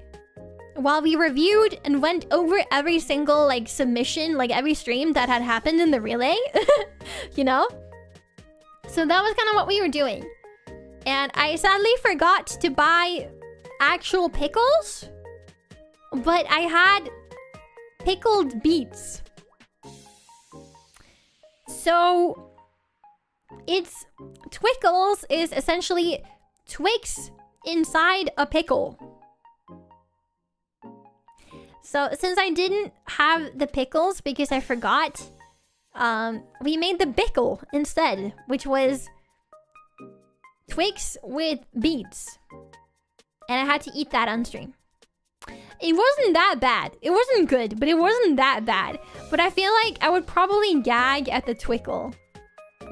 While we reviewed and went over every single like submission, like every stream that had happened in the relay, you know? So that was kind of what we were doing. And I sadly forgot to buy actual pickles, but I had pickled beets. So it's Twickles is essentially Twix inside a pickle. So since I didn't have the pickles because I forgot, we made the bickle instead, which was Twix with beets. And I had to eat that on stream. It wasn't that bad. It wasn't good, but it wasn't that bad. But I feel like I would probably gag at the Twickle.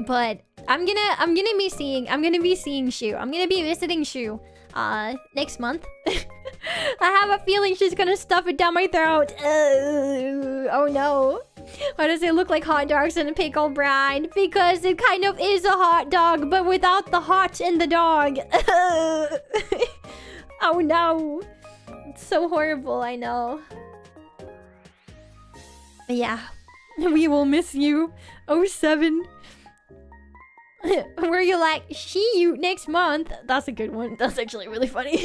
But I'm gonna be seeing Shu. I'm gonna be visiting Shu next month. I have a feeling she's gonna stuff it down my throat. Oh no. Why does it look like hot dogs in a pickle brine? Because it kind of is a hot dog, but without the hot in the dog. Oh no. It's so horrible, I know. But yeah. We will miss you. 07. Where you're like, see you next month. That's a good one. That's actually really funny.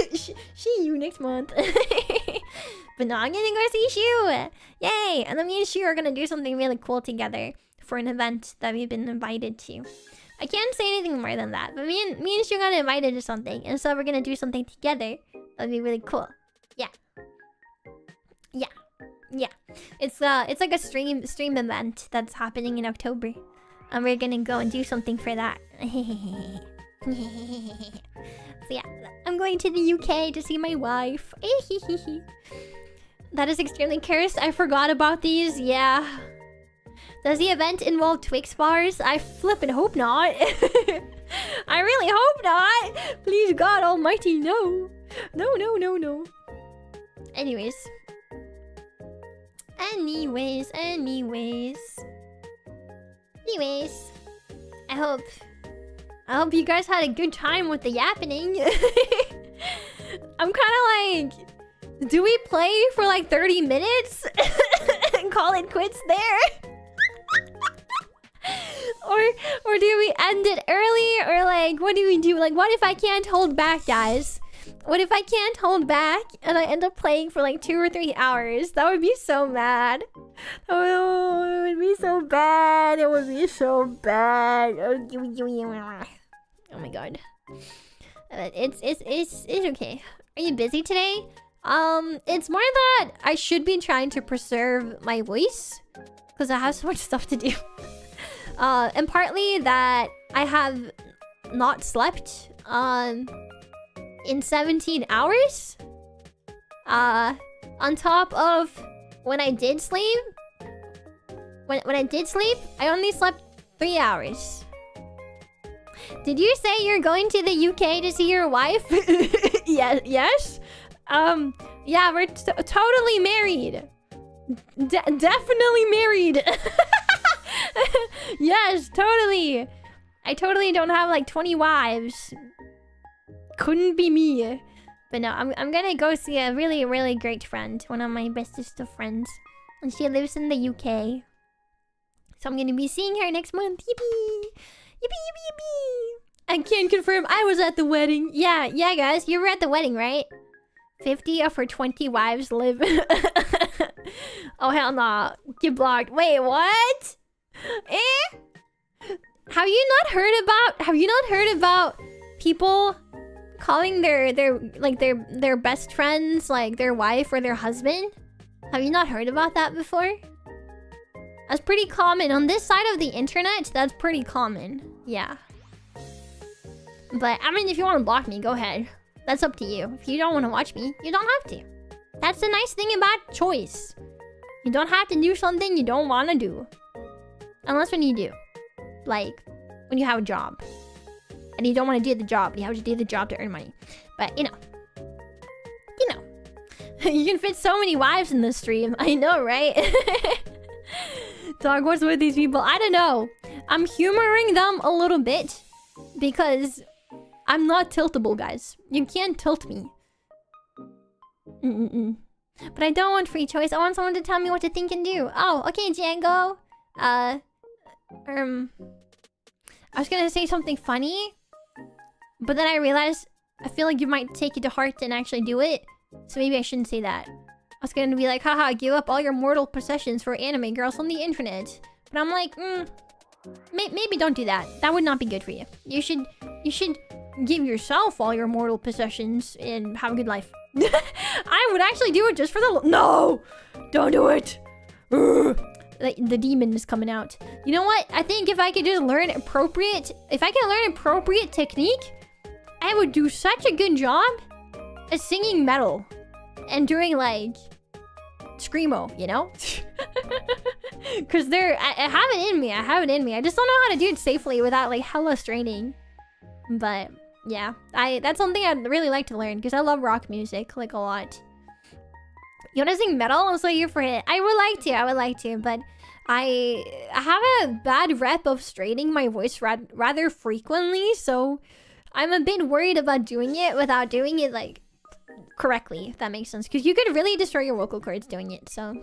See you next month. But no, I'm gonna go see Shu. Yay! And then me and Shu are gonna do something really cool together for an event that we've been invited to. I can't say anything more than that. But me and Shu got invited to something, and so we're gonna do something together. That'd be really cool. Yeah. Yeah. Yeah. It's like a stream event that's happening in October. And we're gonna go and do something for that. So yeah, I'm going to the UK to see my wife. That is extremely cursed. I forgot about these. Yeah. Does the event involve Twix bars? I flippin' hope not. I really hope not. Please, God Almighty, no. No, no, no, no. Anyways. Anyways, I hope you guys had a good time with the yappening. I'm kind of like, do we play for like 30 minutes and call it quits there? or do we end it early, or like what do we do? Like, what if I can't hold back, guys? What if I can't hold back and I end up playing for like 2 or 3 hours? That would be so mad. Oh, it would be so bad. It would be so bad. Oh my god. It's okay. Are you busy today? It's more that I should be trying to preserve my voice because I have so much stuff to do. And partly that I have not slept in 17 hours. On top of when I did sleep. When I did sleep, I only slept 3 hours. Did you say you're going to the UK to see your wife? Yes. Yeah, we're totally married. Definitely married. Yes, totally. I totally don't have like 20 wives. Couldn't be me. But no, I'm gonna go see a really, really great friend. One of my bestest of friends. And she lives in the UK. So I'm gonna be seeing her next month. Yippee! Yippee, yippee, yippee! I can confirm I was at the wedding. Yeah, guys. You were at the wedding, right? 50 of her 20 wives live... Oh, hell nah. Get blocked. Wait, what? Have you not heard about people calling their best friends like their wife or their husband? Have you not heard about that before? That's pretty common on this side of the internet. That's pretty common. Yeah. But I mean, if you want to block me, go ahead. That's up to you. If you don't want to watch me, you don't have to. That's the nice thing about choice. You don't have to do something you don't want to do. Unless when you do. Like, when you have a job. And you don't want to do the job. You have to do the job to earn money. But, you know. You can fit so many wives in this stream. I know, right? Dog, what's with these people? I don't know. I'm humoring them a little bit. Because I'm not tiltable, guys. You can't tilt me. But I don't want free choice. I want someone to tell me what to think and do. Oh, okay, Django. I was gonna say something funny. But then I realized I feel like you might take it to heart and actually do it. So maybe I shouldn't say that. I was gonna be like, haha, give up all your mortal possessions for anime girls on the internet. But I'm like, maybe don't do that. That would not be good for you. You should give yourself all your mortal possessions and have a good life. I would actually do it just for the... No! Don't do it! The demon is coming out. You know what? I think if I could just learn appropriate... If I can learn appropriate technique, I would do such a good job at singing metal. And doing, like... Screamo, you know? Because I have it in me. I have it in me. I just don't know how to do it safely without, like, hella straining. But... yeah, that's something I'd really like to learn because I love rock music, like, a lot. You wanna sing metal? I'm so here for it. I would like to, but I have a bad rep of straining my voice rather frequently, so I'm a bit worried about doing it without doing it, like, correctly, if that makes sense. Because you could really destroy your vocal cords doing it, so...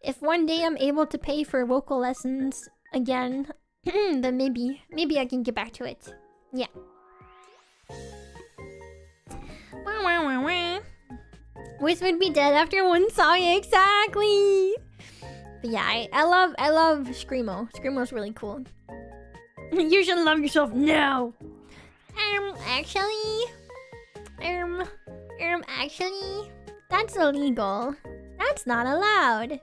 If one day I'm able to pay for vocal lessons again, then maybe I can get back to it. Yeah. Voice would be dead after one song, exactly. But yeah, I love Screamo. Screamo's really cool. You should love yourself now. Actually, that's illegal. That's not allowed.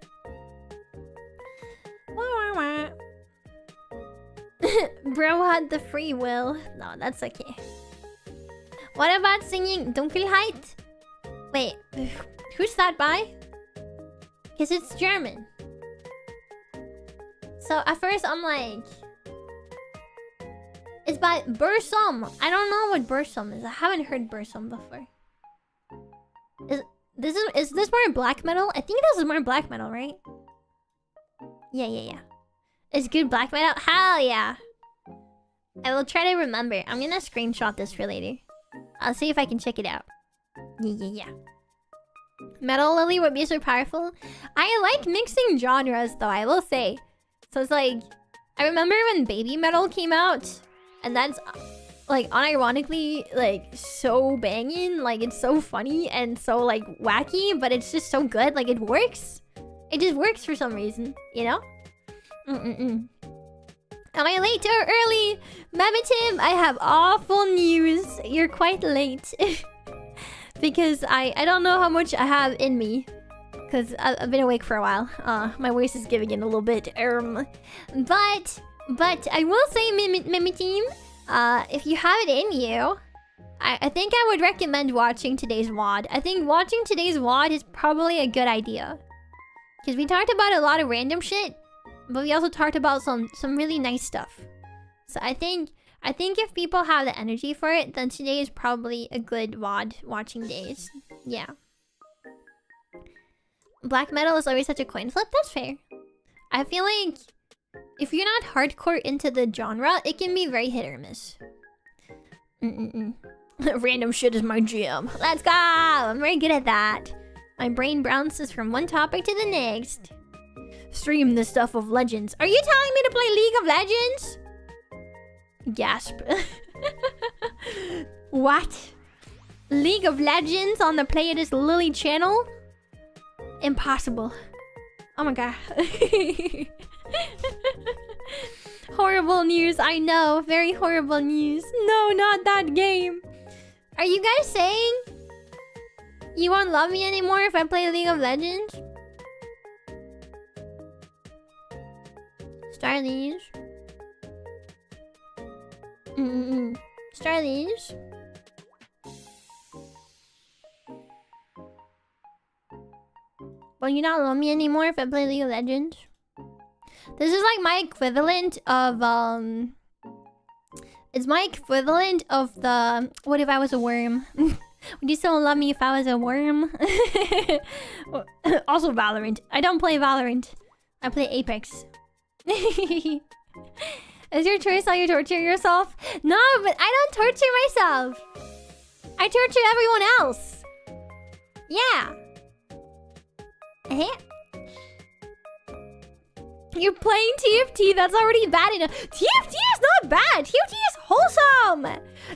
Bro had the free will. No, that's okay. What about singing Dunkelheit? Wait, who's that by? Because it's German. So at first I'm like... It's by Bursum. I don't know what Bursum is. I haven't heard Bursum before. Is this more black metal? I think this is more black metal, right? Yeah. It's good black metal? Hell yeah. I will try to remember. I'm gonna screenshot this for later. I'll see if I can check it out. Yeah. Metal Lillie would be so powerful. I like mixing genres though, I will say. So it's like... I remember when baby metal came out. And that's... like, unironically, like, so banging. Like, it's so funny and so, like, wacky. But it's just so good. Like, it works. It just works for some reason. You know? Am I late or early? Memitim, I have awful news. You're quite late. Because I don't know how much I have in me. Because I've been awake for a while. My voice is giving in a little bit. But I will say, Memitim, if you have it in you, I think I would recommend watching today's VOD. I think watching today's VOD is probably a good idea. Because we talked about a lot of random shit. But we also talked about some really nice stuff. So I think if people have the energy for it, then today is probably a good VOD watching days. Yeah. Black metal is always such a coin flip. That's fair. I feel like if you're not hardcore into the genre, it can be very hit or miss. Random shit is my jam. Let's go! I'm very good at that. My brain bounces from one topic to the next. Stream the stuff of legends. Are you telling me to play League of Legends? Gasp. What? League of Legends on the Pleiad Lillie channel? Impossible. Oh my god. Horrible news, I know. Very horrible news. No, not that game. Are you guys saying you won't love me anymore if I play League of Legends? Starlies. Starlies. you not love me anymore if I play League of Legends? This is like my equivalent of it's my equivalent of the what if I was a worm? Would you still love me if I was a worm? Also Valorant. I don't play Valorant. I play Apex. Is your choice how you torture yourself? No, but I don't torture myself. I torture everyone else. Yeah. You're playing TFT, that's already bad enough. TFT is not bad. TFT is wholesome.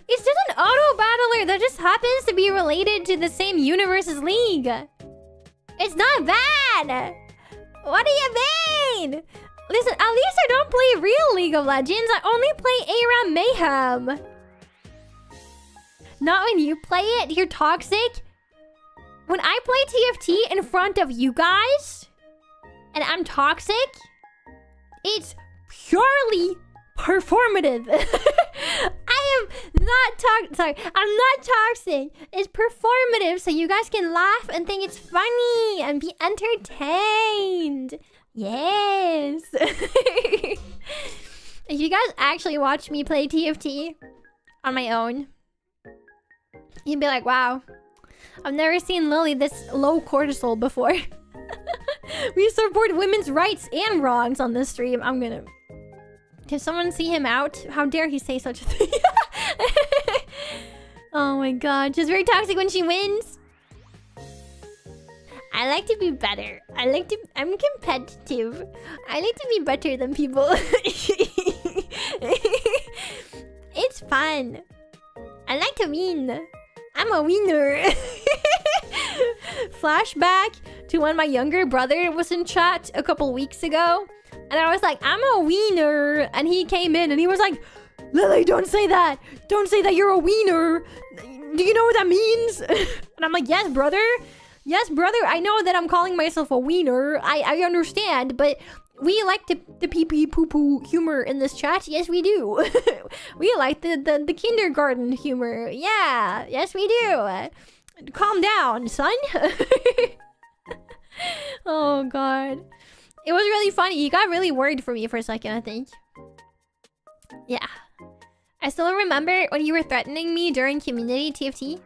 It's just an auto battler that just happens to be related to the same universe as League. It's not bad. What do you mean? Listen, at least I don't play real League of Legends. I only play ARAM Mayhem. Not when you play it, you're toxic. When I play TFT in front of you guys, and I'm toxic, it's purely performative. I am not sorry, I'm not toxic. It's performative so you guys can laugh and think it's funny and be entertained. Yes. If you guys actually watch me play TFT on my own, you'd be like, wow, I've never seen Lillie this low cortisol before. We support women's rights and wrongs on this stream. I'm gonna... Can someone see him out? How dare he say such a thing? Oh my god. She's very toxic when she wins. I like to be better. I'm competitive. I like to be better than people. It's fun. I like to win. I'm a winner. Flashback to when my younger brother was in chat a couple weeks ago. And I was like, I'm a wiener. And he came in and he was like, Lillie, don't say that. Don't say that you're a wiener. Do you know what that means? And I'm like, yes, brother. Yes, brother. I know that I'm calling myself a wiener. I understand. But we like the pee-pee poo-poo humor in this chat. Yes, we do. We like the kindergarten humor. Yeah. Yes, we do. Calm down, son. Oh, God. It was really funny. You got really worried for me for a second, I think. Yeah. I still remember when you were threatening me during community TFT.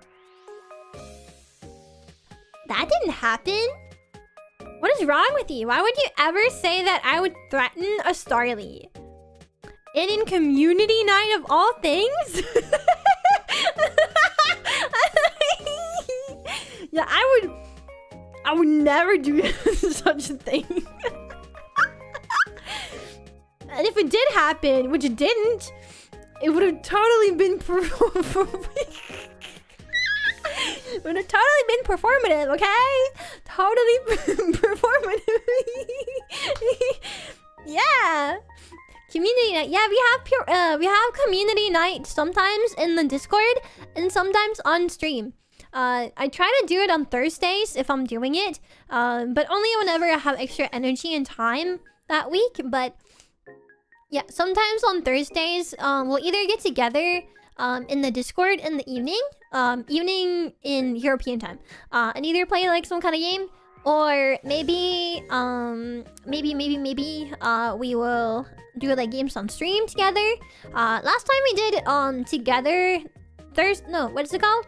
That didn't happen. What is wrong with you? Why would you ever say that I would threaten a Starly? And in community night of all things? Yeah, I would never do such a thing. And if it did happen, which it didn't, it would have totally been it would have totally been performative, okay? Totally performative. Yeah. Community night. Yeah, we have community night sometimes in the Discord and sometimes on stream. I try to do it on Thursdays if I'm doing it, but only whenever I have extra energy and time that week. But yeah, sometimes on Thursdays, we'll either get together in the Discord in the evening, evening in European time, and either play like some kind of game, or maybe we will do like games on stream together. Last time we did together Thursday. No, what is it called?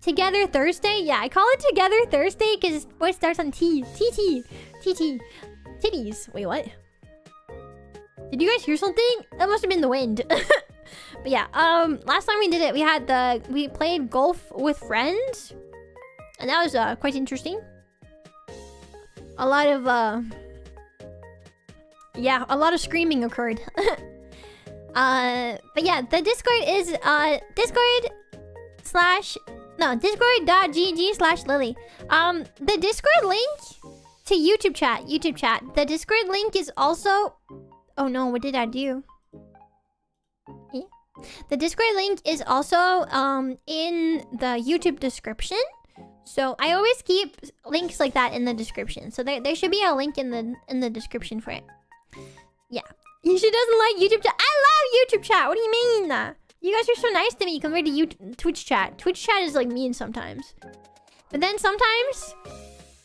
Together Thursday? Yeah, I call it Together Thursday because it starts on T. TT. Titties. Wait, what? Did you guys hear something? That must have been the wind. But yeah, last time we did it, we played golf with friends. And that was quite interesting. A lot of screaming occurred. But yeah, the Discord is discord.gg/Lillie. The Discord link to YouTube chat. The Discord link is also... Oh no, what did I do? Yeah. The Discord link is also in the YouTube description. So I always keep links like that in the description. So there should be a link in the description for it. Yeah. Yushi doesn't like YouTube chat. I love YouTube chat. What do you mean? You guys are so nice to me compared to Twitch chat. Twitch chat is like mean sometimes. But then sometimes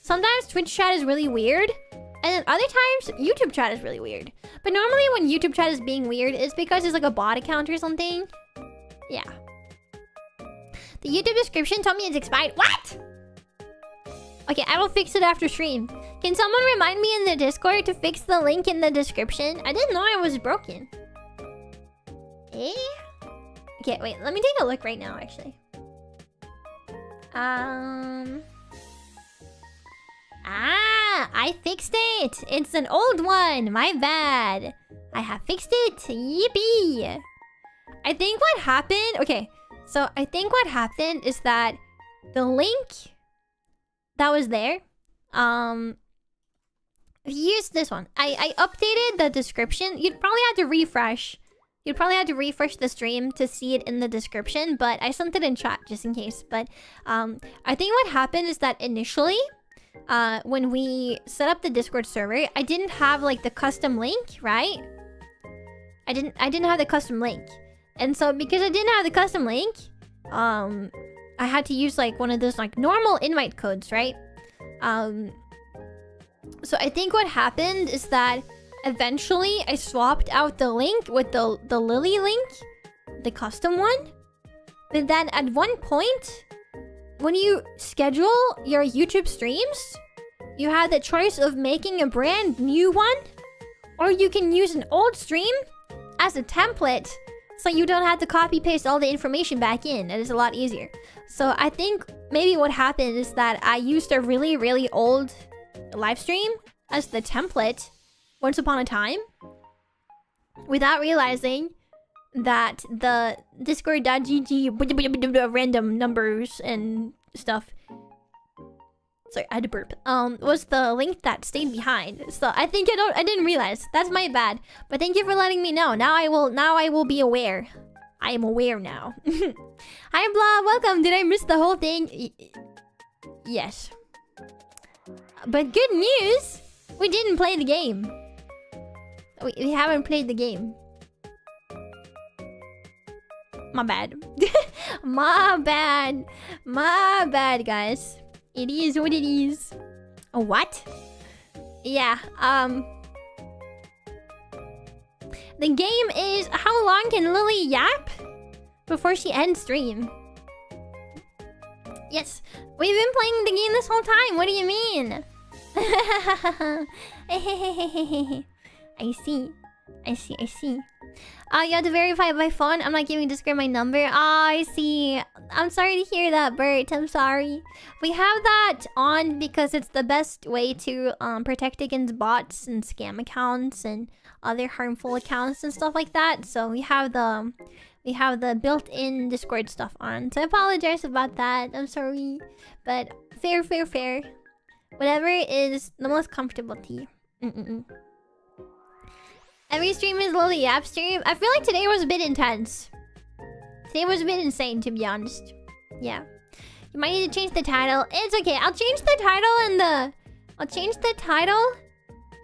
sometimes Twitch chat is really weird. And then other times, YouTube chat is really weird. But normally when YouTube chat is being weird, it's because it's like a bot account or something. Yeah. The YouTube description told me it's expired. What? Okay, I will fix it after stream. Can someone remind me in the Discord to fix the link in the description? I didn't know it was broken. Eh? Okay, wait. Let me take a look right now, actually. I fixed it. It's an old one. My bad. I have fixed it. Yippee. I think what happened... Okay, so I think what happened is that the link that was there... Here's this one. I updated the description. You'd probably have to refresh. You'd probably have to refresh the stream to see it in the description, but I sent it in chat just in case. But I think what happened is that initially, when we set up the Discord server, I didn't have like the custom link, right? I didn't have the custom link. And so because I didn't have the custom link, I had to use like one of those like normal invite codes, right? So I think what happened is that eventually I swapped out the link with the Lillie link, the custom one. But then at one point, when you schedule your YouTube streams, you have the choice of making a brand new one, or you can use an old stream as a template so you don't have to copy paste all the information back in. It is a lot easier. So I think maybe what happened is that I used a really, really old live stream as the template once upon a time without realizing that the discord.gg random numbers and stuff, sorry, I had to burp, was the link that stayed behind. So I think I didn't realize. That's my bad. But thank you for letting me know. Now I will be aware. I am aware now. Hi Blah, welcome. Did I miss the whole thing? Yes. But good news, we didn't play the game. We haven't played the game. My bad. My bad. My bad, guys. It is what it is. Oh, what? Yeah, the game is how long can Lillie yap before she ends stream? Yes, we've been playing the game this whole time. What do you mean? I see. You have to verify by phone. I'm not giving Discord my number. Oh, I see. I'm sorry to hear that, Bert. I'm sorry. We have that on because it's the best way to protect against bots and scam accounts and other harmful accounts and stuff like that. So we have the built-in Discord stuff on. So I apologize about that. I'm sorry. But fair. Whatever is the most comfortable to you. Every stream is Lillie Yap stream. I feel like today was a bit intense. Today was a bit insane, to be honest. Yeah. You might need to change the title. It's okay. I'll change the title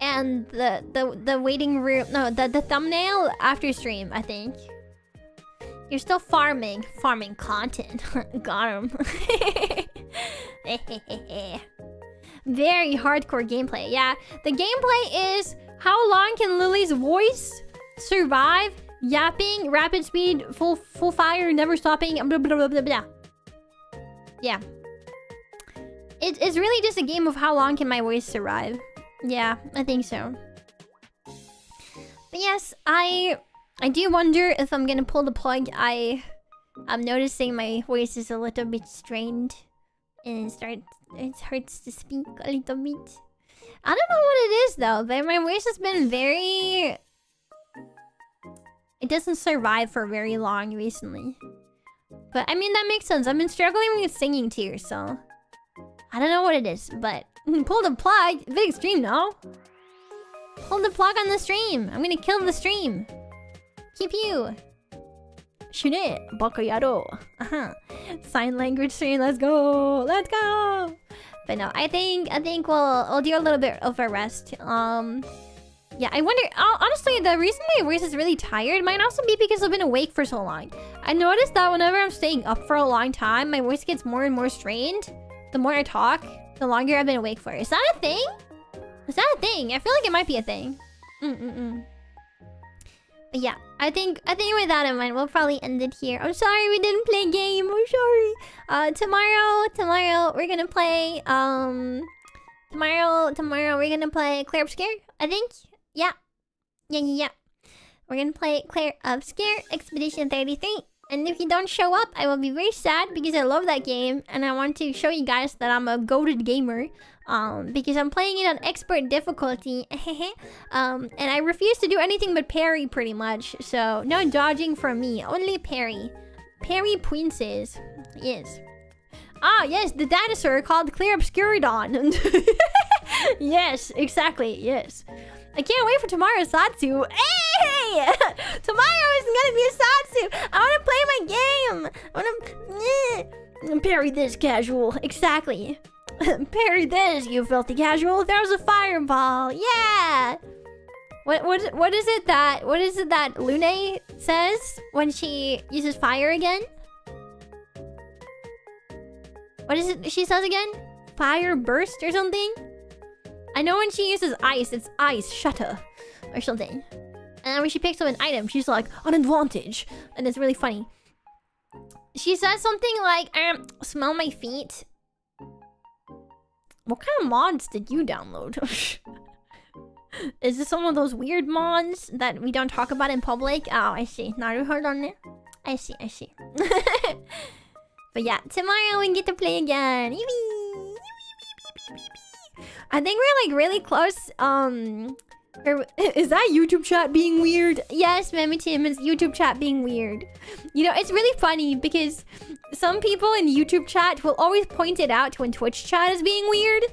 and the waiting room. No, the thumbnail after stream, I think. You're still farming content. Got him. Very hardcore gameplay. Yeah, the gameplay is how long can Lillie's voice survive yapping, rapid speed, full fire, never stopping, blah blah blah blah blah. Yeah, it's really just a game of how long can my voice survive. Yeah, I think so. But yes, I do wonder if I'm gonna pull the plug. I'm noticing my voice is a little bit strained and it hurts to speak a little bit. I don't know what it is though, but my voice has been very... It doesn't survive for very long recently. But I mean, that makes sense. I've been struggling with singing too, so... I don't know what it is, but... Pull the plug! Big stream, no? Pull the plug on the stream! I'm gonna kill the stream! Keep you! Shune! Baka yaro! Sign language stream, let's go! Let's go! But no, I think we'll do a little bit of a rest. Yeah, I wonder... honestly, the reason my voice is really tired might also be because I've been awake for so long. I noticed that whenever I'm staying up for a long time, my voice gets more and more strained. The more I talk. The longer I've been awake for. Is that a thing? Is that a thing? I feel like it might be a thing. But yeah, I think with that in mind, we'll probably end it here. I'm sorry we didn't play game. I'm sorry. Tomorrow we're gonna play tomorrow we're gonna play Claire Obscure, I think. Yeah. We're gonna play Claire Obscure Expedition 33. And if you don't show up, I will be very sad because I love that game and I want to show you guys that I'm a goated gamer. Because I'm playing it on expert difficulty. And I refuse to do anything but parry pretty much. So no dodging from me, only parry. Parry princess. Yes. Ah, yes, the dinosaur called Clear Obscuridon. Yes, exactly, yes. I can't wait for tomorrow's Satsu. Hey! Tomorrow is gonna be a Satsu. I wanna play my game. I wanna parry this, casual. Exactly. Parry this, you filthy casual. There's a fireball. Yeah. What is it that Lune says when she uses fire again? What is it she says again? Fire burst or something? I know when she uses ice, it's ice shutter or something. And when she picks up an item, she's like, an advantage. And it's really funny. She says something like, smell my feet. What kind of mods did you download? Is this some of those weird mods that we don't talk about in public? Oh, I see. Naruhodo. I see. But yeah, tomorrow we get to play again. I think we're like really close. Is that YouTube chat being weird? Yes, Mammy Tim, it's YouTube chat being weird. You know, it's really funny because some people in YouTube chat will always point it out when Twitch chat is being weird.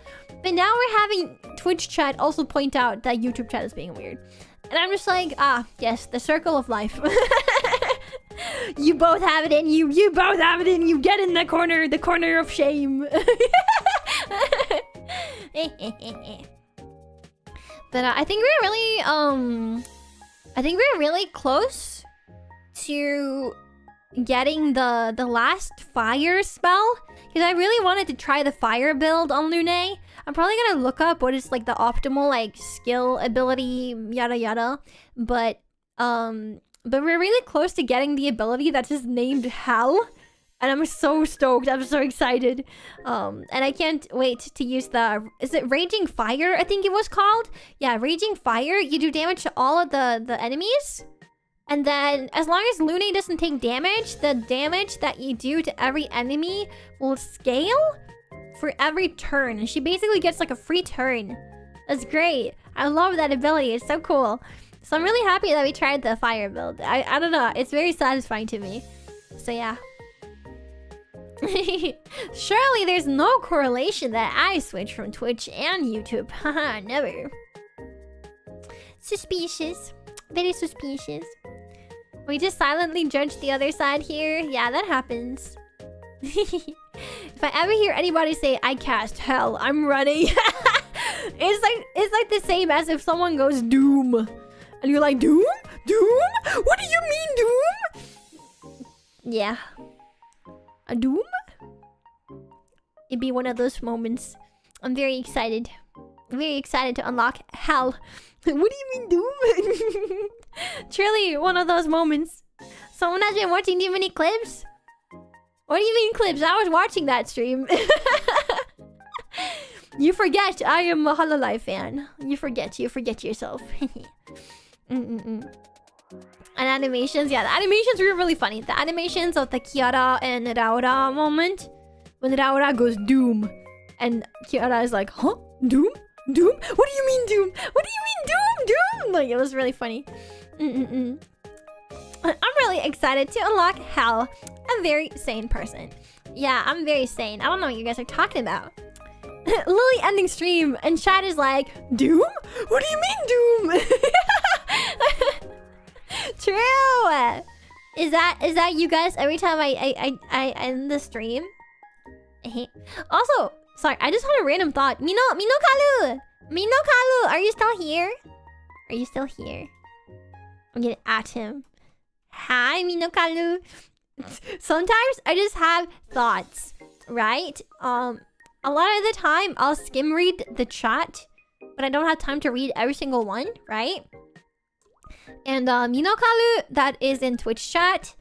But now we're having Twitch chat also point out that YouTube chat is being weird. And I'm just like, yes, the circle of life. You both have it in you. You both have it in you. Get in the corner of shame. But I think we're really close to getting the last fire spell, because I really wanted to try the fire build on Lune. I'm probably gonna look up what is like the optimal like skill ability yada yada, but we're really close to getting the ability that's just named Hell. And I'm so stoked. I'm so excited. And I can't wait to use the... Is it Raging Fire? I think it was called. Yeah, Raging Fire. You do damage to all of the enemies. And then, as long as Lune doesn't take damage, the damage that you do to every enemy will scale for every turn. And she basically gets like a free turn. That's great. I love that ability. It's so cool. So I'm really happy that we tried the fire build. I don't know. It's very satisfying to me. So yeah. Surely there's no correlation that I switch from Twitch and YouTube. Haha, never. Suspicious. Very suspicious. We just silently judge the other side here. Yeah, that happens. If I ever hear anybody say, I cast Hell, I'm running. It's like the same as if someone goes Doom. And you're like, Doom? Doom? What do you mean, Doom? Yeah. A Doom? It'd be one of those moments. I'm very excited. Very excited to unlock Hell. What do you mean, Doom? Truly one of those moments. Someone has been watching too many clips? What do you mean clips? I was watching that stream. You forget I am a Hololive fan. You forget yourself. And animations, yeah, the animations were really funny. The animations of the Kiara and Raura moment. When Raura goes Doom. And Kiara is like, huh? Doom? Doom? What do you mean Doom? What do you mean Doom? Doom? Like, it was really funny. I'm really excited to unlock Hell. A very sane person. Yeah, I'm very sane. I don't know what you guys are talking about. Lillie ending stream and chat is like, Doom? What do you mean Doom? True. Is that you guys every time I end the stream? Also, sorry, I just had a random thought. Minokalu, are you still here? Are you still here? I'm gonna at him. Hi, Minokalu. Sometimes I just have thoughts, right? On a lot of the time I'll skim read the chat, but I don't have time to read every single one, right? And Minokalu, that is in Twitch chat,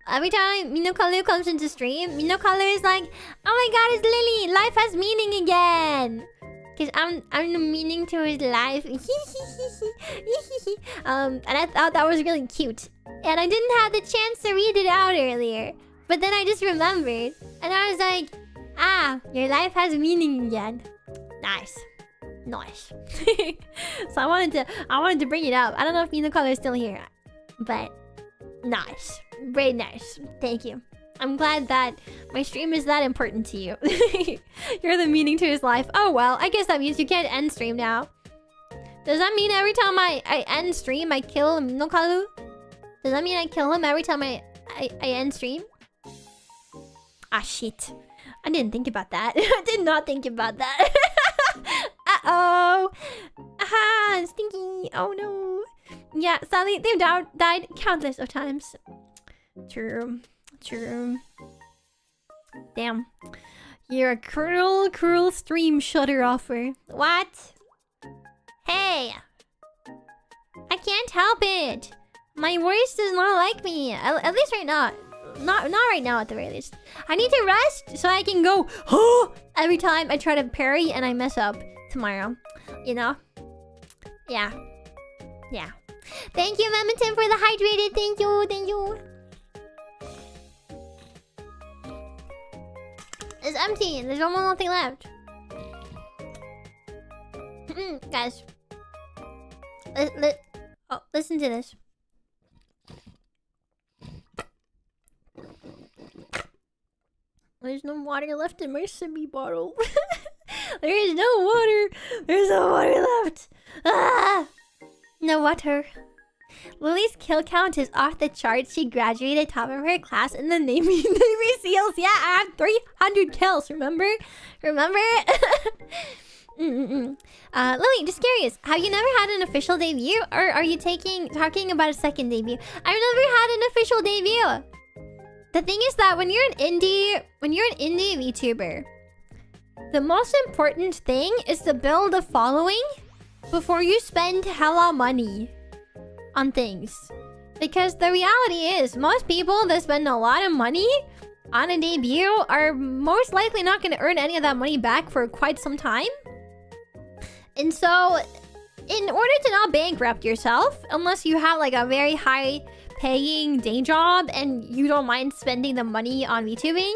every time Minokalu comes into stream, Minokalu is like, oh my god, it's Lillie! Life has meaning again! Because I'm the meaning to his life. And I thought that was really cute. And I didn't have the chance to read it out earlier. But then I just remembered. And I was like, ah, your life has meaning again. Nice. Nice. So I wanted to bring it up. I don't know if Minokalu is still here. But nice. Very nice. Thank you. I'm glad that my stream is that important to you. You're the meaning to his life. Oh well, I guess that means you can't end stream now. Does that mean every time I end stream, I kill Minokalu? Does that mean I kill him every time I end stream? Ah, shit. I didn't think about that. I did not think about that. Uh-oh. Aha, stinky. Oh no. Yeah, sadly, they've died countless of times. True. True. Damn. You're a cruel, cruel stream shutter offer. What? Hey! I can't help it! My voice does not like me. At least right now. Not right now at the very least. I need to rest so I can go every time I try to parry and I mess up tomorrow. You know? Yeah. Yeah. Thank you, Mementon, for the hydrated. Thank you, thank you. It's empty. There's almost nothing left. Guys. Listen to this. There's no water left in my sippy bottle. There is no water. There's no water left. Ah! No water. Lily's kill count is off the charts. She graduated top of her class in the Navy SEALs. Yeah, I have 300 kills. Remember? Remember? Lily, just curious. Have you never had an official debut, or are you talking about a second debut? I've never had an official debut. The thing is that when you're an indie VTuber, the most important thing is to build a following before you spend hella money on things. Because the reality is, most people that spend a lot of money on a debut are most likely not going to earn any of that money back for quite some time. And so, in order to not bankrupt yourself, unless you have like a very high paying day job and you don't mind spending the money on VTubing,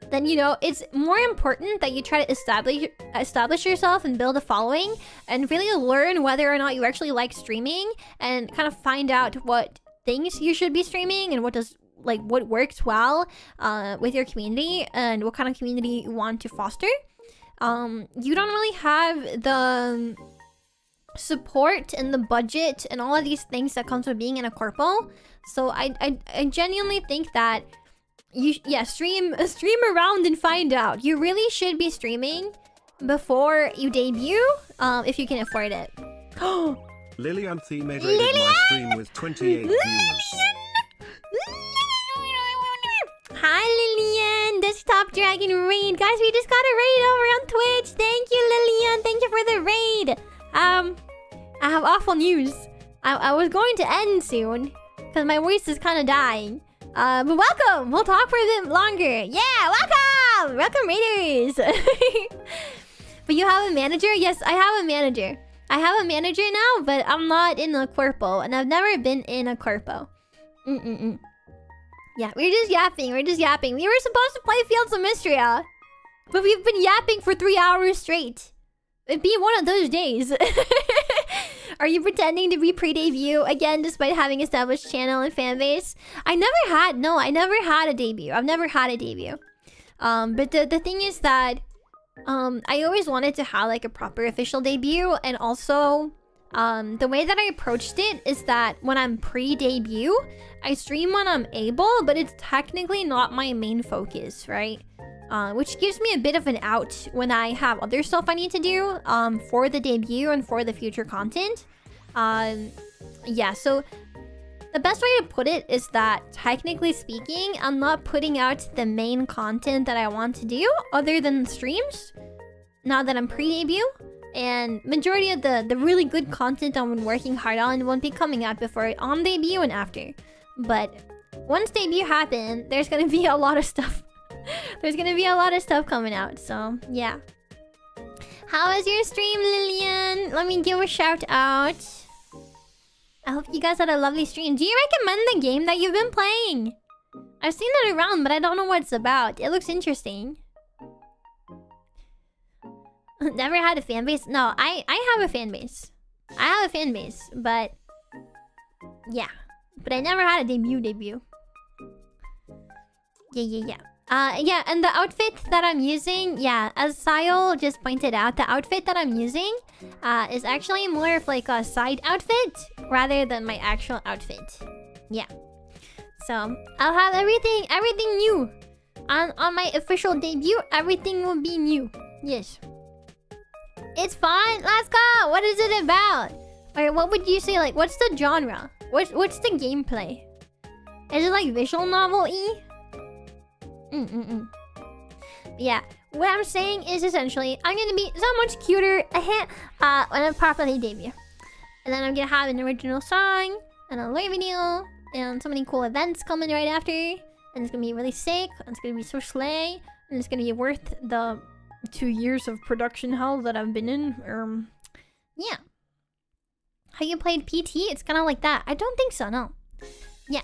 then you know it's more important that you try to establish yourself and build a following and really learn whether or not you actually like streaming and kind of find out what things you should be streaming and what works well with your community and what kind of community you want to foster. You don't really have the support and the budget and all of these things that comes with being in a corpo. So I genuinely think that stream around and find out. You really should be streaming before you debut, if you can afford it. Lillianthe moderated my stream with 28 viewers. Hi Lillian, Desktop Dragon raid. Guys, we just got a raid over on Twitch. Thank you, Lillian. Thank you for the raid. I have awful news. I was going to end soon because my voice is kind of dying. But welcome. We'll talk for a bit longer. Yeah, welcome. Welcome, raiders. But you have a manager? Yes, I have a manager. I have a manager now, but I'm not in a corpo, and I've never been in a corpo. Yeah, we're just yapping. We're just yapping. We were supposed to play Fields of Mystria, but we've been yapping for 3 hours straight. It'd be one of those days. Are you pretending to be pre-debut again despite having established channel and fan base? I never had a debut. I've never had a debut. But the thing is that I always wanted to have like a proper official debut, and also the way that I approached it is that when I'm pre-debut, I stream when I'm able, but it's technically not my main focus, right? Which gives me a bit of an out when I have other stuff I need to do for the debut and for the future content. Yeah, so the best way to put it is that, technically speaking, I'm not putting out the main content that I want to do other than streams. Now that I'm pre-debut. And majority of the really good content I've been working hard on won't be coming out before on debut and after. But once debut happens, there's gonna be a lot of stuff. There's gonna be a lot of stuff coming out, so yeah. How was your stream, Lillian? Let me give a shout out. I hope you guys had a lovely stream. Do you recommend the game that you've been playing? I've seen it around, but I don't know what it's about. It looks interesting. Never had a fan base? No, I have a fan base. I have a fan base, but... yeah. But I never had a debut. Yeah. Yeah, and the outfit that I'm using, yeah, as Sayol just pointed out, the outfit that I'm using is actually more of like a side outfit rather than my actual outfit. Yeah. So, I'll have everything new. On my official debut, everything will be new. Yes. It's fun. Let's go. What is it about? Or what would you say, like, what's the genre? What's the gameplay? Is it like visual novel-y? Yeah, what I'm saying is essentially I'm gonna be so much cuter when I properly debut. And then I'm gonna have an original song, and a live video, and so many cool events coming right after. And it's gonna be really sick, and it's gonna be so slay, and it's gonna be worth the 2 years of production hell that I've been in. Yeah. Have you played PT? It's kind of like that. I don't think so, no. Yeah.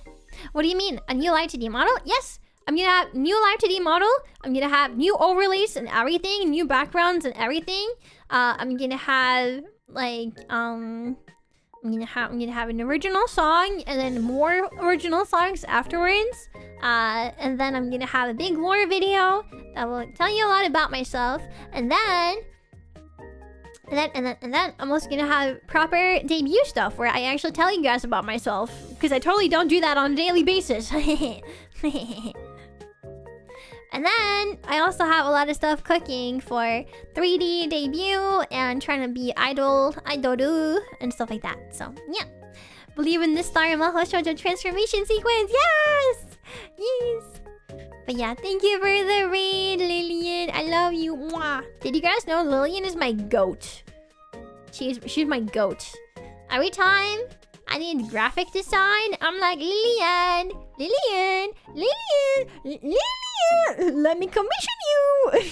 What do you mean? A new live 2D model? Yes! I'm gonna have new live 2D model. I'm gonna have new overlays and everything, new backgrounds and everything. I'm gonna have like I'm gonna have an original song and then more original songs afterwards. And then I'm gonna have a big lore video that will tell you a lot about myself. And then I'm also gonna have proper debut stuff where I actually tell you guys about myself, because I totally don't do that on a daily basis. And then I also have a lot of stuff cooking for 3D debut and trying to be idoru and stuff like that. So yeah, believe in this star Maho Shoujo transformation sequence. Yes. But yeah, thank you for the raid, Lillian. I love you. Mwah. Did you guys know Lillian is my goat? She's my goat. Every time I need graphic design, I'm like, Lillian, let me commission you.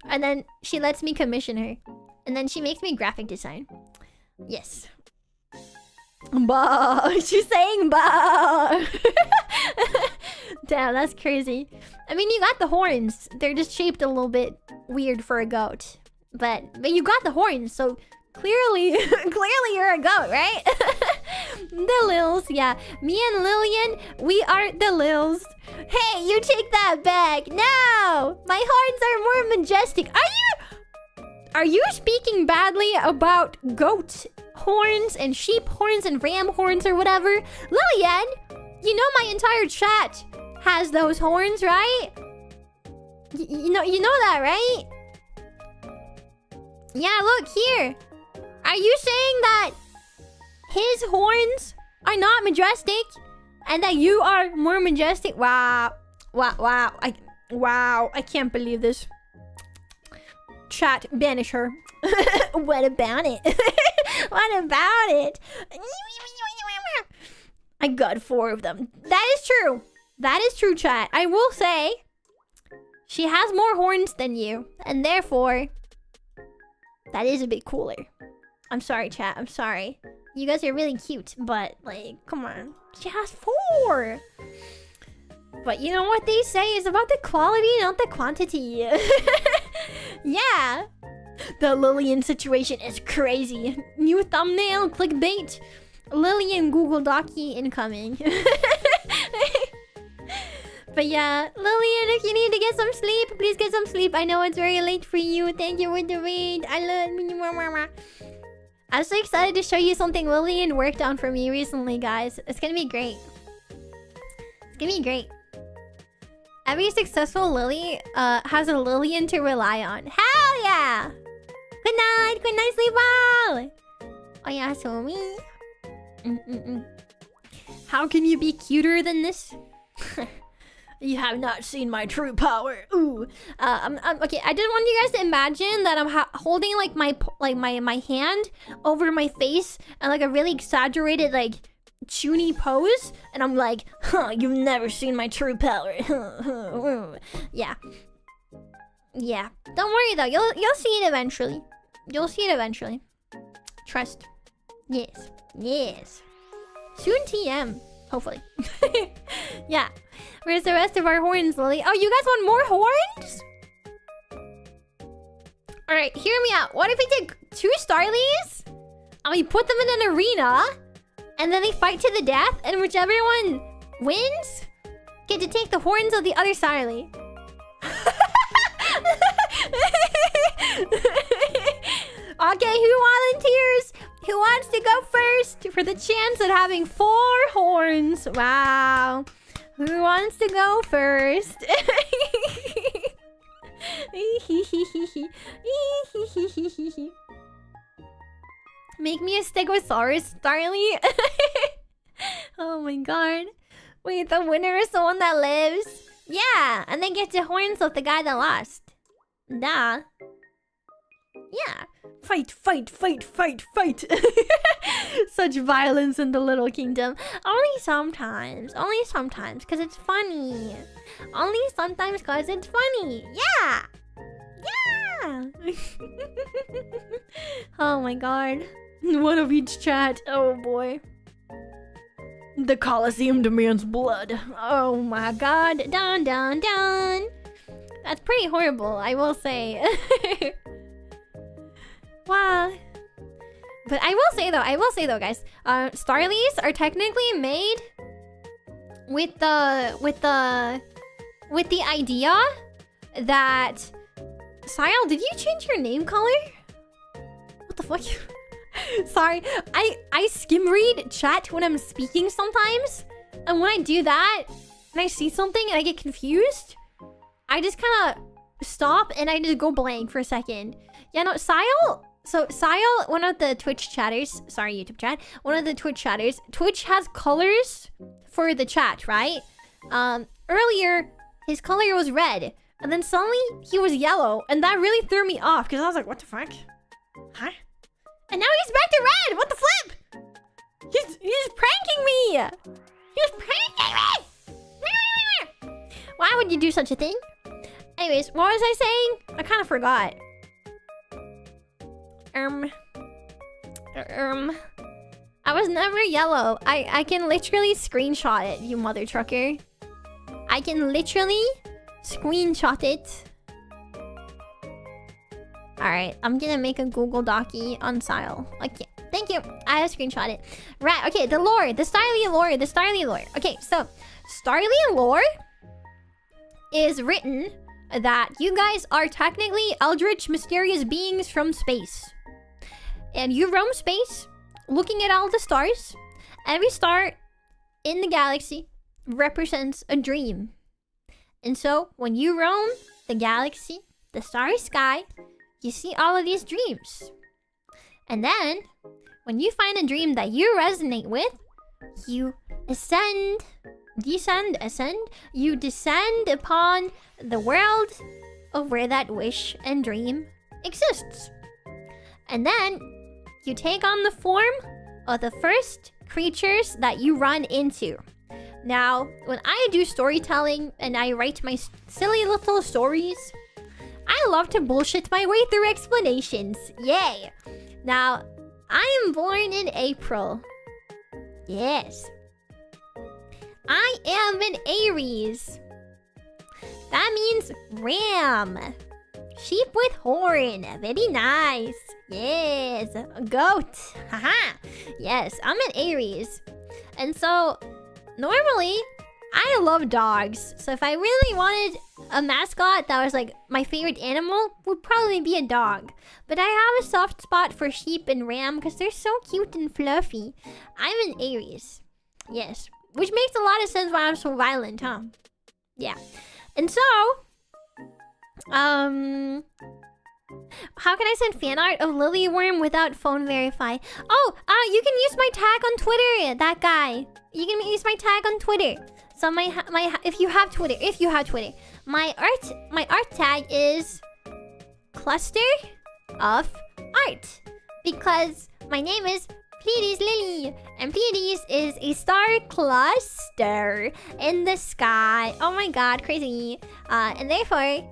And then she lets me commission her. And then she makes me graphic design. Yes. Bah, she's saying bah. Damn, that's crazy. I mean, you got the horns. They're just shaped a little bit weird for a goat. But you got the horns, so clearly you're a goat, right? The Lils, yeah. Me and Lillian, we are the Lils. Hey, you take that back. No! My horns are more majestic. Are you speaking badly about goat horns and sheep horns and ram horns or whatever? Lillian, you know my entire chat has those horns, right? You know that, right? Yeah, look here. Are you saying that his horns are not majestic and that you are more majestic? Wow. I can't believe this. Chat, banish her. What about it? What about it? I got 4 of them. That is true. That is true, chat. I will say she has more horns than you, and therefore that is a bit cooler. I'm sorry, chat. I'm sorry. You guys are really cute, but like, come on. She has 4. But you know what they say is about the quality, not the quantity. Yeah. The Lillian situation is crazy. New thumbnail, clickbait. Lillian Google Docky incoming. But yeah, Lillian, if you need to get some sleep, please get some sleep. I know it's very late for you. Thank you for the raid. I love you. I'm so excited to show you something Lillian worked on for me recently, guys. It's gonna be great. It's gonna be great. Every successful Lily has a Lillian to rely on. Hell yeah! Good night, sleep well! Oh yeah, so me. How can you be cuter than this? You have not seen my true power. Ooh. Okay, I just want you guys to imagine that I'm holding like my hand over my face and like a really exaggerated like chuny pose, and I'm like, huh, you've never seen my true power. Yeah. Yeah. Don't worry though, you'll see it eventually. You'll see it eventually. Trust. Yes. Yes. Soon TM. Hopefully. Yeah. Where's the rest of our horns, Lily? Oh, you guys want more horns? Alright, hear me out. What if we take 2 Starlies and we put them in an arena and then they fight to the death, and whichever one wins get to take the horns of the other Starly. Okay, who volunteers? Who wants to go first for the chance at having 4 horns? Wow. Who wants to go first? Make me a Stegosaurus, Starly. Oh my god. Wait, the winner is the one that lives? Yeah, and then get the horns of the guy that lost. Duh. Yeah. Fight, fight, fight, fight, fight. Such violence in the Little Kingdom. Only sometimes. Only sometimes, because it's funny. Only sometimes, because it's funny. Yeah. Yeah. Oh my god. One of each chat. Oh boy. The Colosseum demands blood. Oh my god. Dun dun dun. That's pretty horrible, I will say. Wow. But I will say though, guys, Starlies are technically made with the idea that Sile, did you change your name color? What the fuck? Sorry, I skim read chat when I'm speaking sometimes, and when I do that and I see something and I get confused, I just kind of stop and I just go blank for a second. Yeah, no, Sile. So Sile, one of the Twitch chatters, sorry YouTube chat, one of the Twitch chatters, Twitch has colors for the chat, right? Earlier his color was red, and then suddenly he was yellow, and that really threw me off because I was like, what the fuck? Huh? And now he's back to red. What the flip? He's pranking me. He's pranking me. Why would you do such a thing? Anyways, what was I saying? I kind of forgot. I was never yellow. I can literally screenshot it, you mother trucker. I can literally screenshot it. Alright, I'm gonna make a Google Docie on Sile. Okay, thank you. I have screenshot it. Right, okay, the lore. The Starly lore. Okay, so Starly lore is written that you guys are technically eldritch mysterious beings from space. And you roam space, looking at all the stars. Every star in the galaxy represents a dream. And so, when you roam the galaxy, the starry sky, you see all of these dreams. And then, when you find a dream that you resonate with, you ascend, you descend upon the world of where that wish and dream exists. And then, you take on the form of the first creatures that you run into. Now, when I do storytelling and I write my silly little stories, I love to bullshit my way through explanations. Yay! Now, I am born in April. Yes. I am an Aries. That means ram. Sheep with horn. Very nice. Yes. Goat. Haha. Yes, I'm an Aries. And so, normally, I love dogs. So if I really wanted a mascot that was like my favorite animal, would probably be a dog. But I have a soft spot for sheep and ram because they're so cute and fluffy. I'm an Aries. Yes. Which makes a lot of sense why I'm so violent, huh? Yeah. And so, How can I send fan art of Lillie Worm without phone verify? Oh, you can use my tag on Twitter. That guy. You can use my tag on Twitter. So if you have Twitter, my art tag is cluster of art, because my name is Pleiades Lillie, and Pleiades is a star cluster in the sky. Oh my god, crazy. And therefore,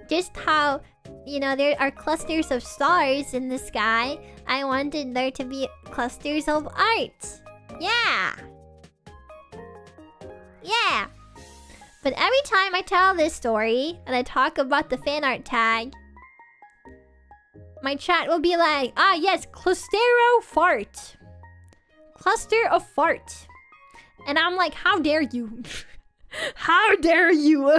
just how, you know, there are clusters of stars in the sky, I wanted there to be clusters of art. Yeah. Yeah. But every time I tell this story and I talk about the fan art tag, my chat will be like, ah yes, clustero fart. Cluster of fart. And I'm like, how dare you? How dare you?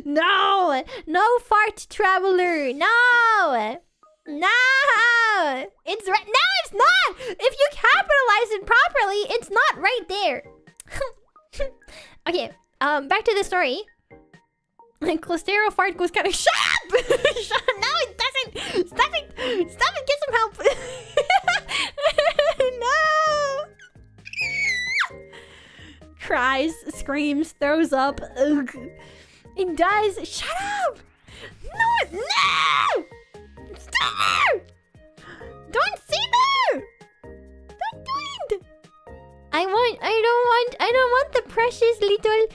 No! No fart traveler! No! No! It's right. No, it's not! If you capitalize it properly, it's not right there. Okay, back to the story. Clustero fart goes kind of. Shut up! Shut up! No, it doesn't! Stop it! Stop it! Get some help! No! Cries, screams, throws up. Ugh. It does. Shut up! No! No! Stop there! Don't say there! Don't do it! I don't want the precious little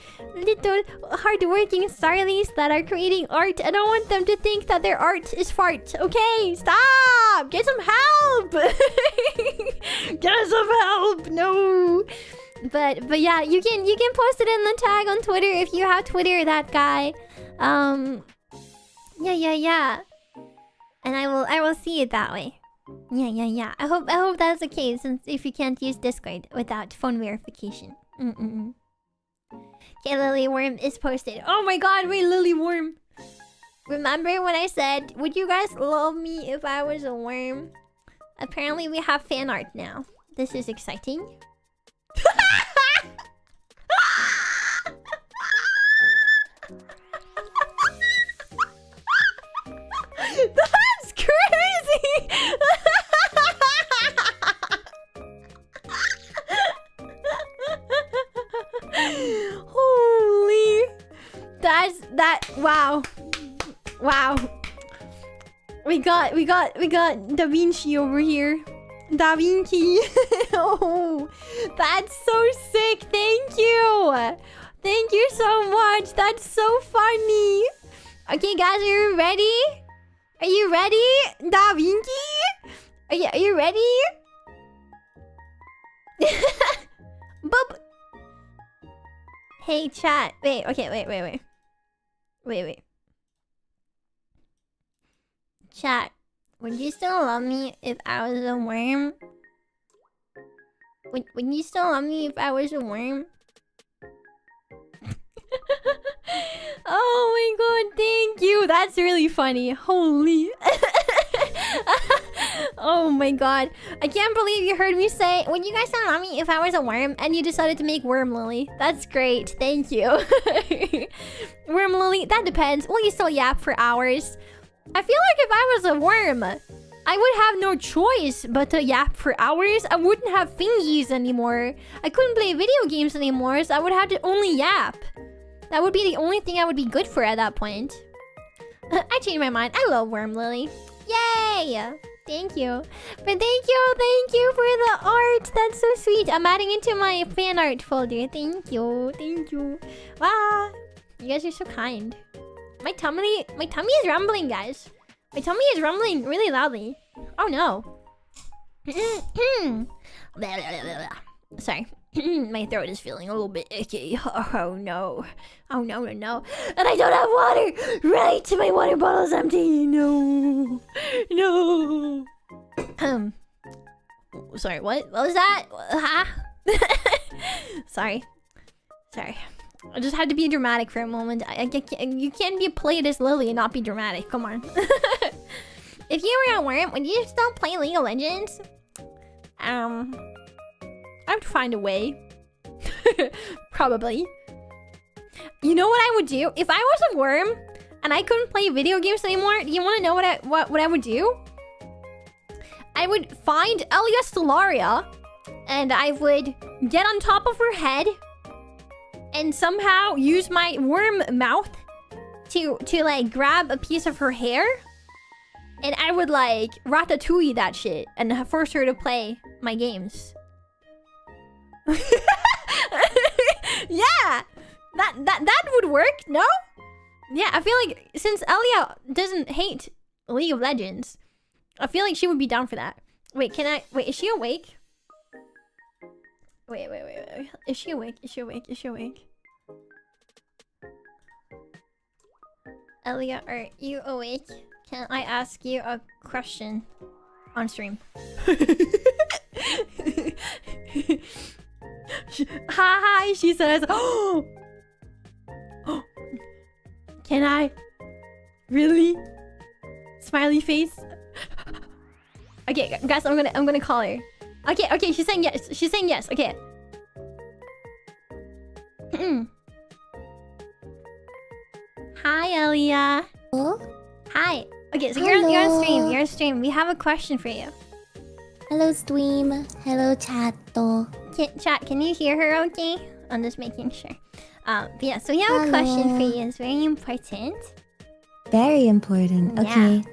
hardworking starlies that are creating art. I don't want them to think that their art is fart. Okay, stop! Get some help! Get some help! No. But yeah, you can post it in the tag on Twitter if you have Twitter, that guy. Yeah. And I will see it that way. Yeah. I hope that's the case, since if you can't use Discord without phone verification. Okay, Lillie Worm is posted. Oh my god, wait, Lillie Worm. Remember when I said, would you guys love me if I was a worm? Apparently we have fan art now. This is exciting. That's crazy! Holy... Wow. We got Da Vinci over here. Da Vinci. Oh, that's so sick. Thank you. Thank you so much. That's so funny. Okay, guys, are you ready? Are you ready? Da Vinci? Are you ready? Boop. Hey, chat. Wait, okay, wait. Chat, would you still love me if I was a worm? Would you still love me if I was a worm? Oh my god, thank you. That's really funny. Holy. Oh my god. I can't believe you heard me say, would you guys still love me if I was a worm? And you decided to make Worm Lillie. That's great. Thank you. Worm Lillie, that depends. Will you still yap for hours? I feel like if I was a worm, I would have no choice but to yap for hours. I wouldn't have thingies anymore. I couldn't play video games anymore, so I would have to only yap. That would be the only thing I would be good for at that point. I changed my mind. I love Worm Lillie. Yay! Thank you. But thank you for the art. That's so sweet. I'm adding it to my fan art folder. Thank you. Wow. You guys are so kind. My tummy is rumbling, guys. My tummy is rumbling really loudly. Oh no. Sorry. My throat is feeling a little bit icky. Oh no. And I don't have water. Right, my water bottle's empty. No. Sorry, what was that? Huh? Sorry. I just had to be dramatic for a moment. You can't be played as Lillie and not be dramatic. Come on. If you were a worm, would you still play League of Legends? I would find a way. Probably. You know what I would do? If I was a worm, and I couldn't play video games anymore, do you want to know what I would do? I would find Elia Stellaria, and I would get on top of her head, and somehow use my worm mouth to like grab a piece of her hair, and I would like ratatouille that shit and force her to play my games. Yeah, that would work. No? Yeah, I feel like since Elia doesn't hate League of Legends, I feel like she would be down for that. Wait, wait, is she awake? Wait. Is she awake? Is she awake? Elia, are you awake? Can I ask you a question on stream? Hi, she says. Oh, can I? Really? Smiley face. Okay, guys, I'm gonna call her. Okay, she's saying yes. She's saying yes. Okay. Hi, Elia. Hello? Hi. Okay, so you're on stream. You're on stream. We have a question for you. Hello, stream. Hello, chat. Chat, can you hear her okay? I'm just making sure. But yeah, so we have a question for you. It's very important. Very important. Okay. Yeah.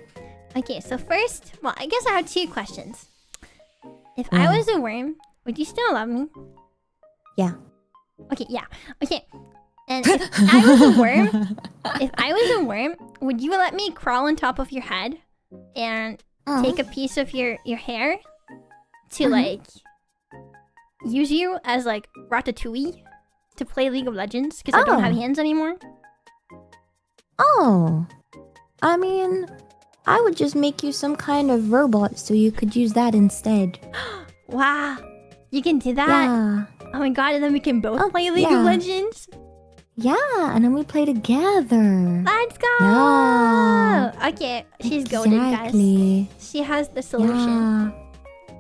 Okay, so first, well, I guess I have two questions. If I was a worm, would you still love me? Yeah. Okay, yeah. Okay. And if I was a worm, would you let me crawl on top of your head and take a piece of your hair to like use you as like ratatouille to play League of Legends because I don't have hands anymore? Oh. I mean, I would just make you some kind of robot so you could use that instead. Wow. You can do that? Yeah. Oh my god, and then we can both play League of Legends? Yeah, and then we play together. Let's go! Yeah. Okay, she's goated, guys. She has the solution. Yeah.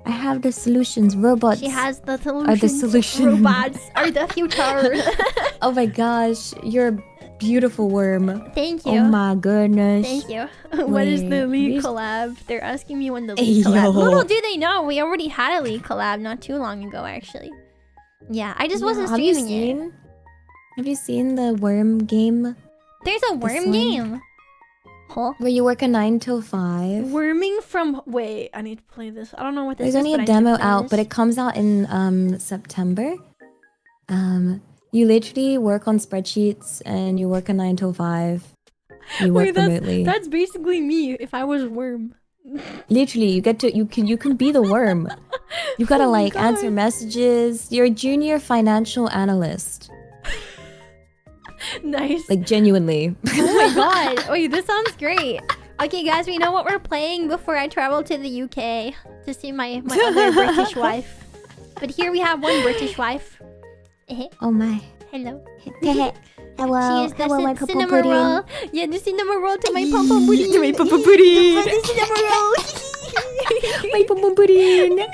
I have the solutions. Robots. She has the solution. Are the solution. Robots are the future. Oh my gosh, you're a beautiful worm. Thank you. Oh my goodness. Thank you. What is the League Wait. collab? They're asking me when the League collab. Little do they know, we already had a League collab not too long ago, actually. Yeah, I just wasn't streaming it. Have you seen the worm game? There's a worm game. Huh? Where you work a 9 till 5. Worming from... Wait, I need to play this. I don't know what this is. There's only a demo out, but it comes out in September. You literally work on spreadsheets and you work a 9 till 5. You work remotely. That's basically me if I was a worm. Literally, you can be the worm. You gotta like answer messages. You're a junior financial analyst. Nice. Like genuinely. Oh my god. Wait, this sounds great. Okay, guys, we know what we're playing before I travel to the UK to see my other British wife. But here we have one British wife. Oh my. Hello. Hello. She is the my cinnamon roll. Yeah, the cinnamon roll to my pom pom pudding. To my pom pom pudding. The cinnamon roll. My pom pom pudding.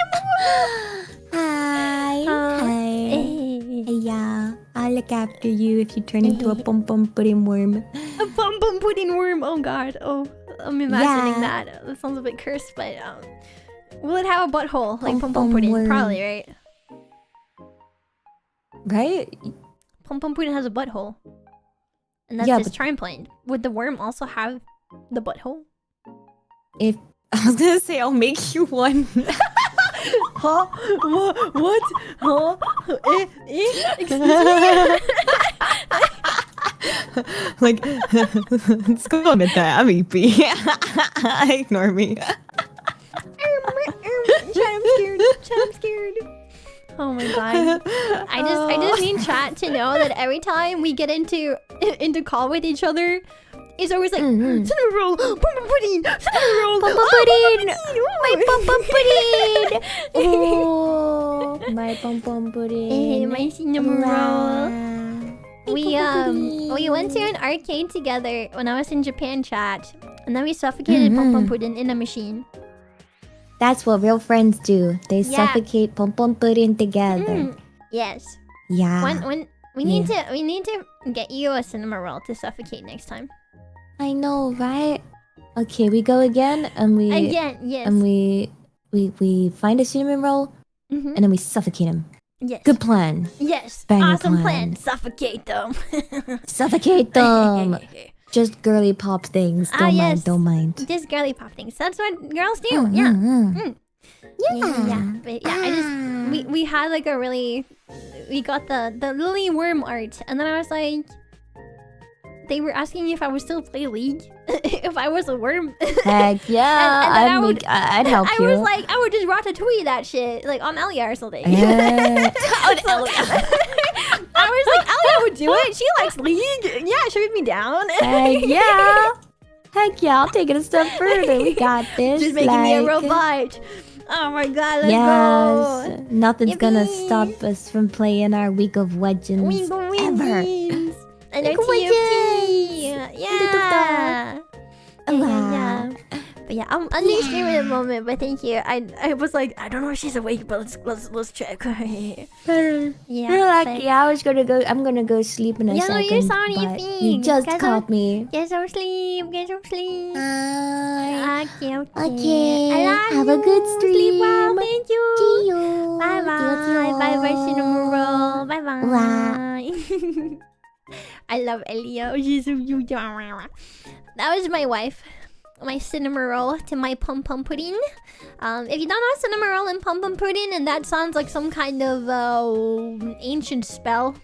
Hi. Yeah, I'll look after you if you turn into a pom pom pudding worm. A pom pom pudding worm. Oh god. Oh, I'm imagining that. That sounds a bit cursed, but will it have a butthole like pom pom pudding? Worm. Probably, right? Right? Pom pom pudding has a butthole, and that's his charm point. Would the worm also have the butthole? If I was gonna say, I'll make you one. Huh? What? Huh? Excuse me? Like, let's go on with that. I'm EP. Ignore me. I'm scared. Oh my god. I just need chat to know that every time we get into call with each other, it's always like cinnamon roll, pom pom pudding, cinnamon roll, pom pom pudding, my pom pom pudding. Oh, my pom pom pudding, my cinnamon roll. We went to an arcade together when I was in Japan, chat, and then we suffocated pom pom pudding in a machine. That's what real friends do. They suffocate pom pom pudding together. Yes. Yeah. When we need to get you a cinnamon roll to suffocate next time. I know, right? Okay, we go again, and we Again, yes. and we find a cinnamon roll, Mhm. and then we suffocate him. Yes. Good plan. Yes. Banger Awesome plan. plan. Suffocate them. Suffocate them. Just girly pop things. Don't yes. mind. Don't mind. Just girly pop things. That's what girls do. Mm, Yeah. mm, mm. Yeah. But yeah, I just we had like a really, we got the Lillie worm art, and then I was like, they were asking me if I would still play League if I was a worm. Heck yeah, and then I'd help I you. was like, I would just ratatouille that shit like on Elia or something. On Elia. I was like, Elia would do it. She likes League. Yeah, shoot me down. Heck yeah. Heck yeah, I'll take it a step further. We got this. Just making me a robot. Oh my god, let's go. Nothing's gonna Yippee. stop us from playing our Week of Legends Wing ever. wings. And Week our of TFT. Legends. Yeah. But yeah, I'm understream at the moment, but thank you. I was like, I don't know if she's awake, but let's check. Yeah. You're lucky. I'm gonna go sleep in a Yeah, no, second. you're sorry, but Fink. you just Guys, caught me. Get some sleep. Get some sleep. Bye. Okay. Okay. I love Have a you. good Sleep well. stream. Thank you. See you. Bye bye. Bye bye, cinnamon roll. Bye bye. I love Elia. She's so cute. That was my wife. My cinnamon roll to my pum pum pudding. If you don't know cinnamon roll and pum pum pudding, and that sounds like some kind of ancient spell.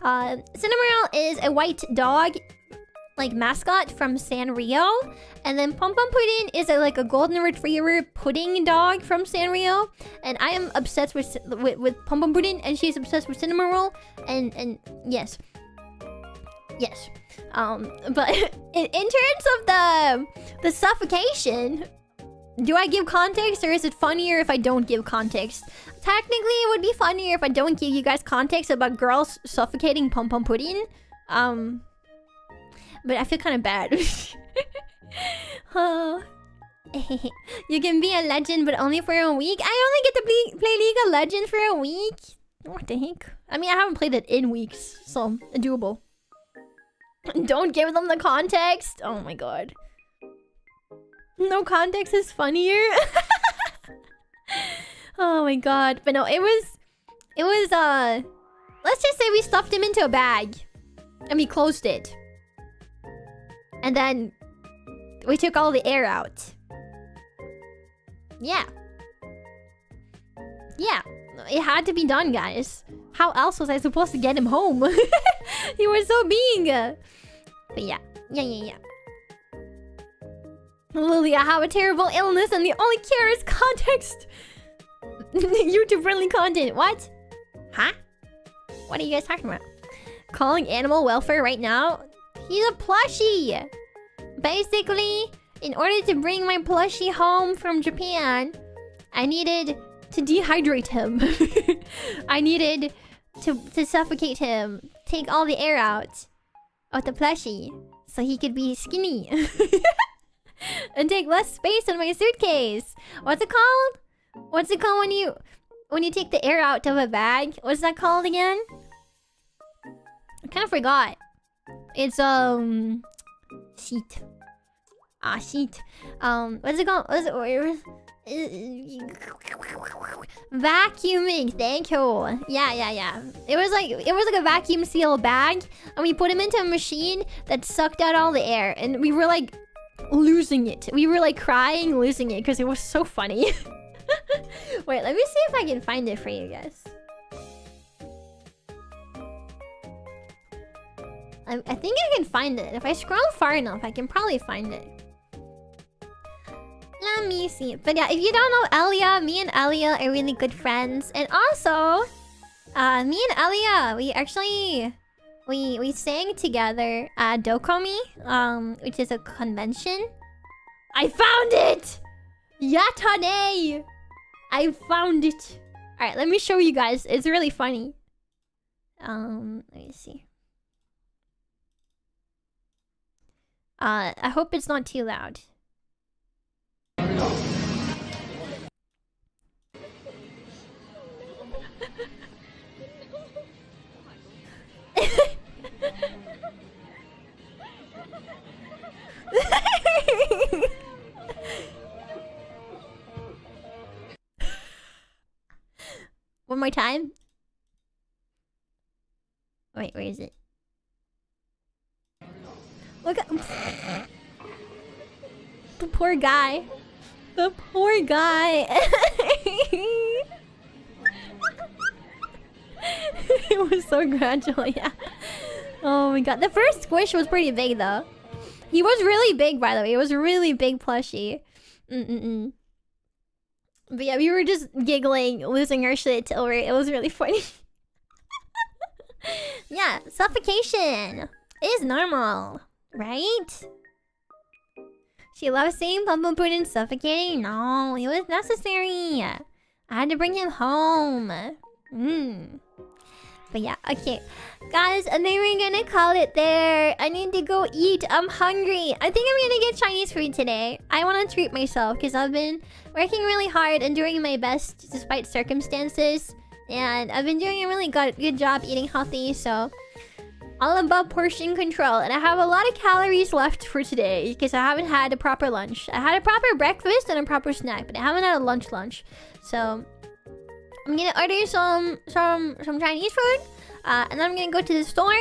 Cinnamon roll is a white dog, like mascot from Sanrio, and then pum pum pudding is like a golden retriever pudding dog from Sanrio. And I am obsessed with pum pum pudding, and she's obsessed with cinnamon roll. And yes. But in terms of the suffocation, do I give context, or is it funnier if I don't give context? Technically, it would be funnier if I don't give you guys context about girls suffocating pum pum pudding. But I feel kind of bad. You can be a legend, but only for a week. I only get to play League of Legends for a week. What the heck? I mean, I haven't played it in weeks, so doable. Don't give them the context. Oh my god. No context is funnier. Oh my god. But no, it was let's just say we stuffed him into a bag and we closed it. And then we took all the air out. Yeah. It had to be done, guys. How else was I supposed to get him home? He was so big. But yeah. Lillie, I have a terrible illness and the only cure is context. YouTube-friendly content. What? Huh? What are you guys talking about? Calling animal welfare right now? He's a plushie. Basically, in order to bring my plushie home from Japan, I needed to dehydrate him. I needed to suffocate him, take all the air out of the plushie so he could be skinny and take less space in my suitcase. What's it called? What's it called when you take the air out of a bag? What's that called again? I kind of forgot. It's sheet. Sheet. What's it called? Vacuuming. Thank you. Yeah. It was like a vacuum seal bag, and we put him into a machine that sucked out all the air, and we were like losing it. We were like crying, losing it because it was so funny. Wait, let me see if I can find it for you guys. I think I can find it. If I scroll far enough, I can probably find it. Let me see. But yeah, if you don't know Elia, me and Elia are really good friends. And also, me and Elia, we actually we sang together at Dokomi, which is a convention. I found it! Yatane! I found it. Alright, let me show you guys. It's really funny. Let me see. I hope it's not too loud. One more time. Wait, where is it? Look at the poor guy. The poor guy. It was so gradual, yeah. Oh my god. The first squish was pretty big though. He was really big, by the way. It was a really big plushie. But yeah, we were just giggling, losing our shit over it. It was really funny. Yeah, suffocation is normal, right? She loves seeing Pump Puddin suffocating. No, it was necessary. I had to bring him home. But yeah, okay. Guys, and then we're gonna call it there. I need to go eat. I'm hungry. I think I'm gonna get Chinese food today. I want to treat myself because I've been working really hard and doing my best despite circumstances. And I've been doing a really good job eating healthy, so all about portion control. And I have a lot of calories left for today because I haven't had a proper lunch. I had a proper breakfast and a proper snack, but I haven't had a lunch. So I'm gonna order some Chinese food, and then I'm gonna go to the store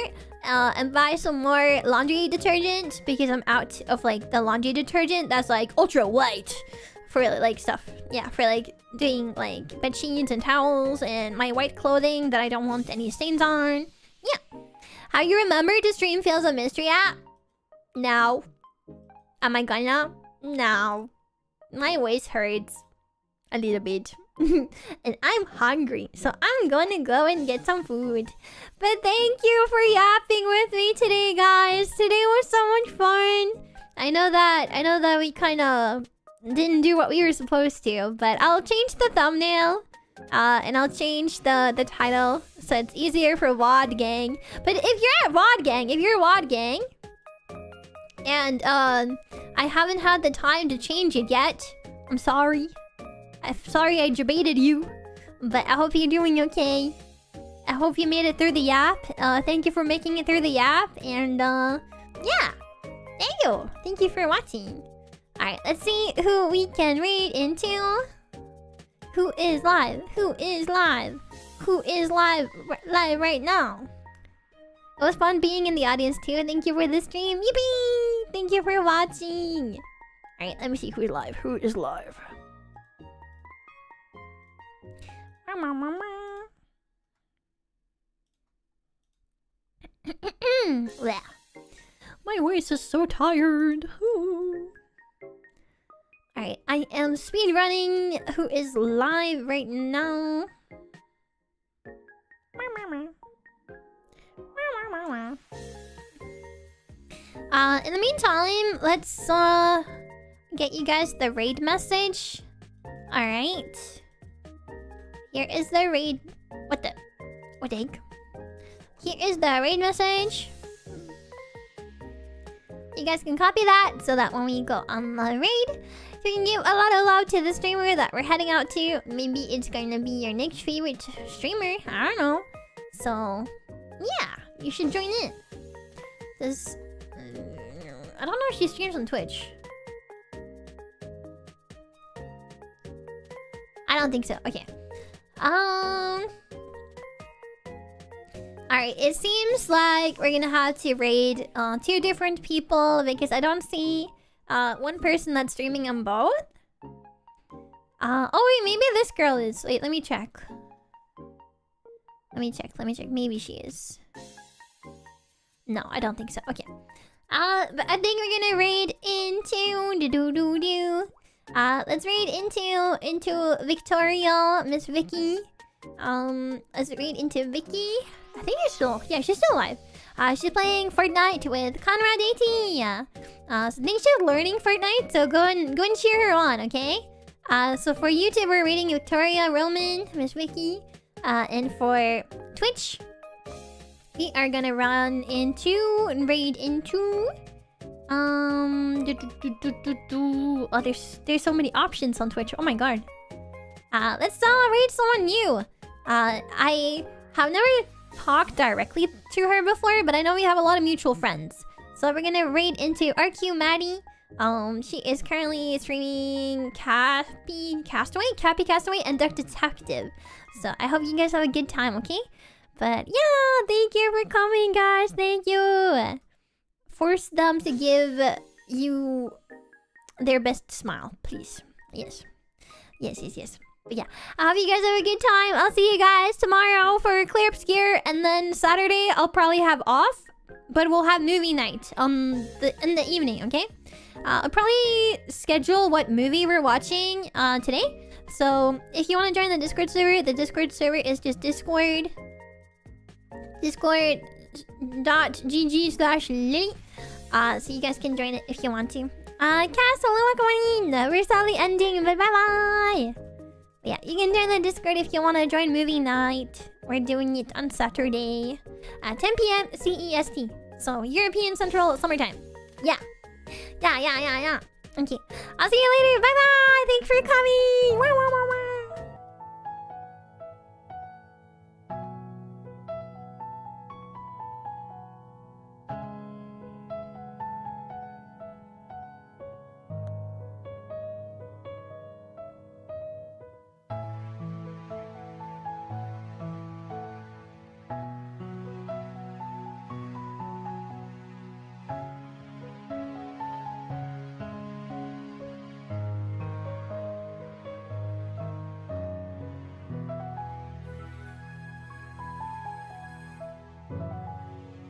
and buy some more laundry detergent because I'm out of like the laundry detergent that's like ultra white for like stuff. Yeah, for like doing like bed sheets and towels and my white clothing that I don't want any stains on. Yeah. How you remember to stream feels a mystery app? No. Am I gonna? No. My waist hurts a little bit. And I'm hungry, so I'm gonna go and get some food. But thank you for yapping with me today, guys. Today was so much fun. I know that we kind of didn't do what we were supposed to, but I'll change the thumbnail, and I'll change the title so it's easier for WOD Gang. But if you're at WOD Gang, and I haven't had the time to change it yet, I'm sorry. I'm sorry I debated you, but I hope you're doing okay. I hope you made it through the YAP. Thank you for making it through the YAP, and yeah, thank you. Thank you for watching. All right, let's see who we can raid into. Who is live? Who is live? Who is live right now? It was fun being in the audience too. Thank you for the stream. Yippee! Thank you for watching. All right, let me see who's live. Who is live? My voice is so tired. Alright, I am speedrunning who is live right now. In the meantime, let's get you guys the raid message. Alright. Here is the raid. What the heck? Here is the raid message. You guys can copy that so that when we go on the raid, you can give a lot of love to the streamer that we're heading out to. Maybe it's going to be your next favorite streamer. I don't know. So, yeah, you should join in. This, I don't know if she streams on Twitch. I don't think so. Okay. Alright, it seems like we're gonna have to raid 2 different people because I don't see one person that's streaming on both. Oh wait, maybe this girl is. Wait, let me check. Let me check. Maybe she is. No, I don't think so. Okay. But I think we're gonna raid into let's raid into Victoria, Miss Vicky. Let's raid into Vicky. I think she's still alive. She's playing Fortnite with Conrad AT. So I think she's learning Fortnite, so go and cheer her on, okay? So for YouTube, we're raiding Victoria, Roman, Miss Vicky, and for Twitch, we are gonna raid into. Oh, there's so many options on Twitch. Oh my god. Let's raid someone new. I have never talked directly to her before, but I know we have a lot of mutual friends. So we're gonna raid into RQ Maddie, She is currently streaming Cappy Castaway, and Duck Detective. So I hope you guys have a good time, okay? But yeah, thank you for coming, guys. Thank you. Force them to give you their best smile, please. Yes. But yeah, I hope you guys have a good time. I'll see you guys tomorrow for Clear Obscure, and then Saturday I'll probably have off, but we'll have movie night in the evening, okay? I'll probably schedule what movie we're watching today. So if you want to join the Discord server is just discord.gg/Lillie. So you guys can join it if you want to. Cass, hello, welcome in. We're sadly ending, but bye-bye. Yeah, you can join the Discord if you want to join movie night. We're doing it on Saturday at 10 p.m. CEST. So European Central Summertime. Yeah. Okay. I'll see you later. Bye-bye. Thanks for coming.